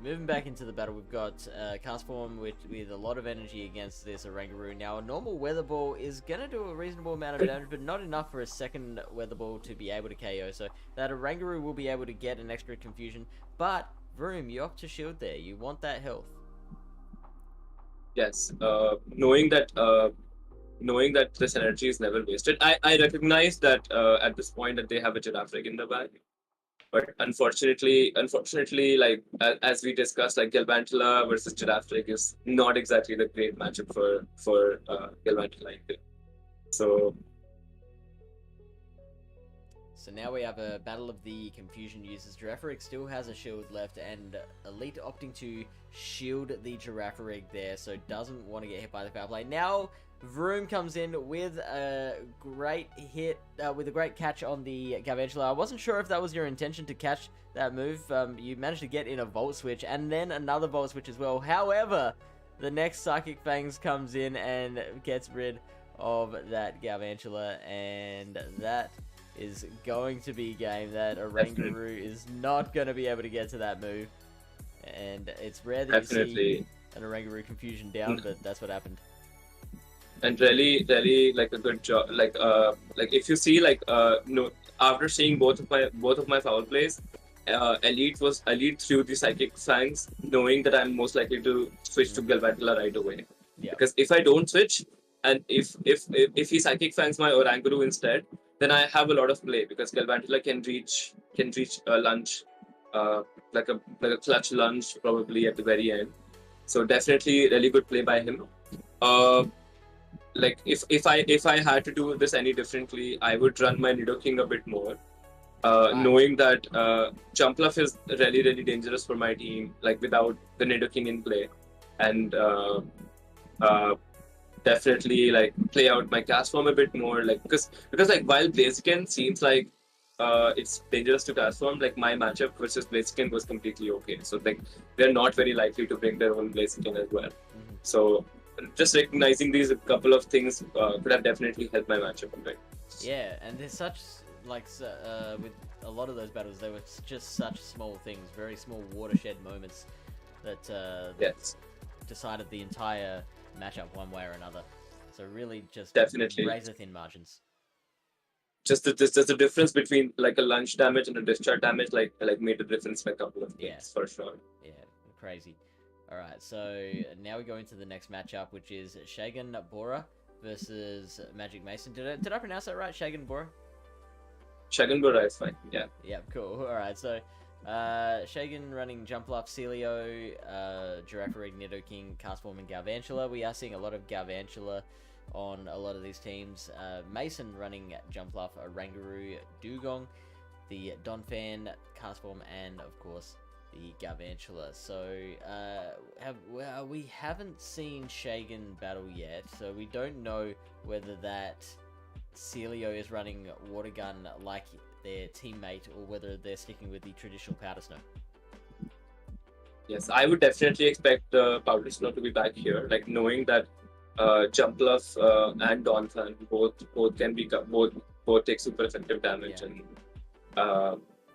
Moving back into the battle, we've got Castform with a lot of energy against this Oranguru. Now, a normal Weather Ball is going to do a reasonable amount of damage, but not enough for a second Weather Ball to be able to KO. So, that Oranguru will be able to get an extra confusion. But, Vroom, you opt to shield there. You want that health. Yes, knowing that this energy is never wasted. I recognize that at this point that they have a giraffe rig in the bag, but unfortunately, like as we discussed, like Galvantula versus giraffe rig is not exactly the great matchup for Galvantula either. So now we have a battle of the confusion users. Girafarig still has a shield left, and Elite opting to shield the Girafarig there, so doesn't want to get hit by the foul play. Now, Vroom comes in with a great hit, with a great catch on the Galvantula. I wasn't sure if that was your intention to catch that move. You managed to get in a Volt Switch, and then another Volt Switch as well. However, the next Psychic Fangs comes in and gets rid of that Galvantula, and that is going to be game. That Oranguru is not going to be able to get to that move, and it's rare that you see an Oranguru confusion down, but that's what happened. And really like a good job. Like if you see like no, after seeing both of my foul plays, Elite threw the Psychic Fangs, knowing that I'm most likely to switch to Galvantula right away. Yeah. Because if I don't switch, and if he Psychic Fangs my Oranguru instead, then I have a lot of play because Galvantula can reach a lunge, like a clutch lunge probably at the very end. So definitely really good play by him. Like if I had to do this any differently, I would run my Nidoking a bit more. Knowing that Jumpluff is really dangerous for my team, like without the Nidoking in play, and definitely like play out my cast form a bit more, like because like while Blaziken seems like it's dangerous to cast form, like my matchup versus Blaziken was completely okay. So like they're not very likely to bring their own Blaziken as well. So just recognizing these a couple of things could have definitely helped my matchup a bit. Yeah, and there's such like with a lot of those battles, they were just such small things, very small watershed moments that Yes, decided the entire matchup one way or another. So really just definitely. razor thin margins. Just the difference between like a lunge damage and a discharge damage like made a difference by a couple of things for sure. Yeah, crazy. Alright, so now we go into the next matchup, which is Shagan Bora versus Magic Mason. Did I pronounce that right? Shagan Bora? Shagan Bora is fine, yeah. Yeah, cool. Alright, so Shagan running Jumpluff, Celio, Girafarig, Nidoking, Castform, and Galvantula. We are seeing a lot of Galvantula on a lot of these teams. Mason running Jumpluff, Oranguru, Dugong, the Donphan, Castform, and of course the Galvantula. So we haven't seen Shagan battle yet, so we don't know whether that Celio is running Water Gun like their teammate or whether they're sticking with the traditional Powder Snow. Yes, I would definitely expect the Powder Snow to be back here, like knowing that Jumpluff and Donphan both can be both take super effective damage, and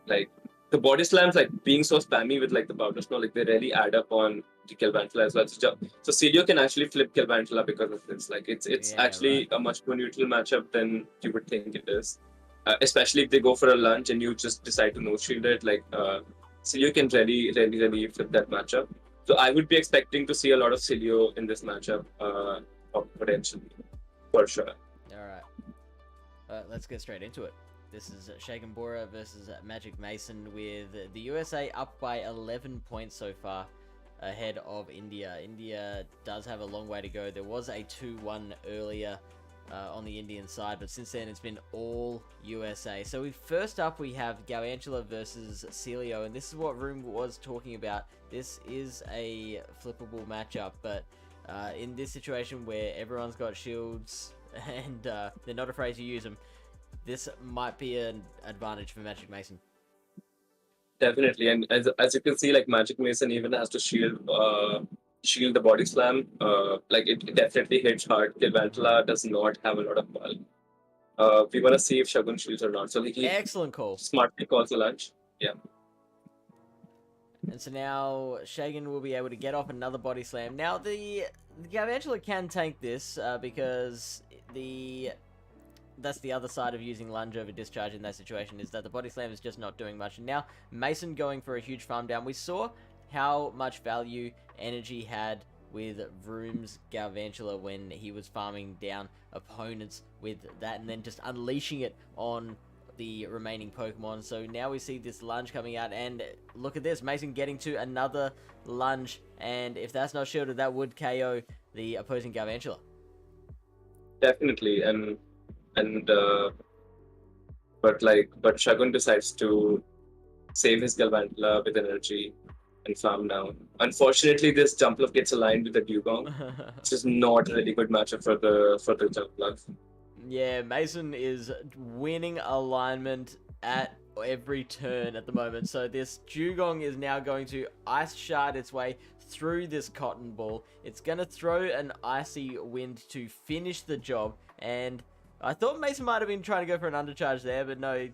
like the body slams, like being so spammy with like the Powder Snow, like they really add up on the Galvantula as well. So Celio can actually flip Galvantula because of this. Like it's actually a much more neutral matchup than you would think it is. Especially if they go for a lunge and you just decide to no shield it, like Celio can really flip that matchup. So I would be expecting to see a lot of Celio in this matchup, potentially, for sure. Alright, let's get straight into it. This is Shagan Bora versus Magic Mason, with the USA up by 11 points so far. ahead of India. India does have a long way to go. There was a 2-1 earlier on the Indian side, but since then it's been all USA. So first up we have Galvantula versus Celio, and this is what Room was talking about. This is a flippable matchup, but in this situation where everyone's got shields and they're not afraid to use them, this might be an advantage for Magic Mason. Definitely, and as you can see, like Magic Mason even has to shield the body slam. Like it definitely hits hard. Galvantula does not have a lot of bulk. We want to see if Shagun shields or not. So he Excellent call. smartly calls the lunge. Yeah. And so now Shagun will be able to get off another body slam. Now the Galvantula can tank this because that's the other side of using lunge over discharge in that situation, is that the body slam is just not doing much. And now Mason going for a huge farm down. We saw how much value energy had with Vroom's Galvantula when he was farming down opponents with that and then just unleashing it on the remaining Pokemon. So now we see this lunge coming out, and look at this, Mason getting to another lunge, and if that's not shielded, that would KO the opposing Galvantula. Definitely, but Shagun decides to save his Galvantula with energy and farm down. Unfortunately, this Jumpluff gets aligned with the Dugong, which is not a really good matchup for the Jumpluff. Yeah, Mason is winning alignment at every turn at the moment. So this Dugong is now going to Ice Shard its way through this Cotton Ball. It's going to throw an Icy Wind to finish the job, and I thought Mason might have been trying to go for an undercharge there, but no,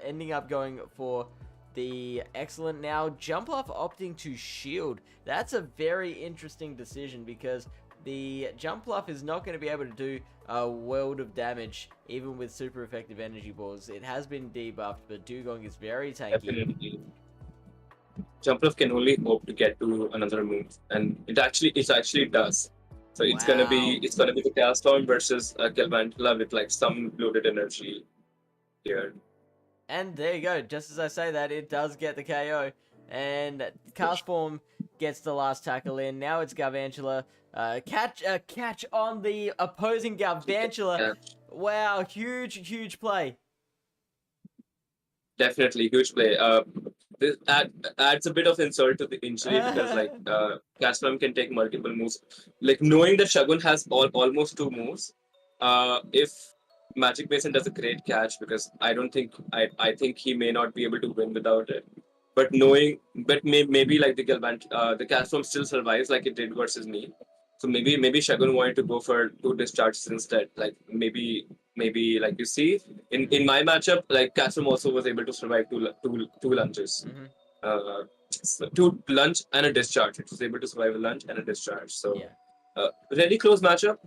ending up going for the excellent. Now, Jumpluff opting to shield. That's a very interesting decision because the Jumpluff is not going to be able to do a world of damage, even with super effective energy balls. It has been debuffed, but Dugong is very tanky. Definitely. Jumpluff can only hope to get to another move, and it actually does. So it's gonna be the Chaos Storm versus Galvantula with like some loaded energy here. And there you go. Just as I say that, it does get the KO, and Cast Form gets the last tackle in. Now it's Galvantula. Catch on the opposing Galvantula. Yeah. Wow, huge play. Definitely huge play. This adds a bit of insult to the injury because like Castform can take multiple moves. Like knowing that Shagun has almost 2 moves, if Magic Mason does a great catch, because I think he may not be able to win without it. But maybe like the Castform still survives like it did versus me. So maybe Shagun wanted to go for 2 discharges instead. Like maybe like you see in my matchup, like Castform also was able to survive two lunges. Mm-hmm. So 2 lunge and a discharge. It was able to survive a lunge and a discharge. So yeah. Really close matchup.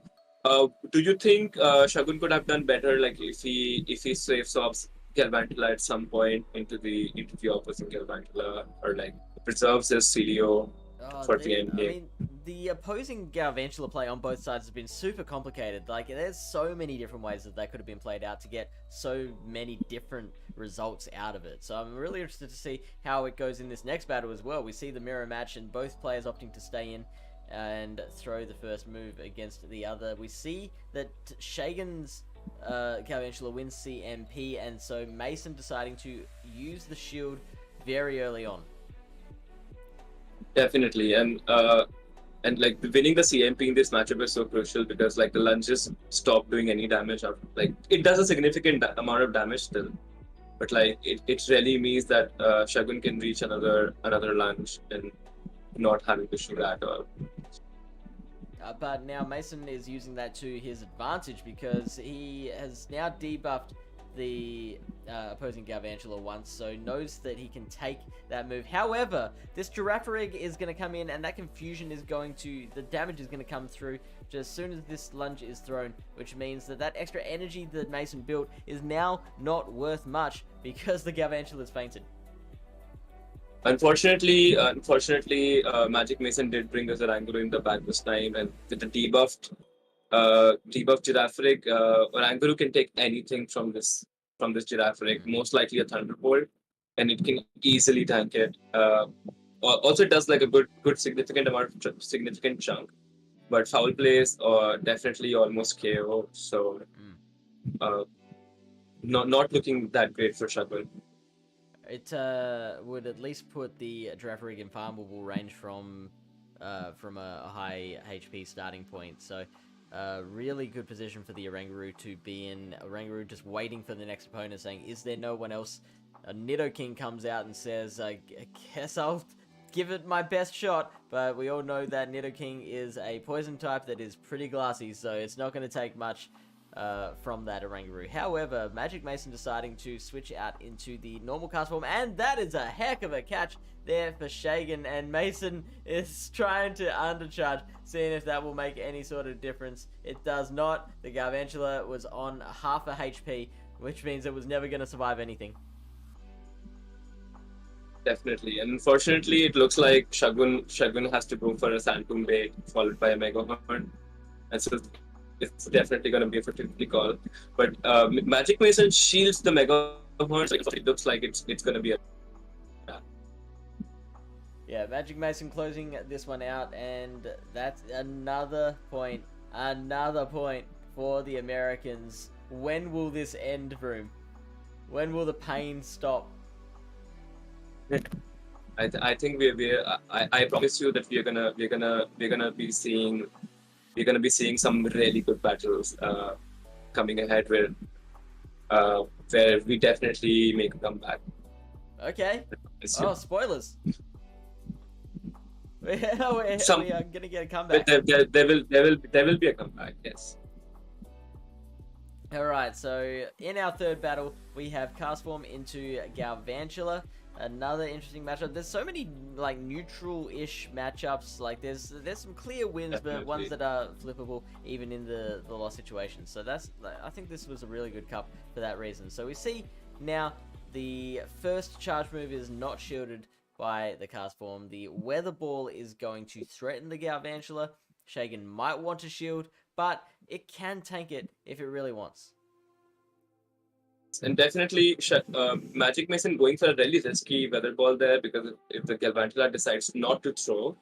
Do you think Shagun could have done better, like if he safe swaps Galvantula at some point into the opposite Galvantula, or like preserves his Celio for the end game? I mean, the opposing Galvantula play on both sides has been super complicated. Like, there's so many different ways that could have been played out to get so many different results out of it. So I'm really interested to see how it goes in this next battle as well. We see the mirror match and both players opting to stay in and throw the first move against the other. We see that Shagun's Galvantula wins CMP, and so Mason deciding to use the shield very early on. Definitely, and like winning the CMP in this matchup is so crucial because like the lunges stop doing any damage. Like it does a significant amount of damage still, but like it really means that Shagun can reach another lunge and not having to shoot at all. But now Mason is using that to his advantage because he has now debuffed the opposing Galvantula once, so knows that he can take that move. However, this Girafarig is going to come in, and that confusion is the damage is going to come through just as soon as this lunge is thrown, which means that extra energy that Mason built is now not worth much because the Galvantula is fainted. Unfortunately, Magic Mason did bring us Oranguru in the back this time, and with the debuffed Girafarig, Oranguru can take anything from this Girafarig, most likely a Thunderbolt, and it can easily tank it. also it does like a good significant amount of significant chunk, but foul plays definitely almost KO. So uh, not looking that great for Shagun. It would at least put the Giraffe Rig in farmable range from a high HP starting point. So really good position for the Oranguru to be in. Oranguru just waiting for the next opponent, saying, "Is there no one else?" Nidoking comes out and says, "I guess I'll give it my best shot." But we all know that Nidoking is a poison type that is pretty glassy, so it's not going to take much from that Oranguru. However, Magic Mason deciding to switch out into the normal cast form, and that is a heck of a catch there for Shagan, and Mason is trying to undercharge, seeing if that will make any sort of difference. It does not. The Garvantula was on half a HP, which means it was never going to survive anything. Definitely, and unfortunately, it looks like Shagun has to go for a Santum bait followed by a Mega Horn, and so it's definitely going to be a 50-50 call. But Magic Mason shields the Mega Horn, so it looks like it's going to be a. Yeah, Magic Mason closing this one out, and that's another point for the Americans. When will this end, Vroom? When will the pain stop? I think I promise you that we're gonna be seeing some really good battles coming ahead where we definitely make a comeback. Okay. Oh, spoilers. we are gonna get a comeback. There will be a comeback. Yes. All right. So in our third battle, we have Castform into Galvantula. Another interesting matchup. There's so many like neutral-ish matchups. Like there's some clear wins, Definitely. but ones that are flippable even in the loss situation. So I think this was a really good cup for that reason. So we see now the first charge move is not shielded by the cast form. The Weather Ball is going to threaten the Galvantula. Shagan might want to shield, but it can tank it if it really wants. And definitely, Magic Mason going for a really risky Weather Ball there, because if the Galvantula decides not to throw,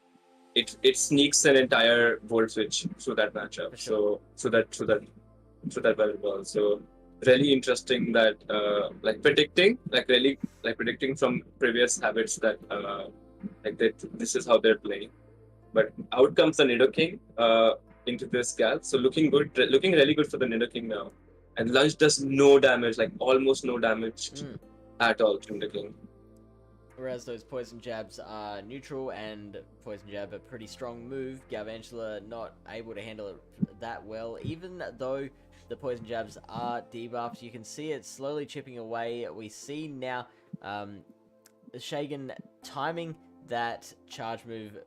it sneaks an entire Volt Switch through that matchup. Sure. So that Weather Ball. So really interesting that predicting from previous habits that this is how they're playing. But out comes the Nidoking into this Gal. So looking really good for the Nidoking now. And Lunge does no damage, like almost no damage at all to Nidoking. Whereas those Poison Jabs are neutral, and Poison Jab a pretty strong move. Galvantula not able to handle it that well, even though the Poison Jabs are debuffed. You can see it slowly chipping away. We see now Shagan timing that charge move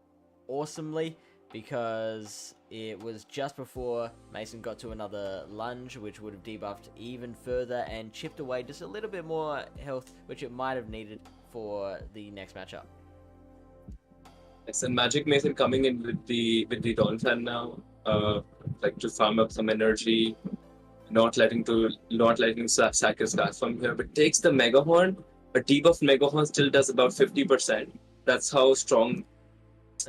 awesomely, because it was just before Mason got to another lunge, which would have debuffed even further and chipped away just a little bit more health, which it might have needed for the next matchup. Yes, and Magic Mason coming in with the Donphan now, to farm up some energy, not letting sack his gas from here, but takes the Mega Horn. A debuff Mega Horn still does about 50%. That's how strong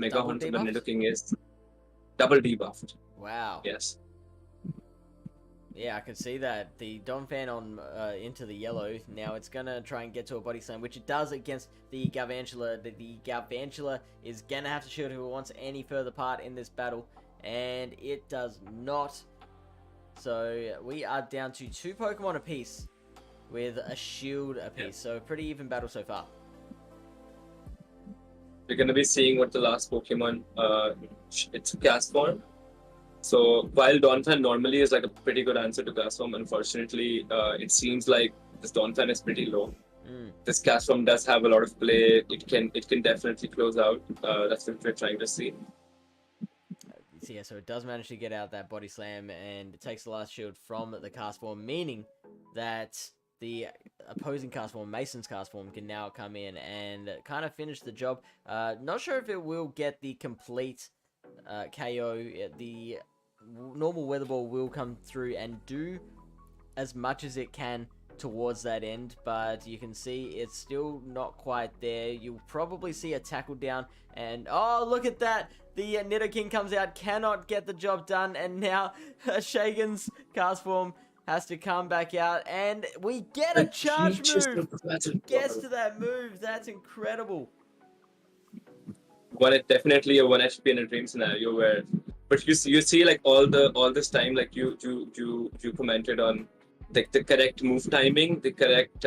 Mega Horn from the Nidoking is. Double debuffed. Wow. Yes. Yeah, I can see that. The Donphan on into the yellow. Now it's going to try and get to a body slam, which it does against the Galvantula. The Galvantula is going to have to shield if it wants any further part in this battle, and it does not. So we are down to 2 Pokemon apiece with a shield apiece. Yeah. So a pretty even battle so far. We're going to be seeing what the last Pokemon, it's Gas Form. So while Donphan normally is like a pretty good answer to Gas Form, unfortunately, it seems like this Donphan is pretty low. This Gas Form does have a lot of play. It can definitely close out. That's what we're trying to see. Yeah, so it does manage to get out that body slam, and it takes the last shield from the cast form, meaning that the opposing cast form, Mason's cast form, can now come in and kind of finish the job. Not sure if it will get the complete KO. The normal Weather Ball will come through and do as much as it can towards that end, but you can see it's still not quite there. You'll probably see a tackle down, and oh, look at that! The Nidoking comes out, cannot get the job done, and now Shagan's cast form has to come back out, and we get a charge move! Gets to that move, that's incredible. Definitely a 1 HP in a dream scenario where, but you see like all this time, like you commented on like the correct move timing, the correct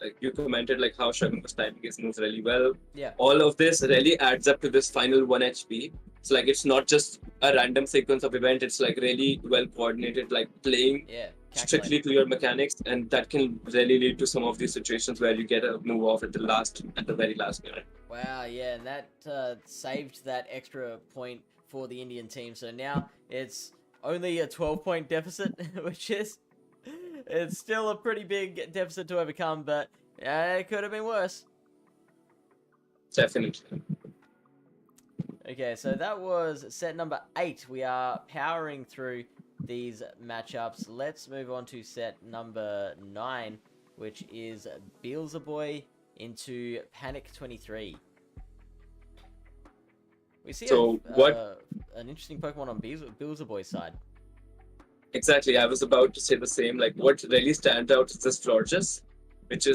like you commented like how Shagun was timing his moves really well. Yeah. All of this really adds up to this final 1 HP. It's like it's not just a random sequence of event, it's like really well coordinated, like playing strictly to your mechanics, and that can really lead to some of these situations where you get a move off at the very last minute. Wow, yeah, and that saved that extra point for the Indian team. So now it's only a 12-point deficit, which is it's still a pretty big deficit to overcome, but it could have been worse. Definitely. Okay, so that was set number 8. We are powering through these matchups. Let's move on to set number 9, which is Beelzeboy into Panic 23. We see an interesting Pokemon on Beelzeboy's side. Exactly, I was about to say the same. Like, what really stands out is this Florges, which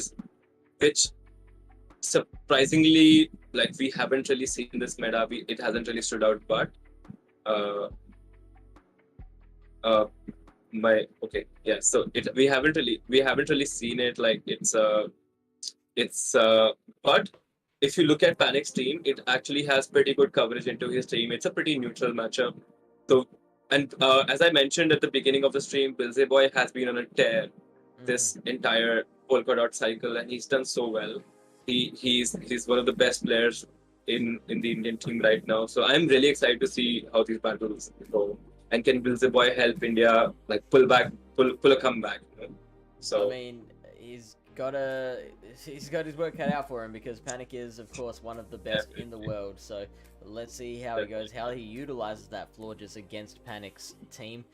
surprisingly, like, we haven't really seen this meta. It hasn't really stood out, but so we haven't really seen it. Like, but if you look at Panic's team, it actually has pretty good coverage into his team. It's a pretty neutral matchup. So, and as I mentioned at the beginning of the stream, Beelzeboy has been on a tear this entire polka dot cycle, and he's done so well. He's one of the best players in the Indian team right now. So I'm really excited to see how these battles go. And can Beelzeboy help India like pull a comeback? You know? So I mean, he's got his work cut out for him, because Panic is, of course, one of the best in the world. So let's see how he goes, how he utilizes that Florges against Panic's team.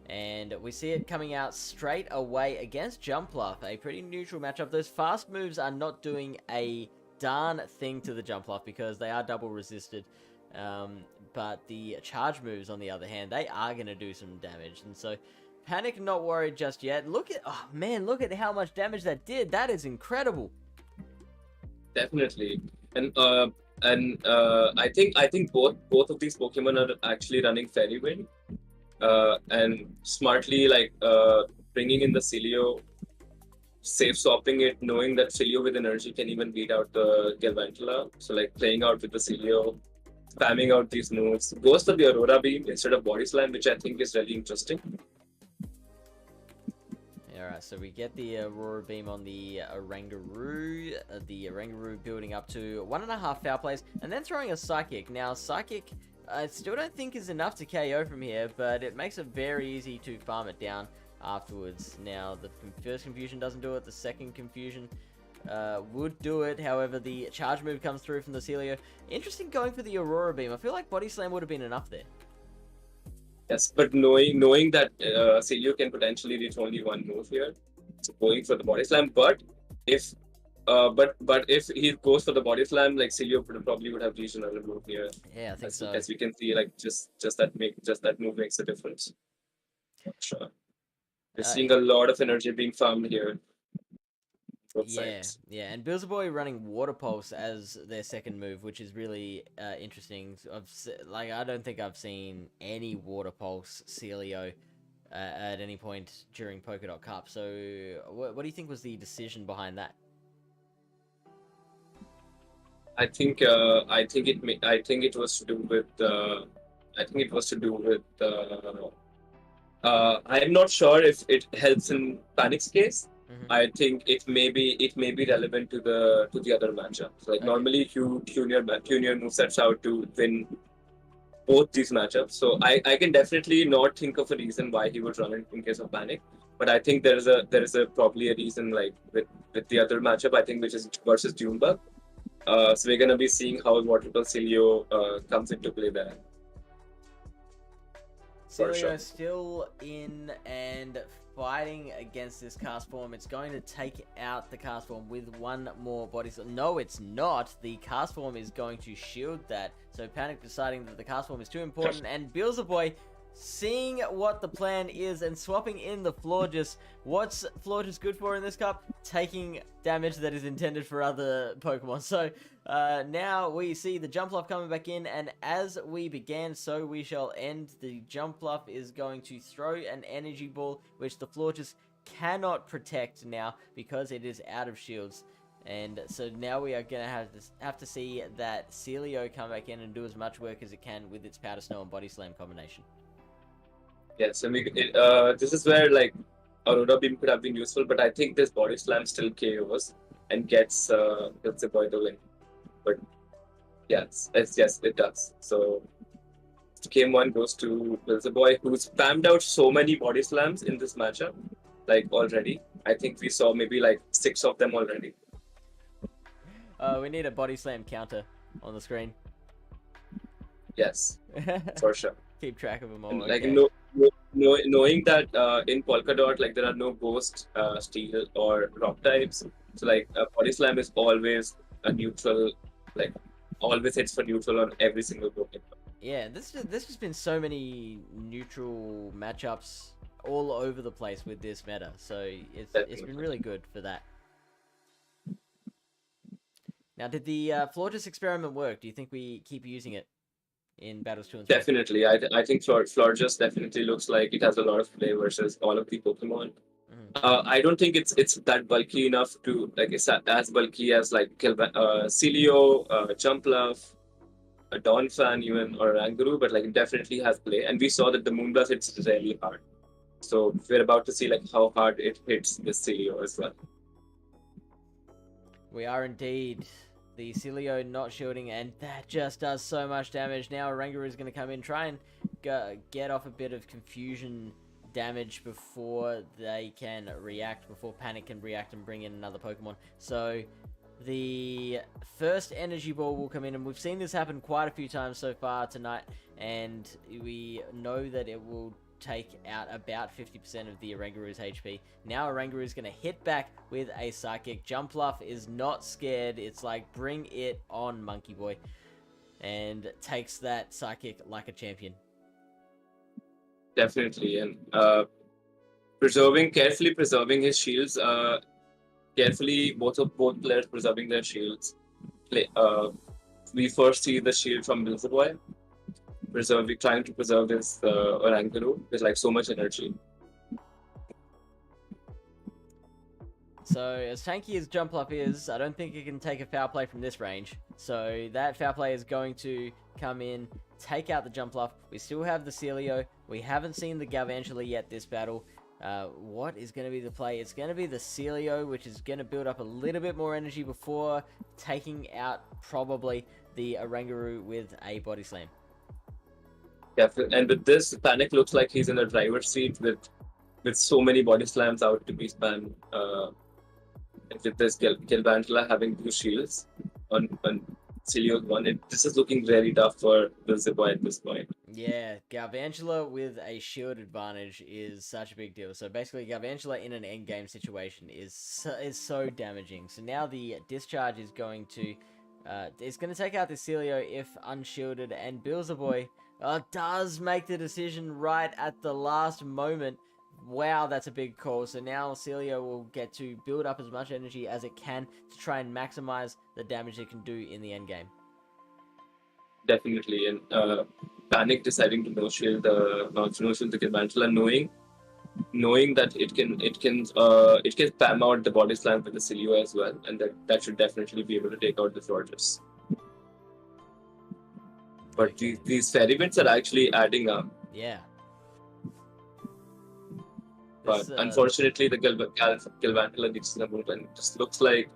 And we see it coming out straight away against Jumpluff, a pretty neutral matchup. Those fast moves are not doing a darn thing to the Jumpluff because they are double resisted. But the charge moves, on the other hand, they are going to do some damage. And so Panic not worried just yet. Look at how much damage that did. That is incredible. Definitely. And I think both of these Pokemon are actually running Fairy Wind. And smartly bringing in the Celio, safe swapping it, knowing that Celio with energy can even beat out the Galvantula. So like playing out with the Celio, spamming out these moves, goes to the Aurora Beam instead of Body Slam, which I think is really interesting. Alright, so we get the Aurora Beam on the Oranguru building up to 1.5 foul plays, and then throwing a Psychic. Now, Psychic, I still don't think is enough to KO from here, but it makes it very easy to farm it down afterwards. Now, the first Confusion doesn't do it, the second Confusion would do it. However, the charge move comes through from the Celio. Interesting going for the Aurora Beam. I feel like Body Slam would have been enough there. Yes, but knowing that Celio can potentially reach only one move here, so going for the Body Slam. But if if he goes for the Body Slam, like Celio probably would have reached another move here. Yeah, I think so. As we can see, like just that move makes a difference. Sure. We're seeing a lot of energy being farmed here. Yeah, and Beelzeboy running Water Pulse as their second move, which is really interesting. I don't think I've seen any Water Pulse Celio at any point during Polka Dot Cup. So, what do you think was the decision behind that? I think it was to do with I'm not sure if it helps in Panic's case. I think it may be relevant to the other matchups. Like normally Junior moves sets out to win both these matchups. So I can definitely not think of a reason why he would run it in case of Panic. But I think there is probably a reason like with the other matchup, I think, which is versus Junebug. So we're gonna be seeing how Water Pulse Celio comes into play there. For Cilio sure. still in and fighting against this cast form. It's going to take out the cast form with one more body slam. No, it's not. The cast form is going to shield that. So Panic deciding that the cast form is too important, and Beelzeboy seeing what the plan is and swapping in the Florges. What's Florges good for in this cup? Taking damage that is intended for other Pokemon. So now we see the Jumpluff coming back in, and as we began, so we shall end. The Jumpluff is going to throw an energy ball, which the Florges cannot protect now because it is out of shields. And so now we are going to have to see that Cilio come back in and do as much work as it can with its Powder Snow and Body Slam combination. Yes, and this is where like Aurora Beam could have been useful, but I think this Body Slam still KOs and gets the boy the win. But yes, it does. So game 1 goes to Beelzeboy, who's spammed out so many Body Slams in this matchup, like already. I think we saw maybe like 6 of them already. We need a Body Slam counter on the screen. Yes, for sure. Keep track of them all. And, Okay. like knowing that in Polka Dot, like there are no Ghost, Steel, or Rock types, so like Body Slam is always a neutral, like always hits for neutral on every single Pokemon. Yeah, this has been so many neutral matchups all over the place with this meta, so it's been really good for that. Now, did the Florges experiment work? Do you think we keep using it in Battles 2 and 3? Definitely, I think Florges definitely looks like it has a lot of play versus all of the Pokemon. I don't think it's that bulky enough to like it's as bulky as like Cilio, Jumpluff, a Donphan even, or Anguru, but like it definitely has play. And we saw that the Moonblast hits really hard. So we're about to see like how hard it hits this Cilio as well. We are indeed. The Cilio not shielding, and that just does so much damage. Now Oranguru is going to come in, try and get off a bit of confusion damage before they can react, before Panic can react and bring in another Pokemon. So the first energy ball will come in, and we've seen this happen quite a few times so far tonight, and we know that it will take out about 50% of the Oranguru's HP. Now Oranguru is going to hit back with a Psychic. Jumpluff is not scared. It's like, bring it on, Monkey Boy. And takes that Psychic like a champion. Definitely, and carefully preserving his shields. Carefully, both players preserving their shields. We first see the shield from Beelzeboy, trying to preserve his Oranguru with like so much energy. So as tanky as Jumpluff is, I don't think it can take a foul play from this range. So that foul play is going to come in, take out the Jumpluff. We still have the Cilio. We haven't seen the Galvantula yet this battle. What is going to be the play? It's going to be the Cilio, which is going to build up a little bit more energy before taking out probably the Oranguru with a Body Slam. Yeah, and with this, Panic looks like he's in the driver's seat with so many Body Slams out to be spammed. And with this Galvantula having 2 shields on Cilio's one, this is looking very tough for Beelzeboy at this point. Yeah, Galvantula with a shield advantage is such a big deal. So basically, Galvantula in an endgame situation is so damaging. So now the discharge is going to take out the Cilio if unshielded, and Beelzeboy does make the decision right at the last moment. Wow, that's a big call. So now Cilio will get to build up as much energy as it can to try and maximize the damage it can do in the endgame. Definitely, and Panic deciding to no shield the Galvantula, knowing that it can spam out the Body Slam with the Cilio as well, and that should definitely be able to take out the Florges. But these fairy bits are actually adding up. Yeah. But unfortunately, the Galvantula needs to move, and it just looks like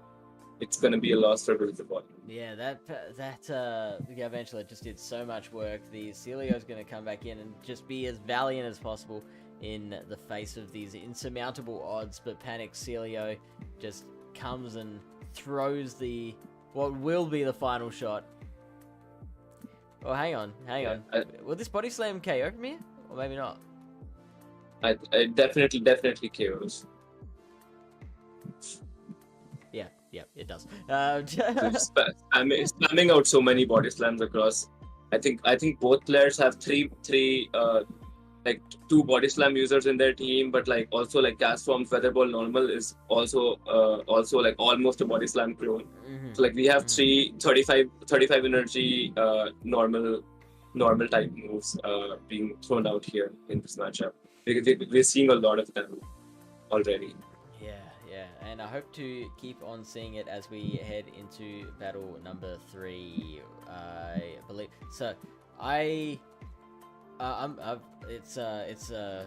it's going to be a loss for Beelzeboy. Yeah, that Galvantula just did so much work. The Cilio is going to come back in and just be as valiant as possible in the face of these insurmountable odds. But Panic Cilio just comes and throws what will be the final shot. Oh, hang on. Will this Body Slam KO from here? Or maybe not. I definitely KOs. Yeah, it does. Just spamming out so many body slams across. I think both players have three like 2 body slam users in their team, but like also like cast form featherball normal is also like almost a body slam clone. Mhm. So like we have 35 energy normal type moves being thrown out here in this matchup. We're seeing a lot of them already. Yeah, and I hope to keep on seeing it as we head into battle number 3. I believe so. It's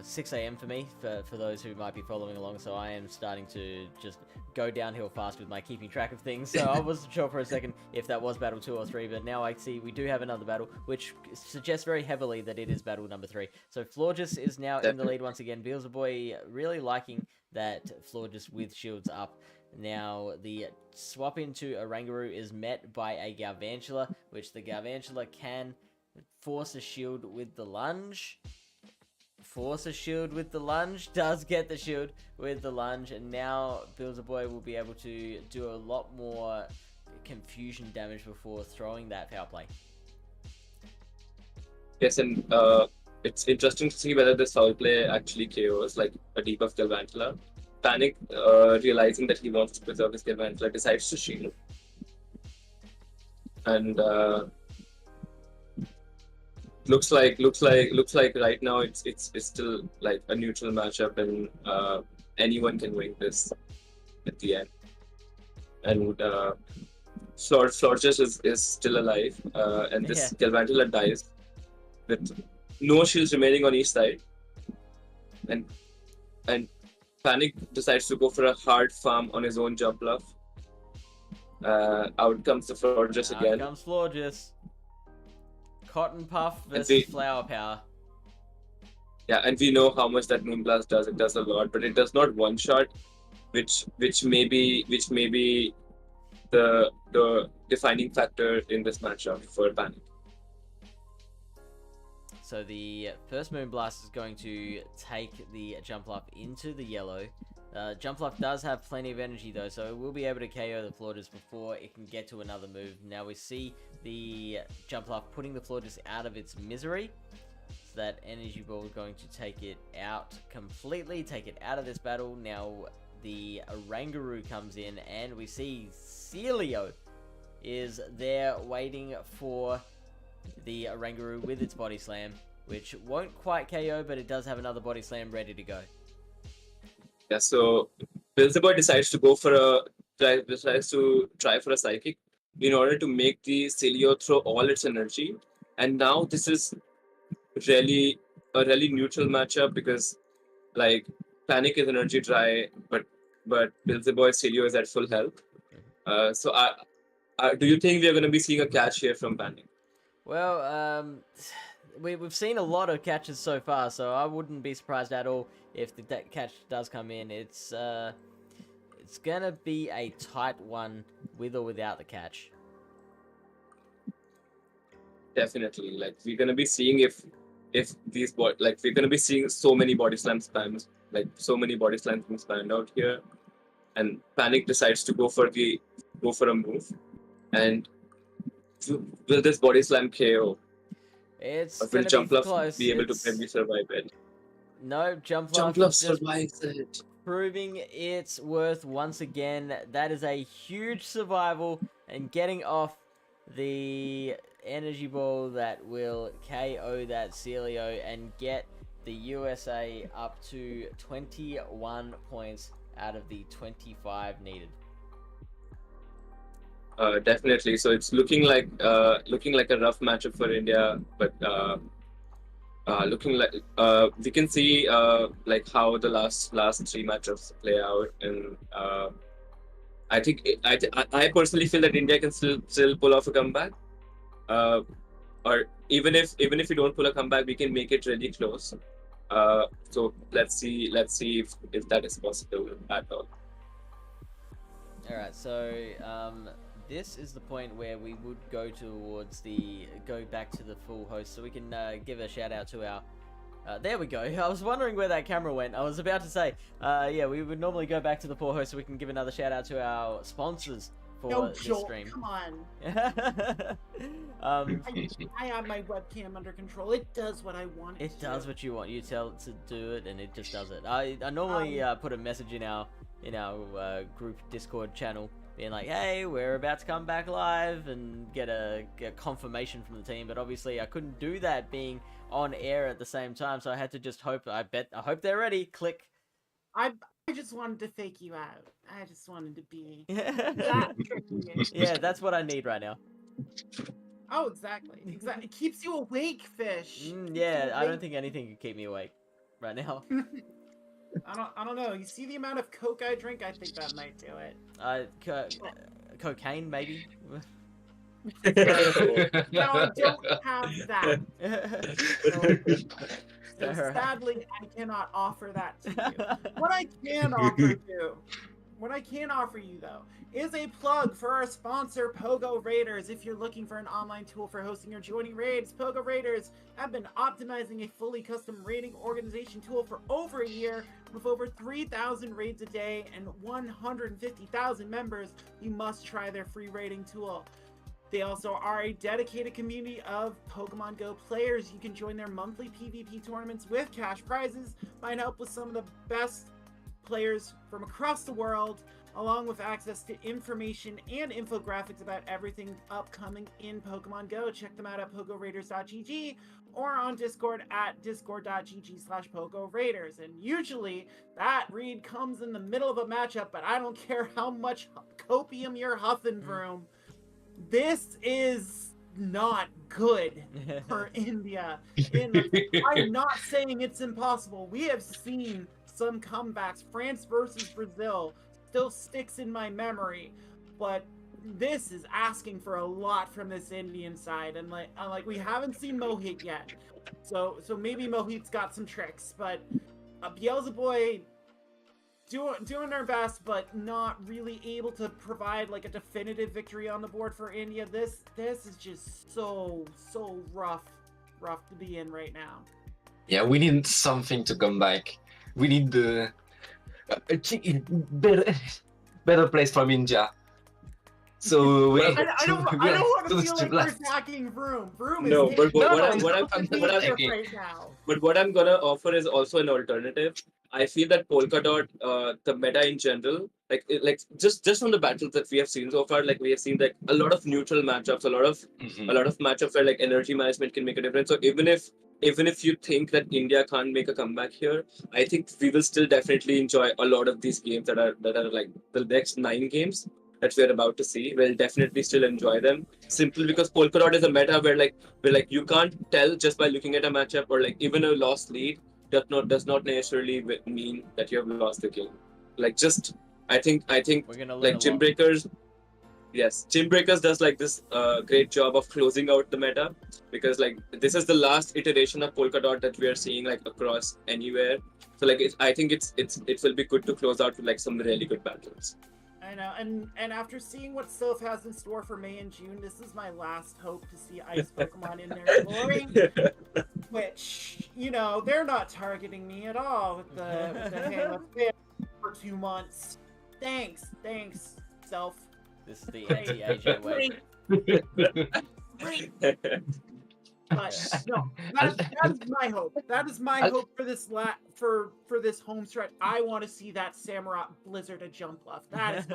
6 a.m. for me for those who might be following along. So I am starting to just go downhill fast with my keeping track of things. So I wasn't sure for a second if that was battle 2 or 3, but now I see we do have another battle, which suggests very heavily that it is battle number 3. So Florges is now in the lead once again. Beelzeboy really liking that Florges with shields up. Now, the swap into Oranguru is met by a Galvantula, which the Galvantula can force a shield with the lunge. Does get the shield with the lunge, and now Beelzeboy will be able to do a lot more confusion damage before throwing that power play. Yes, and it's interesting to see whether this foul play actually KOs like a debuff Galvantula. Panic, realizing that he wants to preserve his Galvantula, decides to shield. And looks like right now it's still like a neutral matchup, and anyone can win this at the end. And Florges is still alive, and this Galvantula dies with no shields remaining on each side, and Panic decides to go for a hard farm on his own jump bluff. Out comes the Florges again. Out comes Florges. Cotton Puff versus Flower Power. Yeah, and we know how much that Moonblast does. It does a lot, but it does not one shot, which may be the defining factor in this matchup for Panic. So the first Moonblast is going to take the Jumpluff into the yellow. Jumpluff does have plenty of energy though, so it will be able to KO the Florges before it can get to another move. Now we see the Jumpluff putting the Florges out of its misery. So that energy ball is going to take it out completely, take it out of this battle. Now the Oranguru comes in, and we see Celio is there waiting for the Oranguru with its body slam, which won't quite KO, but it does have another body slam ready to go. Yeah, so Beelzeboy decides to try for a psychic in order to make the Celio throw all its energy. And now this is a really neutral matchup, because like Panic is energy dry, but Beelzeboy Celio is at full health. So do you think we are going to be seeing a catch here from Panic? Well, we've seen a lot of catches so far, so I wouldn't be surprised at all if that catch does come in. It's gonna be a tight one with or without the catch. Definitely, like we're gonna be seeing if these we're gonna be seeing so many body slam spams, like so many body slams being spammed out here, and Panic decides to go for a move, and will this body slam KO? It's or will Jumpluff be able to maybe survive it? No, Jumpluff survives it. Proving its worth once again. That is a huge survival, and getting off the energy ball that will KO that Celio and get the USA up to 21 points out of the 25 needed. Definitely. So it's looking like a rough matchup for India, but looking like we can see like how the last 3 matchups play out, and I personally feel that India can still pull off a comeback, or even if we don't pull a comeback, we can make it really close. So let's see if that is possible at all. All right, so this is the point where we would go back to the full host, so we can give a shout out to our There we go. I was wondering where that camera went. I was about to say, yeah, we would normally go back to the poor host so we can give another shout out to our sponsors for No, this Joel, stream. come on. um, I have my webcam under control. It does what I want it to does do. what you want. You tell it to do it, and it just does it. I normally put a message in our group Discord channel, being like, "Hey, we're about to come back live," and get a confirmation from the team. But obviously, I couldn't do that being on air at the same time, so I had to just hope. I hope they're ready. Click. I just wanted to fake you out. I just wanted to be Yeah, that. that's what I need right now. Oh, exactly. Exactly. It keeps you awake, Fish. Yeah, I don't think anything can keep me awake right now. I don't know. You see the amount of Coke I drink? I think that might do it. Cocaine, maybe. No, I don't have that. So sadly, I cannot offer that to you. What I can offer you though, is a plug for our sponsor, Pogo Raiders. If you're looking for an online tool for hosting or joining raids, Pogo Raiders have been optimizing a fully custom raiding organization tool for over a year. With over 3,000 raids a day and 150,000 members, you must try their free raiding tool. They also are a dedicated community of Pokemon Go players. You can join their monthly PvP tournaments with cash prizes, find help with some of the best players from across the world, along with access to information and infographics about everything upcoming in Pokemon Go. Check them out at pogoraiders.gg or on Discord at discord.gg/pogoraiders. And usually that read comes in the middle of a matchup, but I don't care how much copium you're huffing, Vroom. This is not good for India. I'm not saying it's impossible. We have seen some comebacks. France versus Brazil still sticks in my memory, but this is asking for a lot from this Indian side, and like we haven't seen Mohit yet, so maybe Mohit's got some tricks, but Beelzeboy doing their best, but not really able to provide like a definitive victory on the board for India. This is just so rough to be in right now. Yeah, we need something to come back. We need the better place from India. So we I don't want to feel like we're attacking Vroom. Vroom is No, but No, what I'm thinking. right now. But what I'm gonna offer is also an alternative. I feel that Polkadot, the meta in general, like just from the battles that we have seen so far, like we have seen like a lot of neutral matchups, a lot of matchups where like energy management can make a difference. So even if you think that India can't make a comeback here, I think we will still definitely enjoy a lot of these games that are like the next 9 games that we're about to see. We'll definitely still enjoy them simply because Polkadot is a meta where you can't tell just by looking at a matchup, or like even a lost lead does not necessarily mean that you have lost the game. Like just I think We're gonna like learn a lot. Gymbreakers, yes, Gymbreakers does like this great job of closing out the meta, because like this is the last iteration of Polkadot that we are seeing like across anywhere. So like I think it will be good to close out with like some really good battles. I know, and after seeing what Silph has in store for May and June, this is my last hope to see Ice Pokemon in their glory. Which, you know, they're not targeting me at all with the Halo Fish for 2 months. Thanks, Silph. This is the anti-AJ way. Great. But no, that is my hope. That is my hope for this for this home stretch. I want to see that Samurott Blizzard a jump left. That is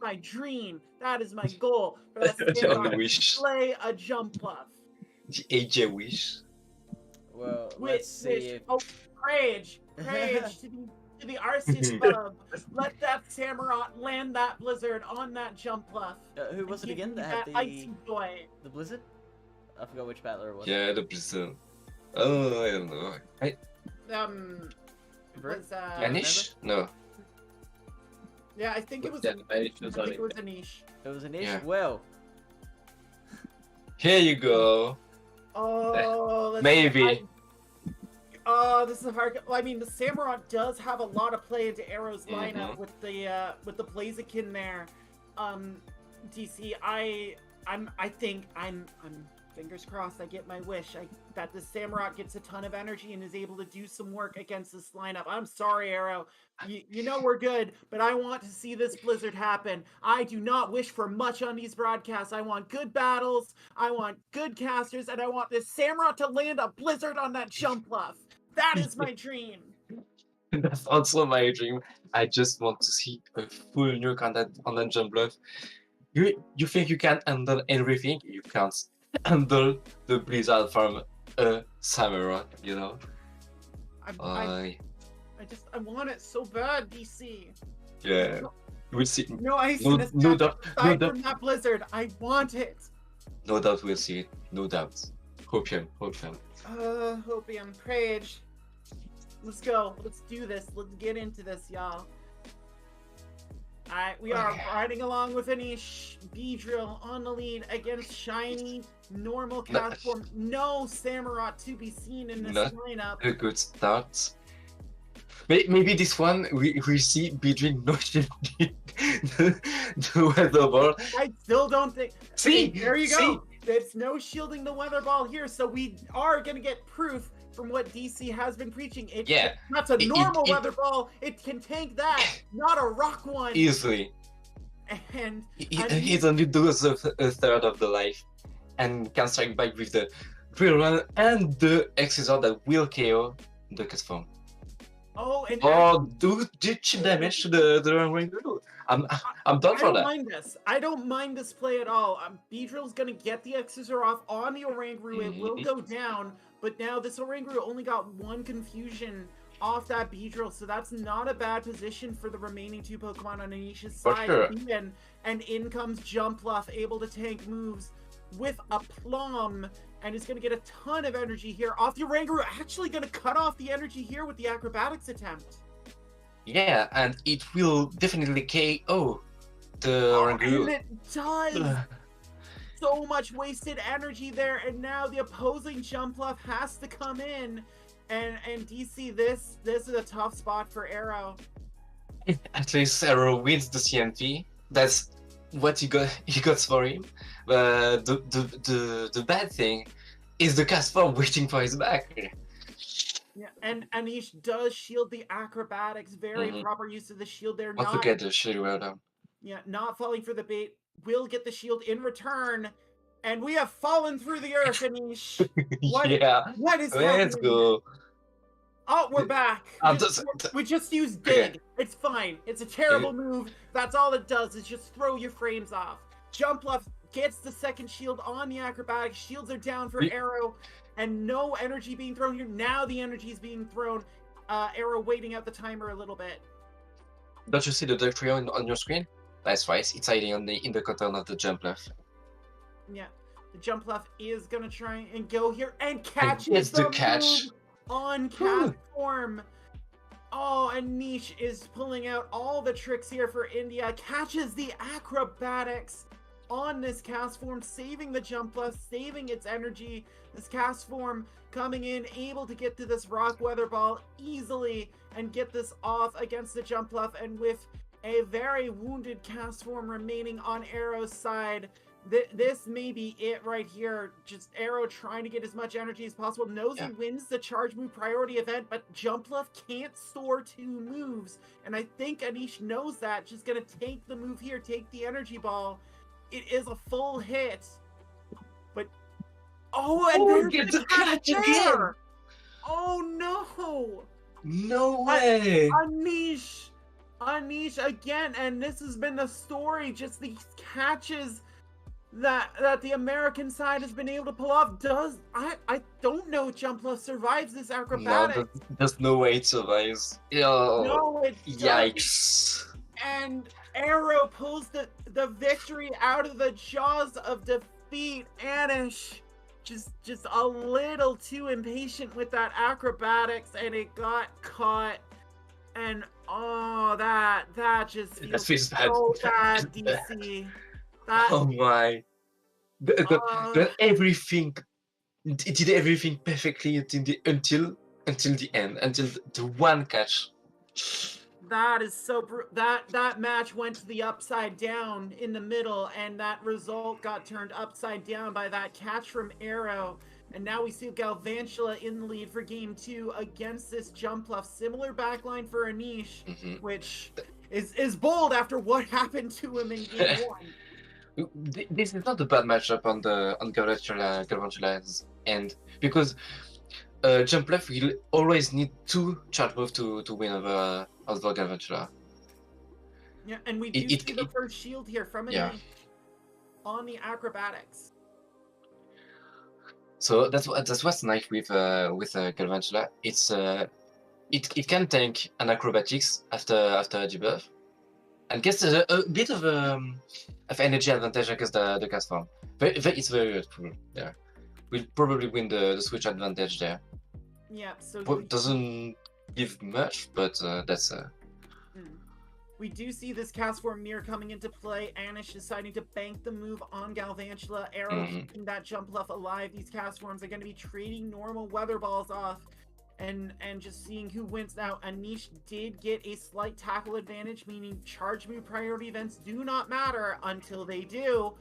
my dream. That is my goal. For that Samurott play a jump left. The AJ wish. Well, let's see if... Rage to the Arceus Club. Let that Samurott land that Blizzard on that jump left. Who was it again that had the icy joy? The Blizzard? I forgot which battler it was. Yeah, the Blizzard. Oh, I don't know. Was Anish? No. Yeah, I think it was. Yeah, I think it was Anish. It was Anish. Yeah. Well, Here you go. Oh, Maybe. This is a hard. Well, I mean, the Samurott does have a lot of play into Arrow's lineup with the Blaziken there. DC, I think I'm Fingers crossed I get my wish. That the Samurott gets a ton of energy and is able to do some work against this lineup. I'm sorry, Arrow. You know we're good, but I want to see this blizzard happen. I do not wish for much on these broadcasts. I want good battles, I want good casters, and I want this Samurott to land a blizzard on that jump bluff. That is my dream. That's also my dream. I just want to see a full nuke on that jump bluff. You think you can handle everything? You can't handle the blizzard from a Samurott, you know? I want it so bad, DC. Yeah. We'll see. No ice No, in this no map. doubt. No Aside doubt. from that blizzard, I want it. No doubt we'll see it. No doubt. Hopium. Hopium, Prage. Let's go. Let's do this. Let's get into this, y'all. Alright, we are riding along with Anish B-Drill on the lead against Shiny, normal cast form. No Samurott to be seen in this lineup. A good start. Maybe this one we see between no shielding the weather ball. I still don't think. See, there you go. There's no shielding the weather ball here, so we are gonna get proof from what DC has been preaching. That's a normal weather ball. It can tank that, not a rock one. Easily. And it only does a third of the life, and can strike back with the drill run and the Excisor that will KO the cast form. Do chip damage to the Rangroo. I'm done for that. I don't mind this play at all. B-Drill's gonna get the Excisor off on the Oranguru. It will go down, but now this Oranguru only got one confusion off that B-Drill, so that's not a bad position for the remaining two Pokemon on Anish's side. Sure. And in comes Jumpluff, able to tank moves with aplomb, and is going to get a ton of energy here off the Oranguru. Actually going to cut off the energy here with the acrobatics attempt. Yeah, and it will definitely KO the Oranguru. And it does! So much wasted energy there, and now the opposing Jumpluff has to come in. And DC, this is a tough spot for Arrow. At least Arrow wins the CMP. That's what he got for him. The bad thing is the cast form waiting for his back. Yeah, and Anish does shield the acrobatics. Very proper use of the shield there. Want to get the shield well done. Yeah, not falling for the bait. Will get the shield in return. And we have fallen through the earth, Anish. What is happening? Let's go. Oh, we're back. We just used dig. Okay. It's fine. It's a terrible move. That's all it does is just throw your frames off. Jumpluff gets the second shield on the acrobatic. Shields are down for Arrow, and no energy being thrown here. Now the energy is being thrown. Arrow waiting out the timer a little bit. Don't you see the Dark Trio on your screen? That's right. It's hiding in the content of the Jumpluff. Yeah, the Jumpluff is gonna try and go here and catches the catch. On cast form. Oh, and Niche is pulling out all the tricks here for India. Catches the acrobatics on this cast form, saving the Jumpluff, saving its energy. This cast form coming in, able to get to this rock weather ball easily and get this off against the Jumpluff. And with a very wounded cast form remaining on Arrow's side, this may be it right here. Just Arrow trying to get as much energy as possible. Knows he wins the charge move priority event, but Jumpluff can't store two moves. And I think Anish knows that. Just gonna take the move here, take the energy ball. It is a full hit. But and there's the catch again. Oh no! No way! Anish again, and this has been the story. Just these catches that the American side has been able to pull off. I don't know if Jumpluff survives this acrobatics. No, there's no way it survives. No, it doesn't. Yikes. And Arrow pulls the victory out of the jaws of defeat. Anish just a little too impatient with that acrobatics, and it got caught. And that just feels so bad, DC. Oh my! Everything, it did everything perfectly until the end, until the one catch. That is so that match went to the upside down in the middle, and that result got turned upside down by that catch from Arrow. And now we see Galvantula in the lead for game 2 against this Jumpluff. Similar backline for Anish, which is bold after what happened to him in game 1. This is not a bad matchup on Galvantula's end, because Jumpluff will always need 2 charge moves to win over Galvantula. Yeah, and we do see the first shield here from Anish on the acrobatics. So that's what's nice with Galvantula. It's it can tank an acrobatics after a debuff, and gets a bit of energy advantage against the cast form. It's very useful. Yeah, we'll probably win the switch advantage there. Yeah, so doesn't give much, but that's. We do see this cast form mirror coming into play. Anish deciding to bank the move on Galvantula. Arrow keeping that Jumpluff alive. These cast forms are going to be trading normal weather balls off and just seeing who wins. Now, Anish did get a slight tackle advantage, meaning charge move priority events do not matter until they do.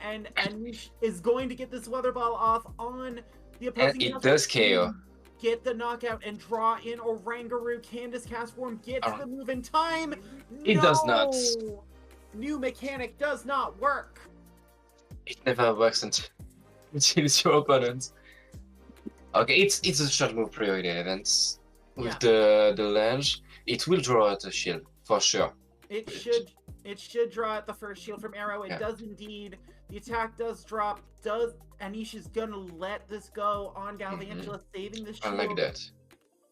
And Anish is going to get this weather ball off on the opposing. And it does KO. Get the knockout and draw in Orangaroo. Candace cast form gets the move in time. It does not. New mechanic does not work. It never works until it's your opponent. Okay, it's a short move priority event. With the lunge, it will draw out a shield for sure. It should draw out the first shield from Arrow. It does indeed. The attack does drop. Anish is gonna let this go on Galvantula, saving the shield. I like that.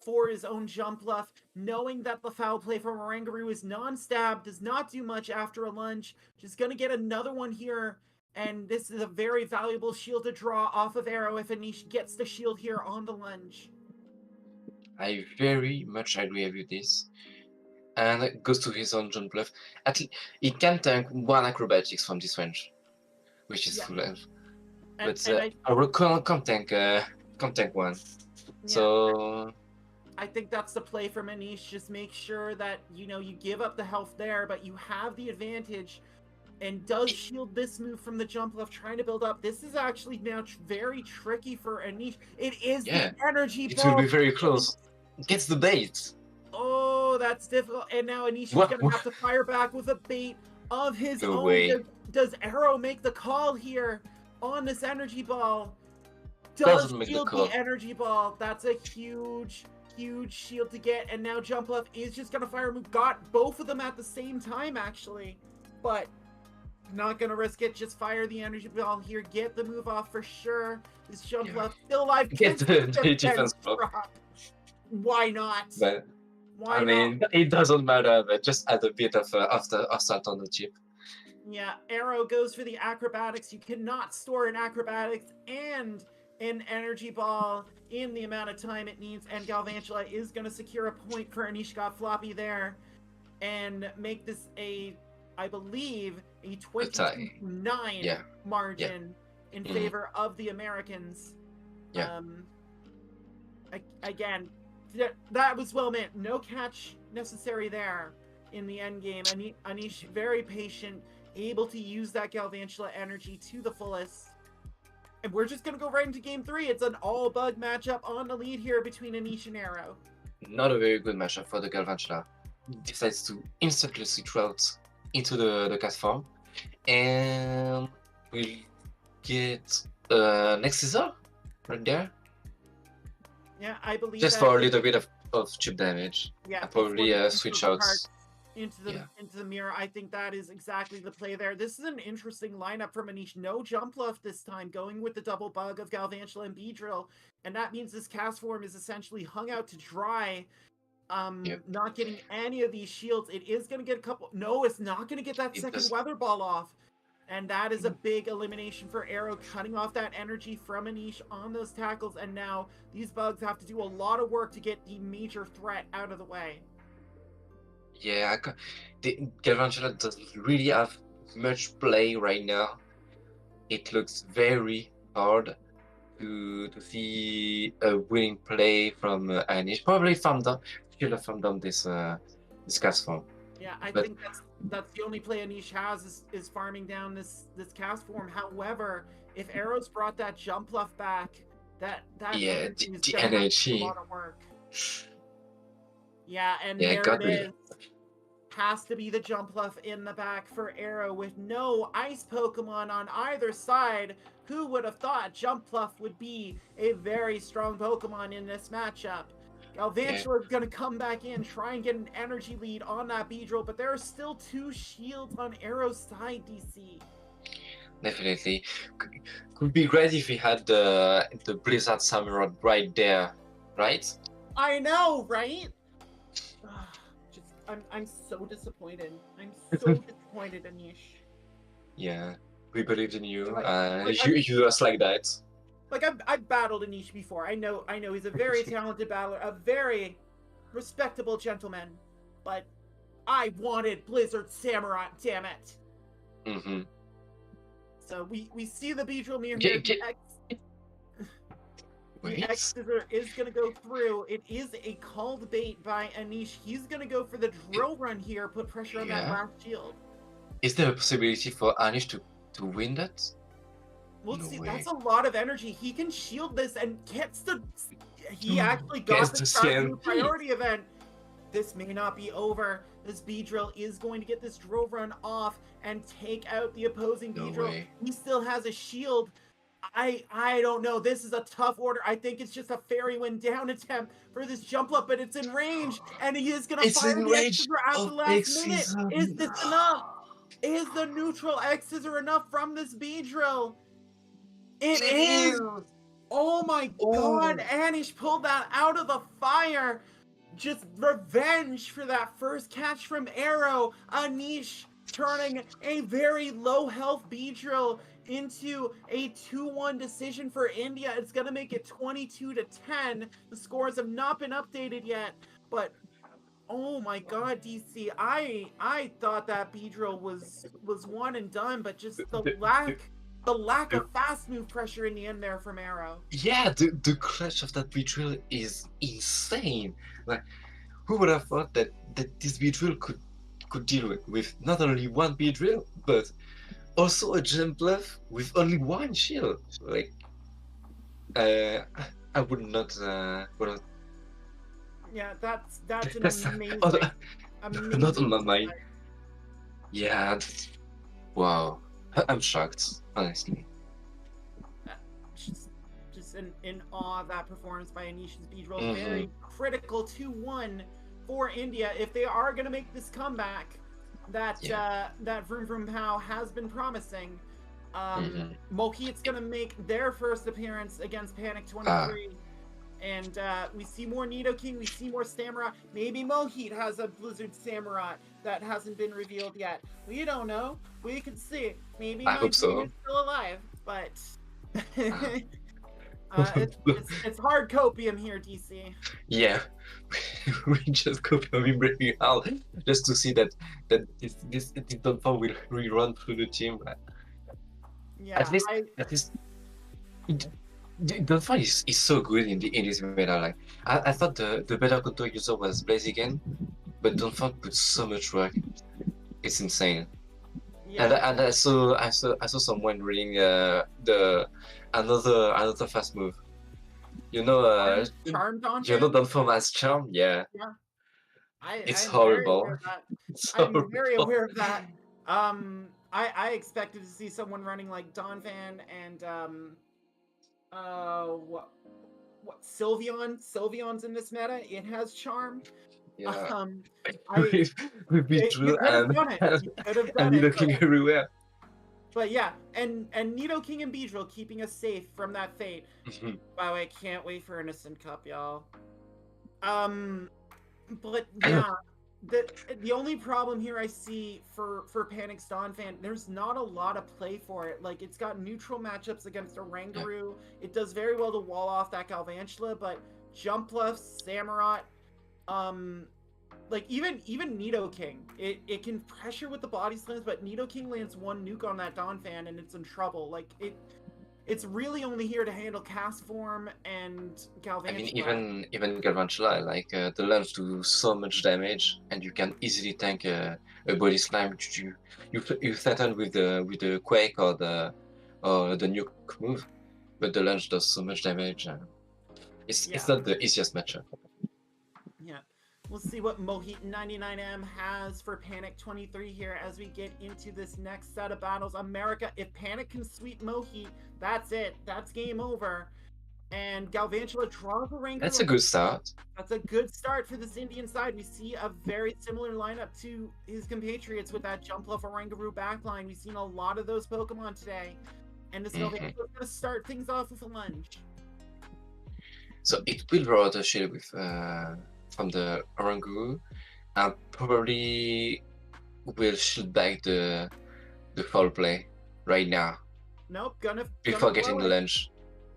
For his own Jumpluff, knowing that the foul play from Orangaroo is non-stab, does not do much after a lunge. Just gonna get another one here, and this is a very valuable shield to draw off of Arrow if Anish gets the shield here on the lunge. I very much agree with this. And it goes to his own Jumpluff. He can tank 1 acrobatics from this range, which is full health. But Arrow can't tank 1. So I think that's the play for Anish. Just make sure that you give up the health there, but you have the advantage. And does shield this move from the Jumpluff, trying to build up. This is actually now very tricky for Anish. It is the energy ball. It will be very close. Gets the bait. Oh, that's difficult. And now Anish is going to have to fire back with a bait of his own. Way. Does Arrow make the call here on this energy ball? Does shield the energy ball. That's a huge shield to get. And now Jumpluff is just going to fire a move. Got both of them at the same time, actually. But not going to risk it. Just fire the energy ball here. Get the move off for sure. This Jumpluff still alive. Get the defense block. Why not? But, Why I mean, it doesn't matter, but just add a bit of assault on the chip. Yeah, Arrow goes for the acrobatics. You cannot store an acrobatics and an energy ball in the amount of time it needs, and Galvantula is going to secure a point for Anish got floppy there and make this I believe, a 29 margin in favor of the Americans. Yeah. Again, that was well meant. No catch necessary there in the end game. Anish very patient, able to use that Galvantula energy to the fullest. And we're just going to go right into game 3. It's an all-bug matchup on the lead here between Anish and Arrow. Not a very good matchup for the Galvantula. Decides to instantly switch routes into the cast form. And we'll get next scissor right there. Yeah, I believe just for a little bit of chip damage. Yeah, probably switch out into the mirror. I think that is exactly the play there. This is an interesting lineup from Anish. No Jumpluff this time, going with the double bug of Galvantula and Beedrill, and that means this cast form is essentially hung out to dry. Not getting any of these shields. It is going to get a couple. No, it's not going to get that second weather ball off. And that is a big elimination for Arrow, cutting off that energy from Anish on those tackles. And now these bugs have to do a lot of work to get the major threat out of the way. Yeah, Galvantula doesn't really have much play right now. It looks very hard to see a winning play from Anish. Probably should have farmed down this this cast form. Yeah, I But- think that's the only play Anish has is farming down this cast form. However, if Arrows brought that jump bluff back, that Yeah, energy is the gonna have to do energy. a lot of work. Yeah, and Yeah, there God it really. is. Has to be the jump bluff in the back for Arrow with no ice Pokemon on either side. Who would have thought jump bluff would be a very strong Pokemon in this matchup? Galvantula is going to come back in, try and get an energy lead on that Beedrill, but there are still 2 shields on Arrow's side, DC. Definitely. Could be great if we had the Blizzard Samurott right there, right? I know, right? Just, I'm so disappointed. I'm so disappointed, Anish. Yeah, we believed in you. Like, You just like that. Like I've battled Anish before. I know he's a very talented battler, a very respectable gentleman. But I wanted Blizzard Samurott, damn it. Mm-hmm. So we see the Beedrill near Get- here. get- The Wait. X scissor is gonna go through. It is a called bait by Anish. He's gonna go for the drill run here, put pressure on that Yeah. last shield. Is there a possibility for Anish to win that? We'll No see. way. That's a lot of energy. He can shield this and gets the. He actually Gets got the the start of the CMP. priority event. This may not be over. This Beedrill is going to get this drill run off and take out the opposing No Beedrill. way. He still has a shield. I don't know. This is a tough order. I think it's just a fairy wind down attempt for this jump up, but it's in range, and he is gonna It's fire in the X range scissor at the of last X minute. Scissor. Is this enough? Is the neutral X scissor enough from this Beedrill? It is. Oh my god, Anish pulled that out of the fire. Just revenge for that first catch from Arrow. Anish turning a very low health Beedrill into a 2-1 decision for India. It's going to make it 22-10. The scores have not been updated yet, but oh my god, DC. I thought that Beedrill was one and done, but just the lack of fast move pressure in the end there from Arrow. Yeah, the clutch of that Beedrill is insane. Like, who would have thought that this Beedrill could deal with not only one Beedrill, but also a jump bluff with only one shield. Like, I would not. Yeah, that's an That's amazing, amazing. not on my mind. Yeah. Wow. I'm shocked, honestly. Just in awe of that performance by Anish's Beedrill. Mhm. Very critical 2-1 for India if they are going to make this comeback that that Vroom Vroom Pow has been promising. Mohit's going to make their first appearance against Panic 23. And we see more Nidoking, we see more Samurott. Maybe Mohit has a Blizzard Samurott that hasn't been revealed yet. We don't know. We could see. Maybe I hope so. is still alive, but it's hard copium here, DC. Yeah, we just go from Gymbreakers out just to see that this Donphan will rerun through the team. Yeah, At least Donphan is so good in this meta. Like, I thought the better control user was Blaziken, but Donphan puts so much work. It's insane. yeah. And I saw someone reading another fast move. You know, Charmed on you know Donphan as Charm? Yeah. It's I'm horrible. Very aware of that. It's I'm very horrible. aware of that. I expected to see someone running like Donphan and what Sylveon's in this meta. It has Charm. Yeah. It- Beedrill you could have and done it. You could have done and it. Nidoking everywhere. But yeah, and Nidoking and Beedrill keeping us safe from that fate. Wow, I can't wait for Innocent Cup, y'all. But yeah, the only problem here I see for Panic's Donphan, there's not a lot of play for it. Like, it's got neutral matchups against a Rangaroo. It does very well to wall off that Galvantula, but Jump Bluff, Samurott, like even Nidoking, it can pressure with the body slams, but Nidoking lands one nuke on that Donphan and it's in trouble. Like it's really only here to handle cast form and Galvantula. I mean, even Galvantula, like the lunge do so much damage, and you can easily tank a body slam. You threaten with the quake or the nuke move, but the lunge does so much damage. It's not the easiest matchup. Yeah. We'll see what Mohit 99M has for Panic 23 here as we get into this next set of battles. America, if Panic can sweep Mohit, that's it. That's game over. And Galvantula draws a rank. That's a good start. That's a good start for this Indian side. We see a very similar lineup to his compatriots with that Jumpluff Orangaroo backline. We've seen a lot of those Pokemon today. And this Galvantula is going to start things off with a lunge. So it will draw the shield with from the Orangaroo, and probably will shoot back the foul play right now. Nope, before getting the lunge.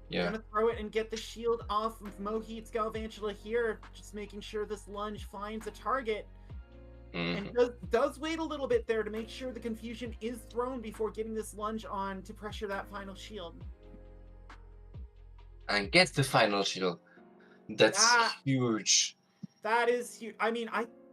Yeah. Gonna throw it and get the shield off of Mohit's Galvantula here, just making sure this lunge finds a target. And does wait a little bit there to make sure the confusion is thrown before getting this lunge on to pressure that final shield. And get the final shield. That's huge. That is huge. I mean,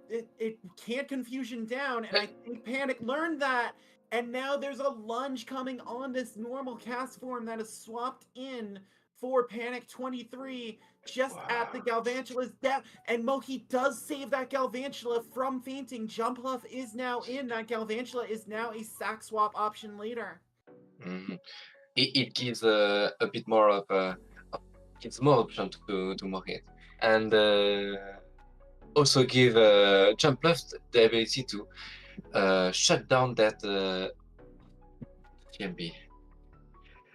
it can't confusion down, and I think Panic learned that. And now there's a lunge coming on this normal cast form that is swapped in for Panic 23 just at the Galvantula's death. And Mohit does save that Galvantula from fainting. Jumpluff is now in. That Galvantula is now a sack swap option later. It gives a bit more of gives more option to Mohit. And also give Jumpluff the ability to shut down that GMB.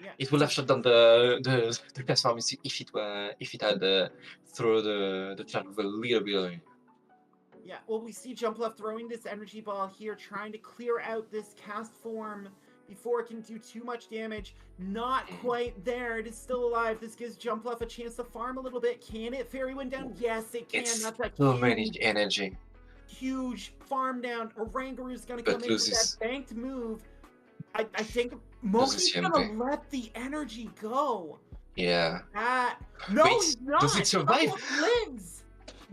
Yeah. It would have shut down the class pharmacy if it had throw the charge with a little bit of. Yeah, well, we see Jumpluff throwing this energy ball here, trying to clear out this cast form before it can do too much damage. Not quite there. It is still alive. This gives Jumpluff a chance to farm a little bit. Can it Fairy Wind down? Yes, it can. It's That's a so many energy. Huge farm down. Orangaroo's gonna come in with that banked move. I think Mohit's gonna let the energy go. Yeah. No, wait, he's not. Does it survive? Lives.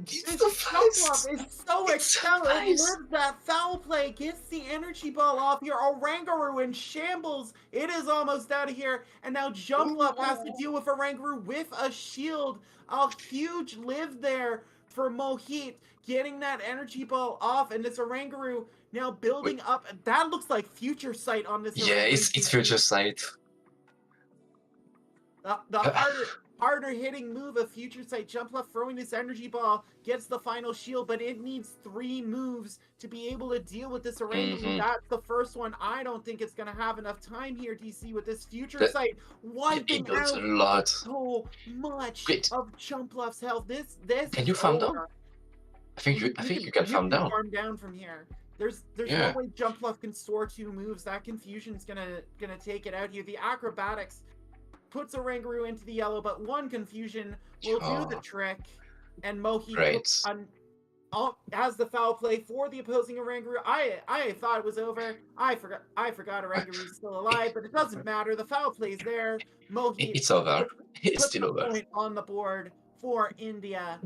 This Jumpluff is so excited. It lives that foul play. Gets the energy ball off here. Orangaroo in shambles. It is almost out of here. And now Jumpluff has to deal with Orangaroo with a shield. A huge live there for Mohit. Getting that energy ball off, and this Orangaroo now building up. That looks like Future Sight on this. Yeah, it's Future Sight. The harder hitting move of Future Sight. Jumpluff throwing this energy ball gets the final shield, but it needs 3 moves to be able to deal with this Orangaroo. That's the first one. I don't think it's going to have enough time here, DC, with this Future Sight wiping out a lot. so much of Jumpluff's health. This can you farm down? I think you can farm down. Farm down from here. There's no way Jumpluff can store 2 moves. That confusion's gonna take it out here. The acrobatics puts Orangaroo into the yellow, but 1 confusion will do the trick. And Mohit has the foul play for the opposing Orangaroo. I thought it was over. I forgot Orangaroo's still alive, but it doesn't matter. The foul play's there. Mohit it's over. It's still over. Point on the board for India.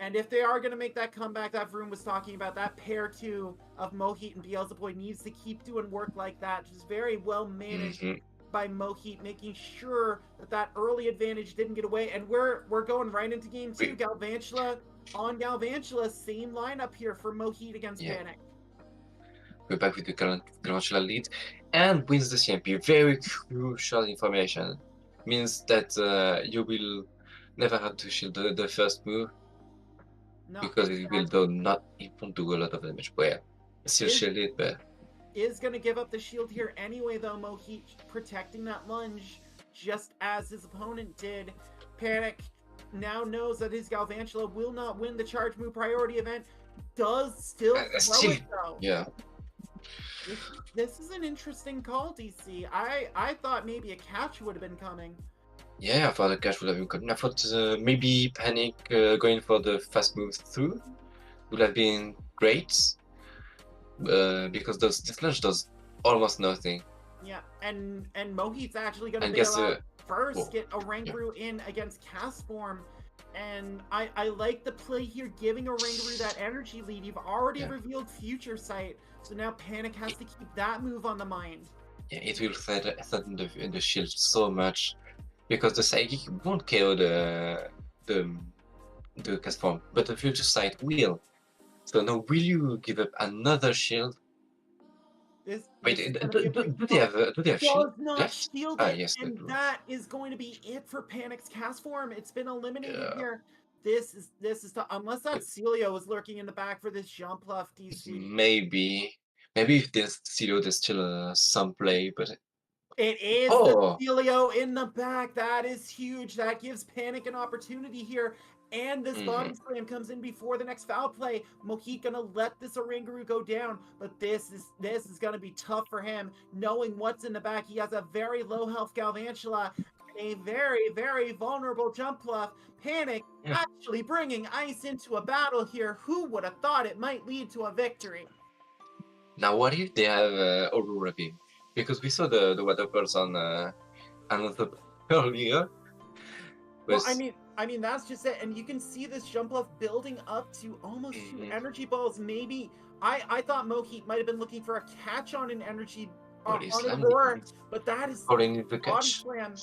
And if they are going to make that comeback, that Vroom was talking about, that pair 2 of Mohit and Beelzebub needs to keep doing work like that. Just very well managed by Mohit, making sure that early advantage didn't get away. And we're going right into game 2. Galvantula on Galvantula. Same lineup here for Mohit against Panic. We're back with the Galvantula lead and wins the CMP. Very crucial information. Means that you will never have to shield the first move. No, because it won't do a lot of damage. But yeah, still shield it, but is gonna give up the shield here anyway though. Mohit protecting that lunge just as his opponent did. Panic now knows that his Galvantula will not win the charge move priority event. Does still throw it though. Yeah. This is an interesting call, DC. I thought maybe a catch would have been coming. Yeah, I thought the catch would have been coming. I thought maybe Panic going for the fast move through would have been great, because this lunge does almost nothing. Yeah, and Mohit's actually gonna And bail guess out first, oh, get Oranguru in against Cast Form. And I like the play here, giving Oranguru that energy lead. You've already yeah. revealed Future Sight, so now Panic has to keep that move on the mind. Yeah, it will threaten the shield so much because the psychic won't KO the cast form, but the future sight will. So now, will you give up another shield? Wait, This is gonna be a big do they have shield does not left? shield Ah, it, yes, they and do. that is going to be it for Panic's Cast Form. It's been eliminated Yeah. here. This is unless that Celio is lurking in the back for this jump left DC. Maybe if there's Celio, there's still some play, but It is oh, the Celio in the back. That is huge. That gives Panic an opportunity here. And this body slam comes in before the next foul play. Mohit gonna let this Oranguru go down, but this is gonna be tough for him, knowing what's in the back. He has a very low health Galvantula, a very, very vulnerable jump bluff. Panic actually bringing ice into a battle here. Who would have thought it might lead to a victory? now what if they have Aurora Beam? Because we saw the water pulse on another earlier. Well, I mean that's just it, and you can see this jump off building up to almost 2 energy balls. Maybe I thought Mohit might have been looking for a catch on an energy on Aurora, but that is body catch. Slam.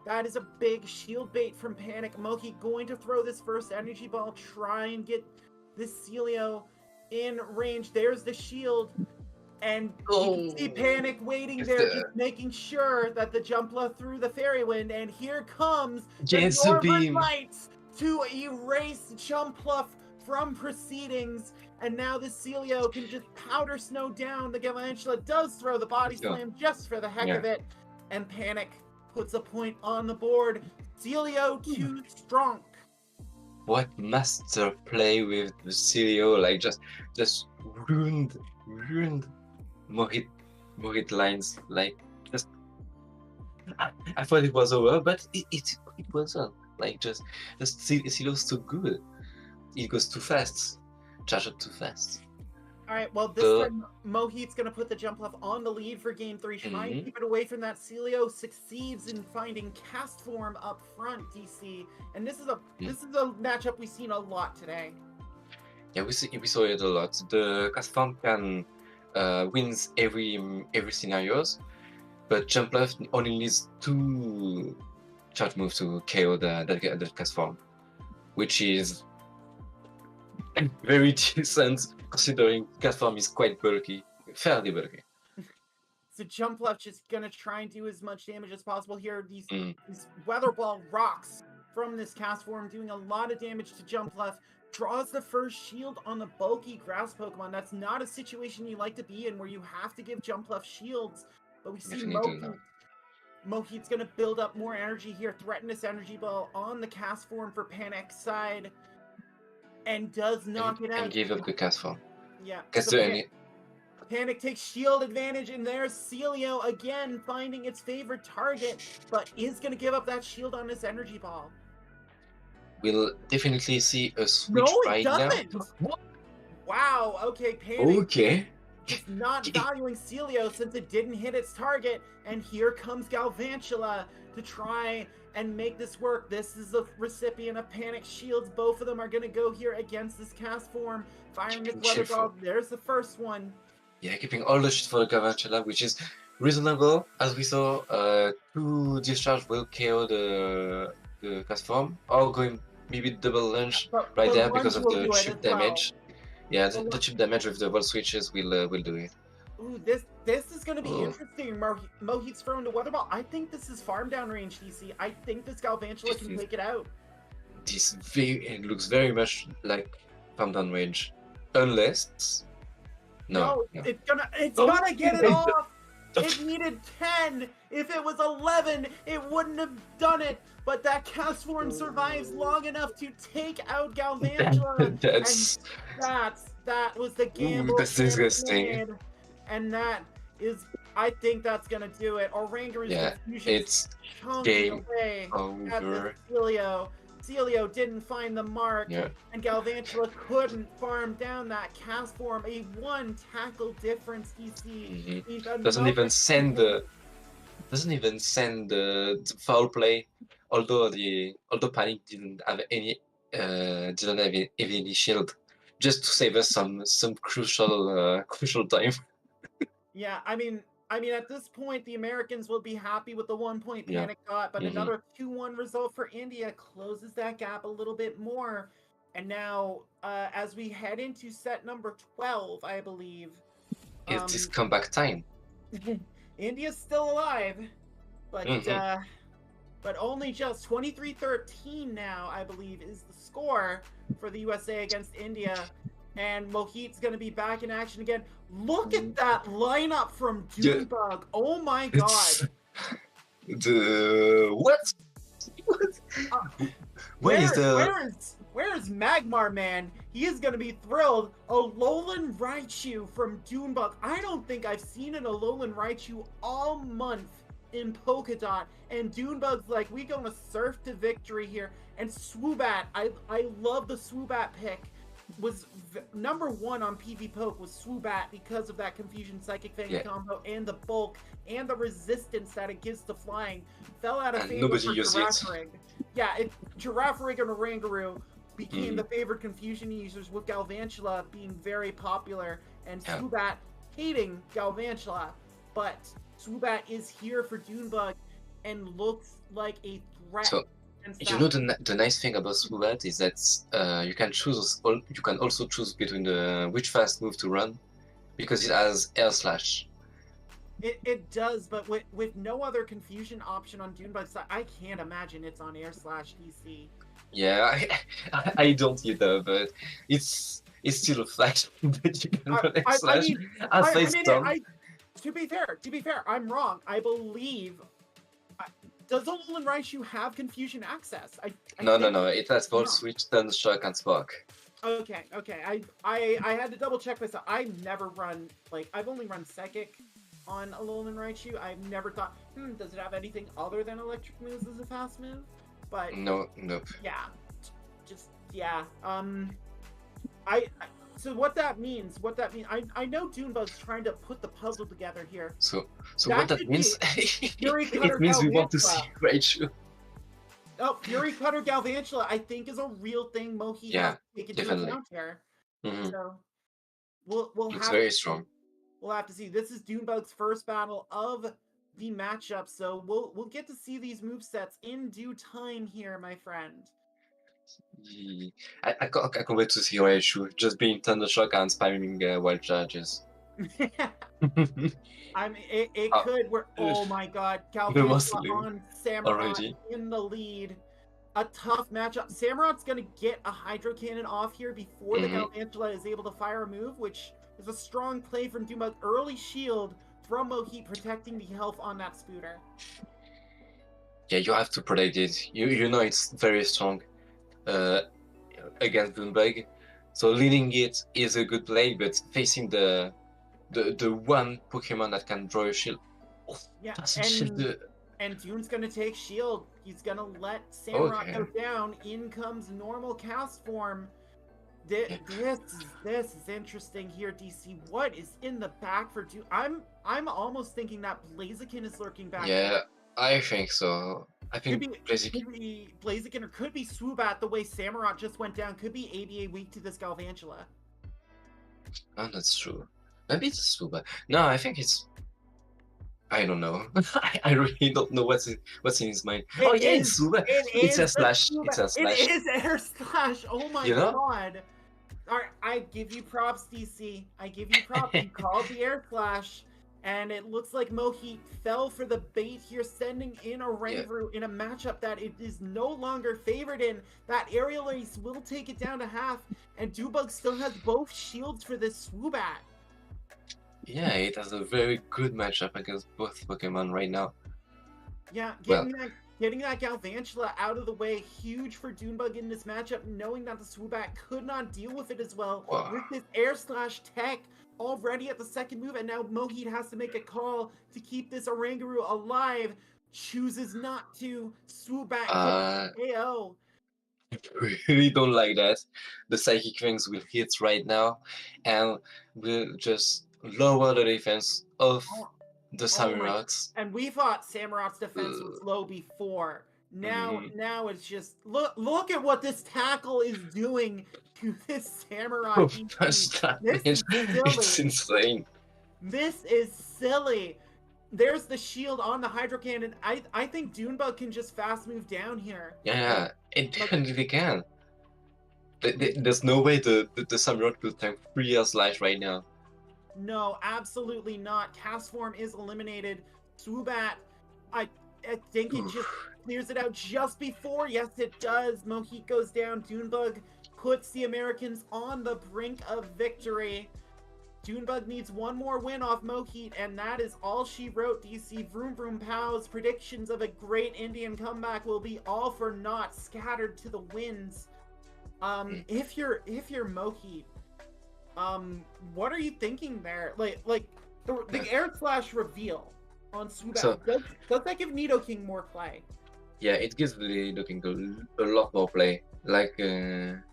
That is a big shield bait from Panic. Mohit going to throw this first energy ball, try and get this Celio in range. There's the shield. And you can see Panic waiting there, just making sure that the jump left through the fairy wind. And here comes the Northern Lights to erase Jump Pluff from proceedings. And now the Celio can just powder snow down. The Galvantula does throw the body slam just for the heck of it. And Panic puts a point on the board. Celio too strong. What master play with the Celio, like just ruined Mohit lines, like just I thought it was over, but it wasn't. Like just Celio's too good. It goes too fast. Charge up too fast. Alright, well this time Mohit's gonna put the jump left on the lead for game 3. Try and keep it away from that. Celio succeeds in finding cast form up front, DC. And this is a matchup we've seen a lot today. Yeah, we saw it a lot. The cast form can wins every scenarios, but jump left only needs 2 charge moves to KO the cast form, which is very decent considering cast form is quite bulky, fairly bulky. So jump left just gonna try and do as much damage as possible here. These weather ball rocks from this cast form doing a lot of damage to jump left. Draws the first shield on the bulky grass Pokemon. That's not a situation you like to be in, where you have to give jump left shields. But we see Mohit's gonna build up more energy here, threaten this energy ball on the cast form for Panic's side, and does knock it out. And give up the cast form. Yeah. Panic takes shield advantage, and there's Celio again finding its favorite target, but is gonna give up that shield on this energy ball. We'll definitely see a switch right now. Wow, okay, Panic. Okay. Just not valuing Celio since it didn't hit its target, and here comes Galvantula to try and make this work. This is the recipient of Panic shields. Both of them are going to go here against this cast form, firing this weather ball. There's the first one. Yeah, keeping all the shit for the Galvantula, which is reasonable. As we saw, 2 discharge will KO the cast form, or going maybe double lunge right there because of the chip damage. Yeah, the chip damage with the wall switches will do it. Ooh, this is going to be interesting. Mohit's throwing the weather ball. I think this is farm down range, DC. I think this Galvantula can take it out. It looks very much like farm down range, unless no. It's gonna get it off. It needed 10. If it was 11, it wouldn't have done it. But that cast form survives long enough to take out Galvantula. That was the gamble. That's disgusting. And that is, I think that's gonna do it. Oranguru's confusion it's chunking away over. at Celio. Celio didn't find the mark, Yeah. and Galvantula couldn't farm down that cast form. A 1 tackle difference, DC. Doesn't even send the foul play. Although Panic didn't have any any shield, just to save us some crucial time. Yeah, I mean, at this point, the Americans will be happy with the 1-point Yeah. Panic got, but another 2-1 result for India closes that gap a little bit more. And now, as we head into set number 12, I believe, It's this comeback time. India's still alive, but Mhm. but only just 23-13 now, I believe, is the score for the USA against India. And Mohit's going to be back in action again. Look at that lineup from Junebug. Oh my god. The what? Where is Magmar, man? He is going to be thrilled. Alolan Raichu from Junebug. I don't think I've seen an Alolan Raichu all month in Polkadot. And Junebug's like, we gonna surf to victory here. And Swoobat, I love the Swoobat pick. Was number 1 on PV Poke was Swoobat because of that Confusion Psychic Fang combo and the bulk and the resistance that it gives to flying. Fell out of favor for Giraffe Rig. Yeah, Giraffe Rig and Oranguru became the favored Confusion users, with Galvantula being very popular and Swoobat hating Galvantula. But Swoobat is here for Junebug and looks like a threat. So, you know, the nice thing about Swoobat is that you can also choose between which fast move to run, because it has Air Slash. It does, but with no other Confusion option on Junebug's side, I can't imagine it's on Air Slash DC. Yeah, I don't either, but it's still a fact that you can run Air Slash. To be fair, I'm wrong. I believe. Does Alolan Raichu have Confusion access? No. It has Volt Switch, Thunder Shock, and Spark. Okay. I had to double check myself. I've never run, I've only run Psychic on Alolan Raichu. I've never thought, does it have anything other than Electric moves as a fast move? But nope. Yeah. So what that means, I know Junebug's trying to put the puzzle together here. So what that means, it means we want to see Raichu. Oh, Fury Cutter Galvantula, I think, is a real thing Mohit has taken into account here. So we'll Looks very strong. We'll have to see. This is Junebug's first battle of the matchup, so we'll get to see these movesets in due time here, my friend. I can't wait to see Raichu just being Thunder Shock and spamming wild charges. I mean, it could. Oh my god, Galvantula on Samurott in the lead. A tough matchup. Samurott's gonna get a Hydro Cannon off here before the Galvantula is able to fire a move, which is a strong play from Junebug. Early shield from Mohit protecting the health on that Spooter. Yeah, you have to protect it. You know it's very strong against Junebug. So leading it is a good play, but facing the one Pokemon that can draw a shield. And June's gonna take shield. He's gonna let Samurott go down. In comes normal cast form. This is interesting here, DC. What is in the back for June? I'm almost thinking that Blaziken is lurking back. Yeah, I think so. I think Blaziken or could be Swoobat the way Samurott just went down. Could be ABA weak to this Galvantula. Oh, that's true. Maybe it's Swoobat. No, I think it's... I don't know. I really don't know what's in his mind. It's Swoobat. It's a slash. It's a slash. It is Air Slash. Oh my god. Alright, I give you props, DC. I give you props. You called the Air Slash. And it looks like Mohit fell for the bait here, sending in a Oranguru in a matchup that it is no longer favored in. That Aerial Ace will take it down to half, and Junebug still has both shields for this Swoobat. Yeah, it has a very good matchup against both Pokemon right now. Yeah, getting that Galvantula out of the way, huge for Junebug in this matchup, knowing that the Swoobat could not deal with it as well. With this Air Slash tech already at the second move, and now Mohit has to make a call to keep this Oranguru alive. Chooses not to. Swoobat KO. really don't like that. The psychic things will hit right now, and will just lower the defense of the Samurats. And we thought Samurot's defense was low before. Now it's just look at what this tackle is doing to this Samurott. This is silly. It's insane. This is silly. There's the shield on the Hydro Cannon. I think Dunebug can just fast move down here. Yeah, it definitely can. There's no way the Samurott will tank 3 years life right now. No, absolutely not. Cast form is eliminated. Swoobat, I think it just clears it out just before. Yes, it does. Mohit goes down. Dunebug puts the Americans on the brink of victory. Dunebug needs one more win off Mohit, and that is all she wrote. DC Vroom Vroom Pow's predictions of a great Indian comeback will be all for naught, scattered to the winds. If you're Mohit, what are you thinking there? Like the air slash reveal on Swoobat, does that give Nidoking more play? Yeah, it gives the Nidoking a lot more play. Like, we're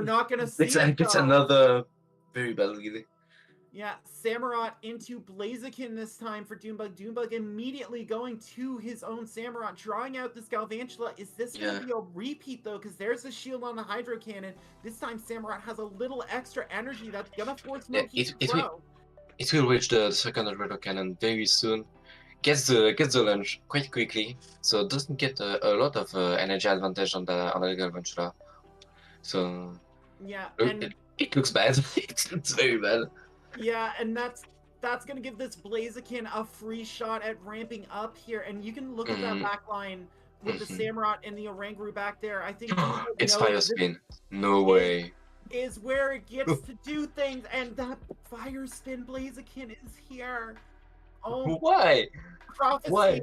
not gonna see it. It's another very bad lead. Yeah, Samurott into Blaziken this time for Dunebug. Dunebug immediately going to his own Samurott, drawing out this Galvantula. Is this going to be a repeat, though? Because there's a shield on the Hydro Cannon. This time, Samurott has a little extra energy that's going to force Mohit to grow. It will reach the second Hydro Cannon very soon. Gets the launch quite quickly, so it doesn't get a lot of energy advantage on the Galvantula. So yeah, it looks bad. It looks very bad. Yeah, and that's gonna give this Blaziken a free shot at ramping up here, and you can look at that back line with the Samurott and the Oranguru back there. I think it's Fire Spin. No way. Is where it gets to do things, and that Fire Spin Blaziken is here. Oh, why? Why?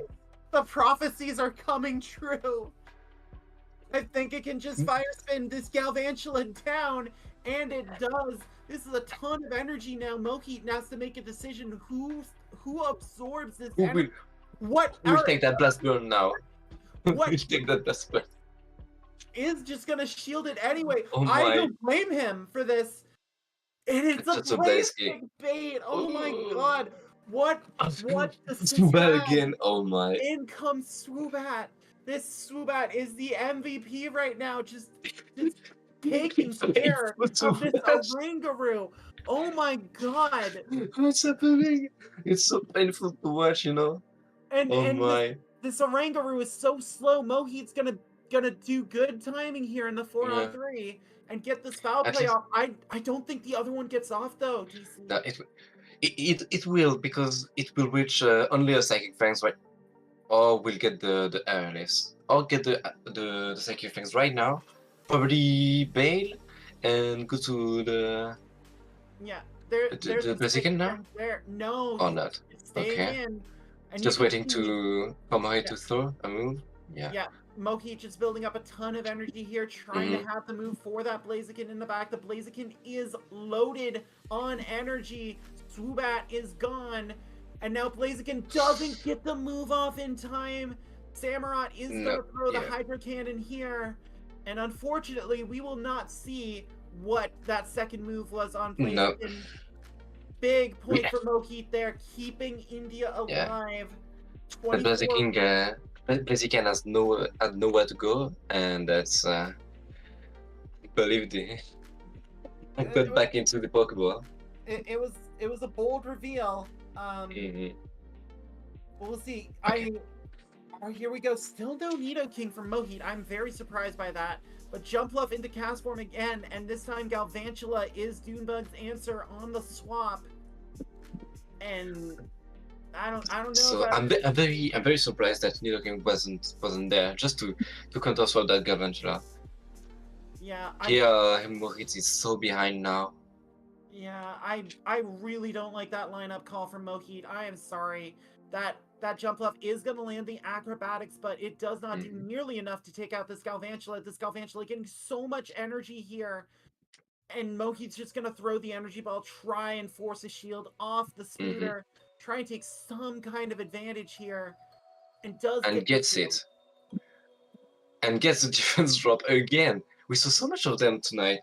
The prophecies are coming true. I think it can just Fire Spin this Galvantula down, and it does. This is a ton of energy now. Mohit has to make a decision. Who absorbs this energy? We'll take that Blast Burn now. We'll take that Blast Burn. Is just gonna shield it anyway. Oh my. I don't blame him for this. And it's a basic bait. Oh my god. What Swoobat again. Oh my. In comes Swoobat. This Swoobat is the MVP right now. Just taking care of this Oranguru. Oh my god. What's happening? It's so painful to watch, you know. And this Oranguru is so slow. Mohit's gonna do good timing here in the 4-on-3 and get this foul play off. I don't think the other one gets off though. No, it will, because it will reach only a Psychic Fangs, right? Or we'll get the airless. Or get the Psychic Fangs right now. Probably bail and go to the there's the Blaziken now? No. Or not? Okay. And just waiting to come ahead to throw a move. Yeah. Mohit just building up a ton of energy here, trying to have the move for that Blaziken in the back. The Blaziken is loaded on energy. Swoobat is gone. And now Blaziken doesn't get the move off in time. Samurott is going to throw the Hydro Cannon here. And unfortunately, we will not see what that second move was on Blaziken. No. Big point for Mohit there, keeping India alive. Blaziken has nowhere to go, and that's believed it. Got back into the Pokeball. It was a bold reveal. We'll see. Here we go. Still no Nidoking from Mohit. I'm very surprised by that. But Jumpluff into cast form again, and this time Galvantula is Dunebug's answer on the swap. And I don't know. So I'm very surprised that Nidoking wasn't there just to counter swap that Galvantula. Yeah. Moritz is so behind now. Yeah, I really don't like that lineup call from Mohit. I am sorry. That Jumpluff is going to land the acrobatics, but it does not do nearly enough to take out this Galvantula. This Galvantula getting so much energy here. And Mohit's just going to throw the energy ball, try and force a shield off the Spooter, try and take some kind of advantage here. And gets it. and gets the defense drop again. We saw so much of them tonight.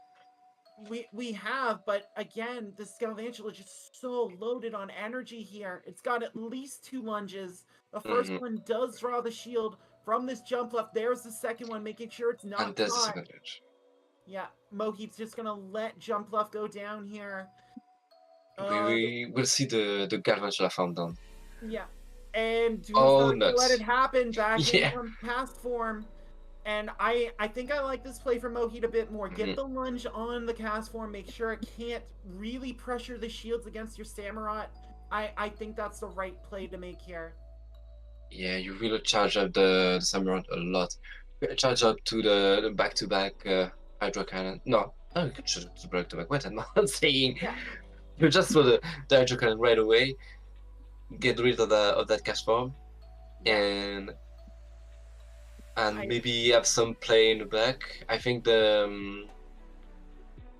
We have, but again, the Galvantula is just so loaded on energy here. It's got at least 2 lunges. The first one does draw the shield from this jump left. There's the second one, making sure it's not And there's the caught. second edge. Yeah, Moheat's just gonna let jump left go down here. We will see the Galvantula farm down. Yeah, and Oh, Doom's not gonna let nuts. it happen back Yeah. in from past form. And I think I like this play for Moheat a bit more. Get the lunge on the cast form, make sure it can't really pressure the shields against your Samurott. I think that's the right play to make here. Yeah, you will charge up the Samurai a lot. Charge up to the back-to-back Hydro Cannon. No, you can charge up to back-to-back. What am I saying? Yeah. You just for the Hydro Cannon right away. Get rid of that cast form, and maybe have some play in the back. I think the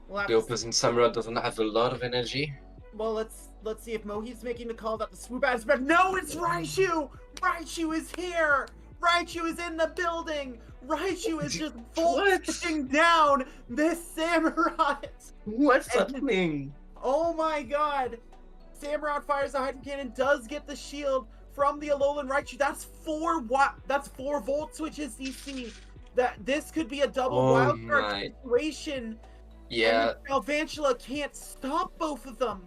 opposing Samurai doesn't have a lot of energy. Well, let's see if Moheat's making the call that the swoop aspect. No, it's Raichu! Raichu is here! Raichu is in the building! Raichu is just pushing down this Samurott! What's happening? Oh my god! Samurott fires the Hydro Cannon, does get the shield from the Alolan Raichu. That's 4 volt switches, DC. This could be a double wildcard situation. Yeah. And Galvantula can't stop both of them.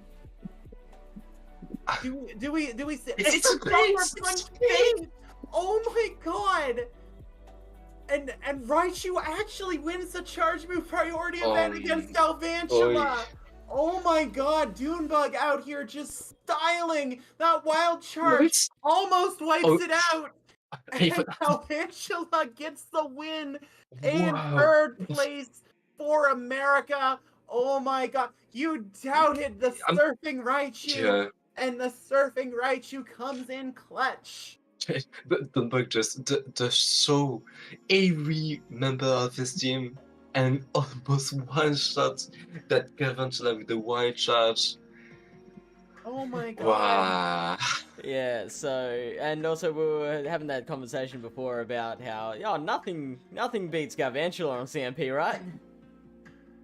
Do we see? It's great. Oh my god! And Raichu actually wins the charge move priority event against Galvantula. Oh my god, Dunebug out here just styling that wild charge. Almost wipes it out. And Galvantula gets the win in 3rd place for America. Oh my god. You doubted the surfing Raichu. And the surfing Raichu comes in clutch. Dunebug just does so every member of his team and almost one-shot that Galvantula with the wild charge. Oh my god. Wow. Yeah, so, and also we were having that conversation before about how, nothing beats Galvantula on CMP, right?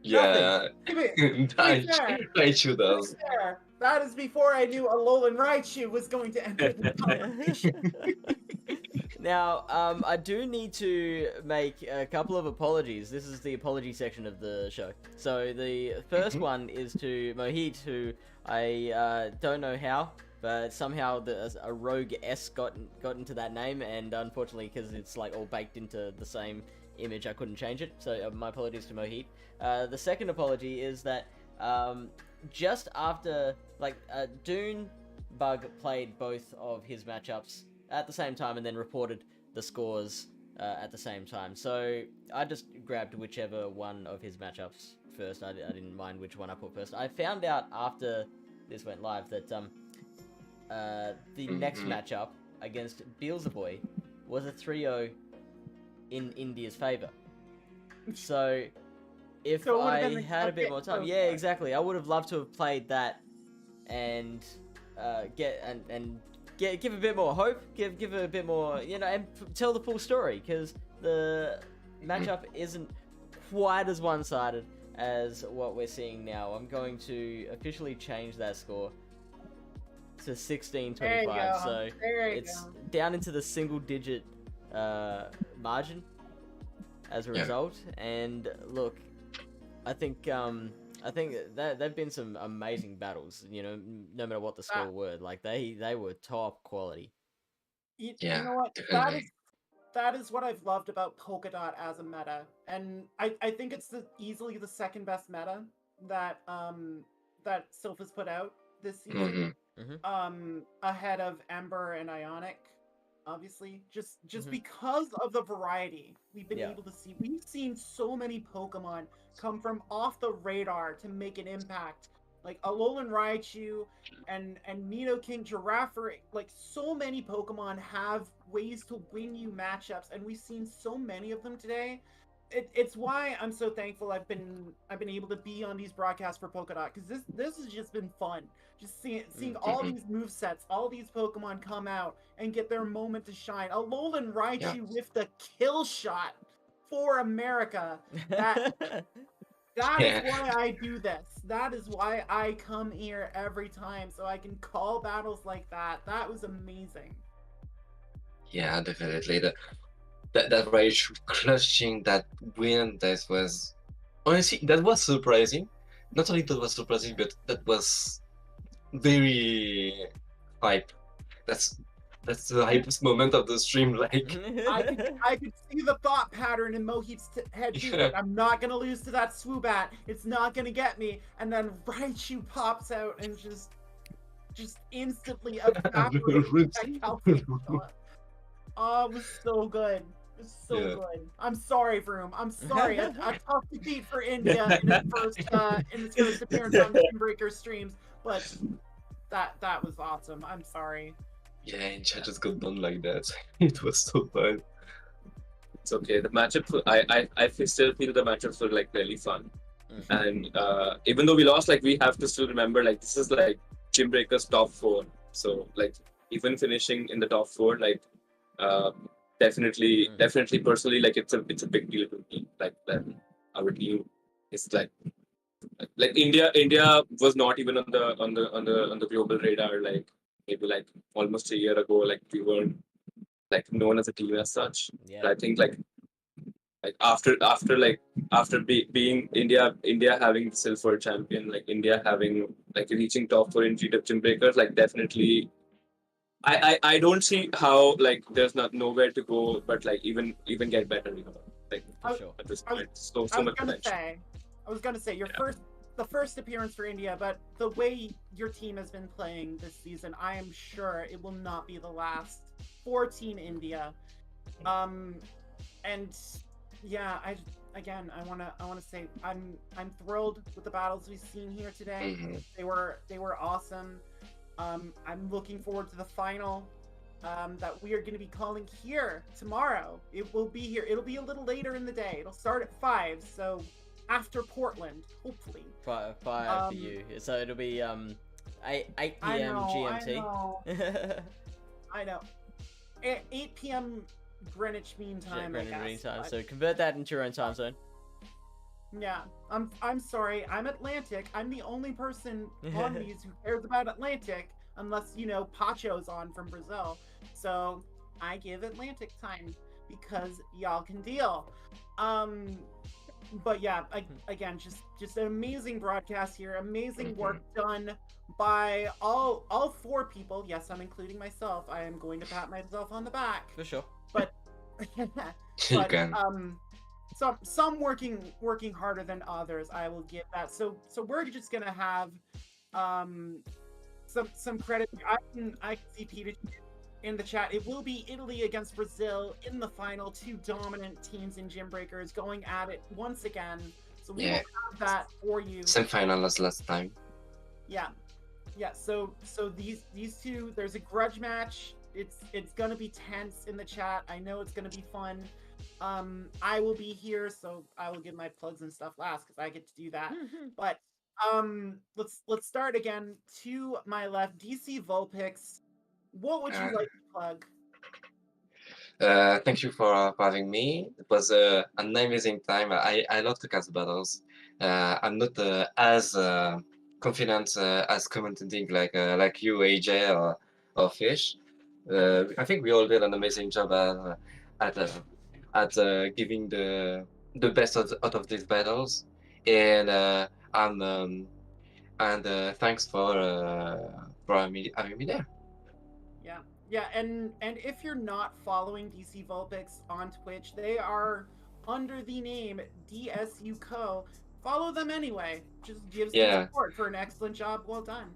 Yeah, Raichu does. That is before I knew Alolan Raichu was going to enter the competition. Now, I do need to make a couple of apologies. This is the apology section of the show. So the first one is to Moheat, who I don't know how, but somehow a rogue S got into that name, and unfortunately, because it's like all baked into the same image, I couldn't change it. So my apologies to Moheat. The second apology is that just after, Dunebug played both of his matchups at the same time and then reported the scores at the same time. So I just grabbed whichever one of his matchups first. I didn't mind which one I put first. I found out after this went live that the next matchup against Beelzeboy was a 3-0 in India's favour. So if I had a bit more time, yeah, exactly, I would have loved to have played that and give a bit more hope, give a bit more, and tell the full story, because the matchup isn't quite as one-sided as what we're seeing now. I'm going to officially change that score to 16-25, so it's down into the single-digit margin as a result. And look, I think that they've been some amazing battles. No matter what the score were, they were top quality. You know what? That is what I've loved about Polkadot as a meta, and I think it's easily the second best meta that Silph has put out this season, ahead of Ember and Ionic. Obviously, just because of the variety we've been able to see. We've seen so many Pokemon come from off the radar to make an impact. Like Alolan Raichu and Nidoking, Giraffare, so many Pokemon have ways to win you matchups, and we've seen so many of them today. It's why I'm so thankful I've been able to be on these broadcasts for Polkadot, because this has just been fun. Just seeing all these movesets, all these Pokemon come out and get their moment to shine. Alolan Raichu with the kill shot for America. That is why I do this. That is why I come here every time, so I can call battles like that. That was amazing. Yeah, definitely. That rage crushing that win, that was honestly, that was surprising. Not only that was surprising, but that was very hype. That's the hypest moment of the stream. Like, I could see the thought pattern in Mohit's head too. Yeah. Like, I'm not gonna lose to that Swoobat. It's not gonna get me. And then Raichu pops out and just instantly evaporates that Calcutta. Oh, it was so good. It was so Yeah. good. I'm sorry, Vroom. I'm sorry. A tough defeat for India in its first appearance on the Gymbreakers streams, but that was awesome. I'm sorry. Yeah, and chat just got done like that. It was so bad. It's okay. The matchup, I still feel the matchups were like really fun. And even though we lost, like we have to still remember, like this is like Gymbreakers top 4. So like even finishing in the top 4, like definitely personally, like it's a big deal to me. Like that our team is like India was not even on the global radar. Like maybe like almost a year ago, like we weren't like known as a team as such. Yeah. But I think like after being India having the silver champion, like India having like reaching top 4 in Gymbreakers, like definitely I don't see how like there's nowhere to go but like even get better, you know, like For sure. at this I was- point. So much potential. I was gonna say your Yeah. the first appearance for India, but the way your team has been playing this season, I am sure it will not be the last for Team India. And yeah, I wanna say I'm thrilled with the battles we've seen here today. Mhm. They were awesome. I'm looking forward to the final that we are going to be calling here tomorrow. It will be here. It'll be a little later in the day. It'll start at 5, so after Portland, hopefully. 5 for you. So it'll be 8 I p.m. know, GMT. I know. 8 p.m. Greenwich Mean Time, Greenwich I Mean guess. Time. but- So convert that into your own time zone. Yeah, I'm sorry. I'm Atlantic. I'm the only person on these who cares about Atlantic, unless you know Pacho's on from Brazil. So I give Atlantic time because y'all can deal. But yeah, again, just an amazing broadcast here. Amazing work done by all 4 people. Yes, I'm including myself. I am going to pat myself on the back. For sure. But You but can. some working harder than others, I will give that. So we're just gonna have some credit. I can see Peter in the chat. It will be Italy against Brazil in the final. 2 dominant teams in Gymbreakers going at it once again. So we will have that for you. Same final as last time. Yeah. So these 2, there's a grudge match. It's gonna be tense in the chat. I know it's gonna be fun. I will be here, so I will give my plugs and stuff last because I get to do that. But let's start again. To my left, DC Vulpix. What would you like to plug? Thank you for having me. It was an amazing time. I love to cast battles. I'm not as confident as commentating like you, AJ, or Fish. I think we all did an amazing job at giving the best out of these battles, and thanks for having me there. Yeah, and if you're not following DC Vulpix on Twitch, they are under the name DSU Co. Follow them anyway. Just gives them support for an excellent job. Well done.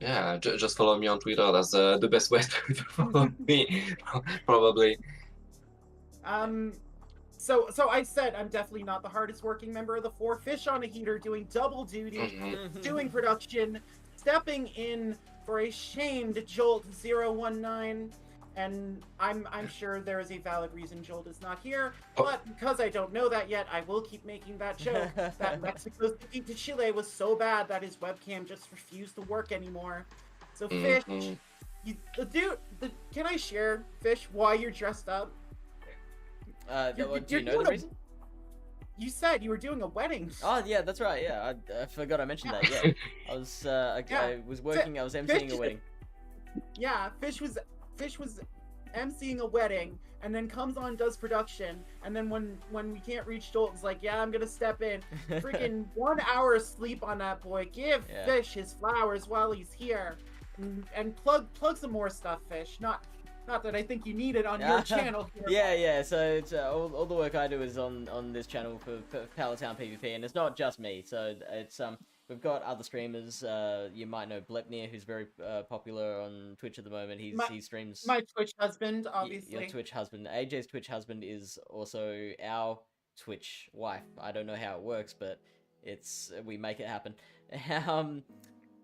Yeah, just follow me on Twitter. That's the best way to follow me, probably. So I said I'm definitely not the hardest working member of the 4. FishOnAHeater doing double duty, doing production, stepping in for a shamed Jolt 019, and I'm sure there is a valid reason Jolt is not here, but because I don't know that yet, I will keep making that joke that Mexico's defeat to Chile was so bad that his webcam just refused to work anymore. So Fish, can I share, Fish, why you're dressed up? Do you know the reason? You said you were doing a wedding. Oh yeah, that's right. Yeah, I forgot I mentioned that. Yeah, I was I was working. I was emceeing a wedding. Yeah, Fish was emceeing a wedding, and then comes on, does production, and then when we can't reach Jolt, it's like, yeah, I'm gonna step in. Freaking 1 hour of sleep on that boy. Give Fish his flowers while he's here, and plug some more stuff, Fish. Not that I think you need it on your channel here. Yeah. So it's all the work I do is on this channel for Pallet Town PvP, and it's not just me. So it's we've got other streamers. You might know Blepnir, who's very popular on Twitch at the moment. He streams. My Twitch husband, obviously. Your Twitch husband. AJ's Twitch husband is also our Twitch wife. I don't know how it works, but we make it happen.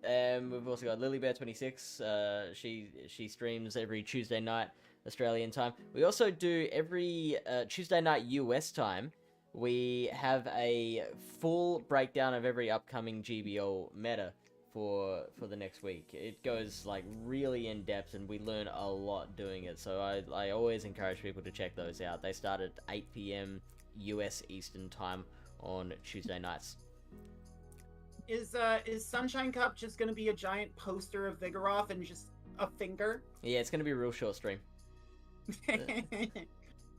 We've also got LilyBear26. She streams every Tuesday night Australian time. We also do every Tuesday night US time. We have a full breakdown of every upcoming GBL meta for the next week. It goes like really in depth, and we learn a lot doing it. So I always encourage people to check those out. They start at 8 p.m. US Eastern time on Tuesday nights. Is Sunshine Cup just gonna be a giant poster of Vigoroth and just a finger? Yeah, it's gonna be a real short stream.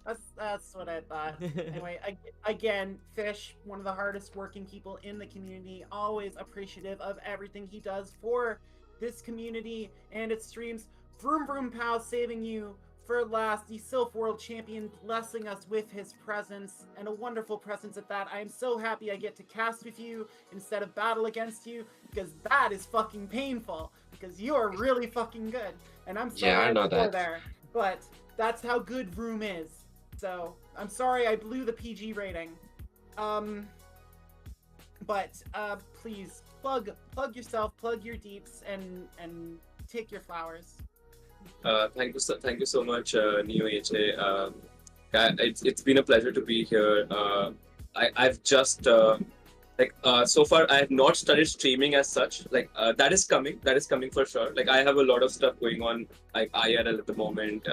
That's what I thought. Anyway, again, Fish, one of the hardest working people in the community, always appreciative of everything he does for this community and its streams. Vroom Vroom Pow saving you for last, the Silph World Champion, blessing us with his presence, and a wonderful presence at that. I am so happy I get to cast with you instead of battle against you, because that is fucking painful, because you are really fucking good. And I'm sorry I know that. There, but that's how good Vroom is. So, I'm sorry I blew the PG rating. But please, plug yourself, plug your deeps, and take your flowers. Thank you so much, Neo AJ. It's been a pleasure to be here. I've just so far I have not started streaming as such. That is coming for sure. Like, I have a lot of stuff going on, like IRL at the moment,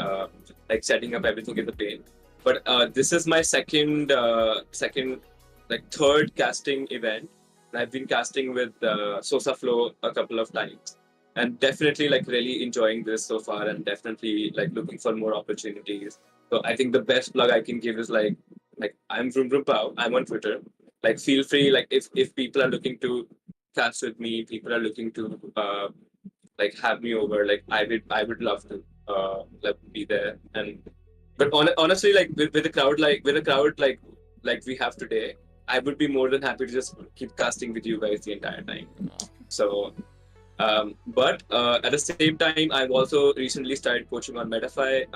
like setting up everything in the paint. But this is my third casting event. I've been casting with Sosa Flow a couple of times. And definitely really enjoying this so far, and definitely looking for more opportunities. So I think the best plug I can give is I'm Vroom Vroom Pow. I'm on Twitter. Feel free, if people are looking to cast with me, people are looking to have me over. I would love to be there. But honestly, with a crowd like we have today, I would be more than happy to just keep casting with you guys the entire time. So. But at the same time, I've also recently started coaching on Metafy.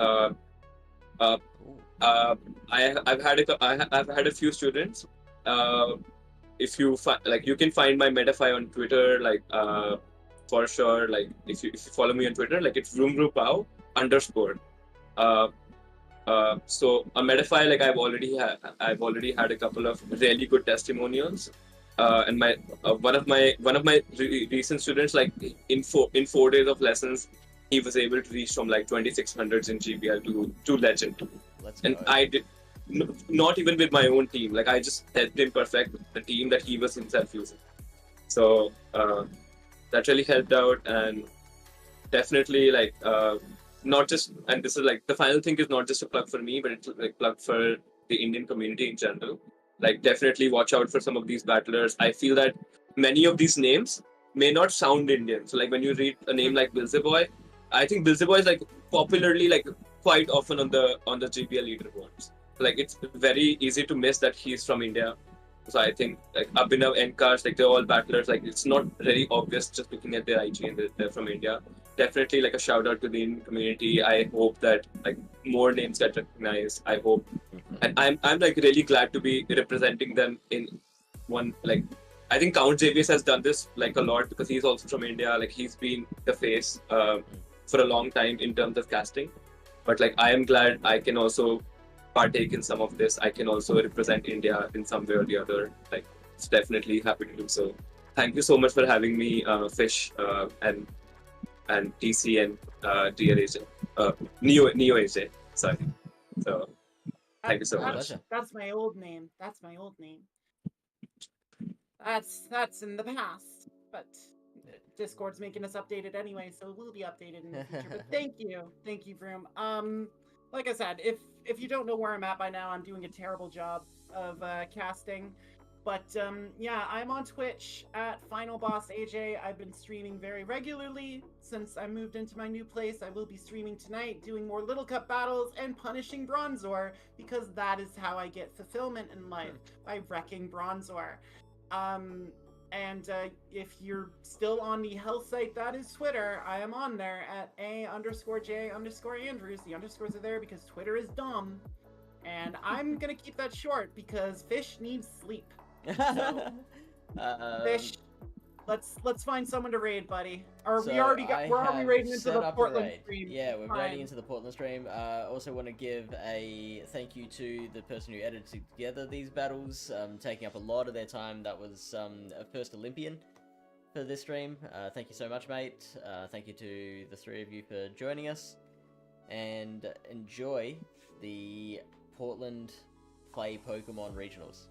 I've had a few students. If you you can find my Metafy on Twitter, for sure. If you follow me on Twitter, it's vroomvroompow_. So on Metafy, I've already had a couple of really good testimonials. And one of my recent students, in 4 days of lessons, he was able to reach from 2600s in GBL to legend. And I did not even with my own team. I just helped him perfect the team that he was himself using. So that really helped out, and definitely not just, and this is the final thing is not just a plug for me, but it's a plug for the Indian community in general. Definitely watch out for some of these battlers. I feel that many of these names may not sound Indian. So when you read a name like Bilzeboy, I think Bilzeboy is popularly quite often on the GBL leaderboards. It's very easy to miss that he's from India. So I think Abhinav and Karsh, they're all battlers. It's not very obvious just looking at their IG and they're from India. Definitely a shout out to the Indian community. I hope that more names get recognized. I hope, and I'm really glad to be representing them in one. I think Count JVS has done this a lot, because he's also from India. He's been the face for a long time in terms of casting. But I am glad I can also partake in some of this. I can also represent India in some way or the other. It's definitely happy to do so. Thank you so much for having me, Fish, and TC and DL AJ, Neo AJ. Sorry. So Thank you so My much. pleasure. That's my old name. That's my old name. That's in the past. But Discord's making us updated anyway, so it will be updated in the future. But thank you, Vroom. Like I said, if you don't know where I'm at by now, I'm doing a terrible job of casting. But yeah, I'm on Twitch at Final Boss AJ. I've been streaming very regularly since I moved into my new place. I will be streaming tonight, doing more Little Cup battles and punishing Bronzor, because that is how I get fulfillment in life, by wrecking Bronzor. And if you're still on the health site, that is Twitter. I am on there at @A_J_Andrews. The underscores are there because Twitter is dumb. And I'm gonna keep that short because Fish needs sleep. So, Fish, let's find someone to raid, buddy. Or So we already got. We're already raiding into set the up a Portland raid. stream. Yeah, we're Fine. raiding into the Portland stream. Also want to give a thank you to the person who edited together these battles, taking up a lot of their time. That was a first Olympian for this stream. Thank you so much, mate. Thank you to the three of you for joining us, and enjoy the Portland Play Pokemon Regionals.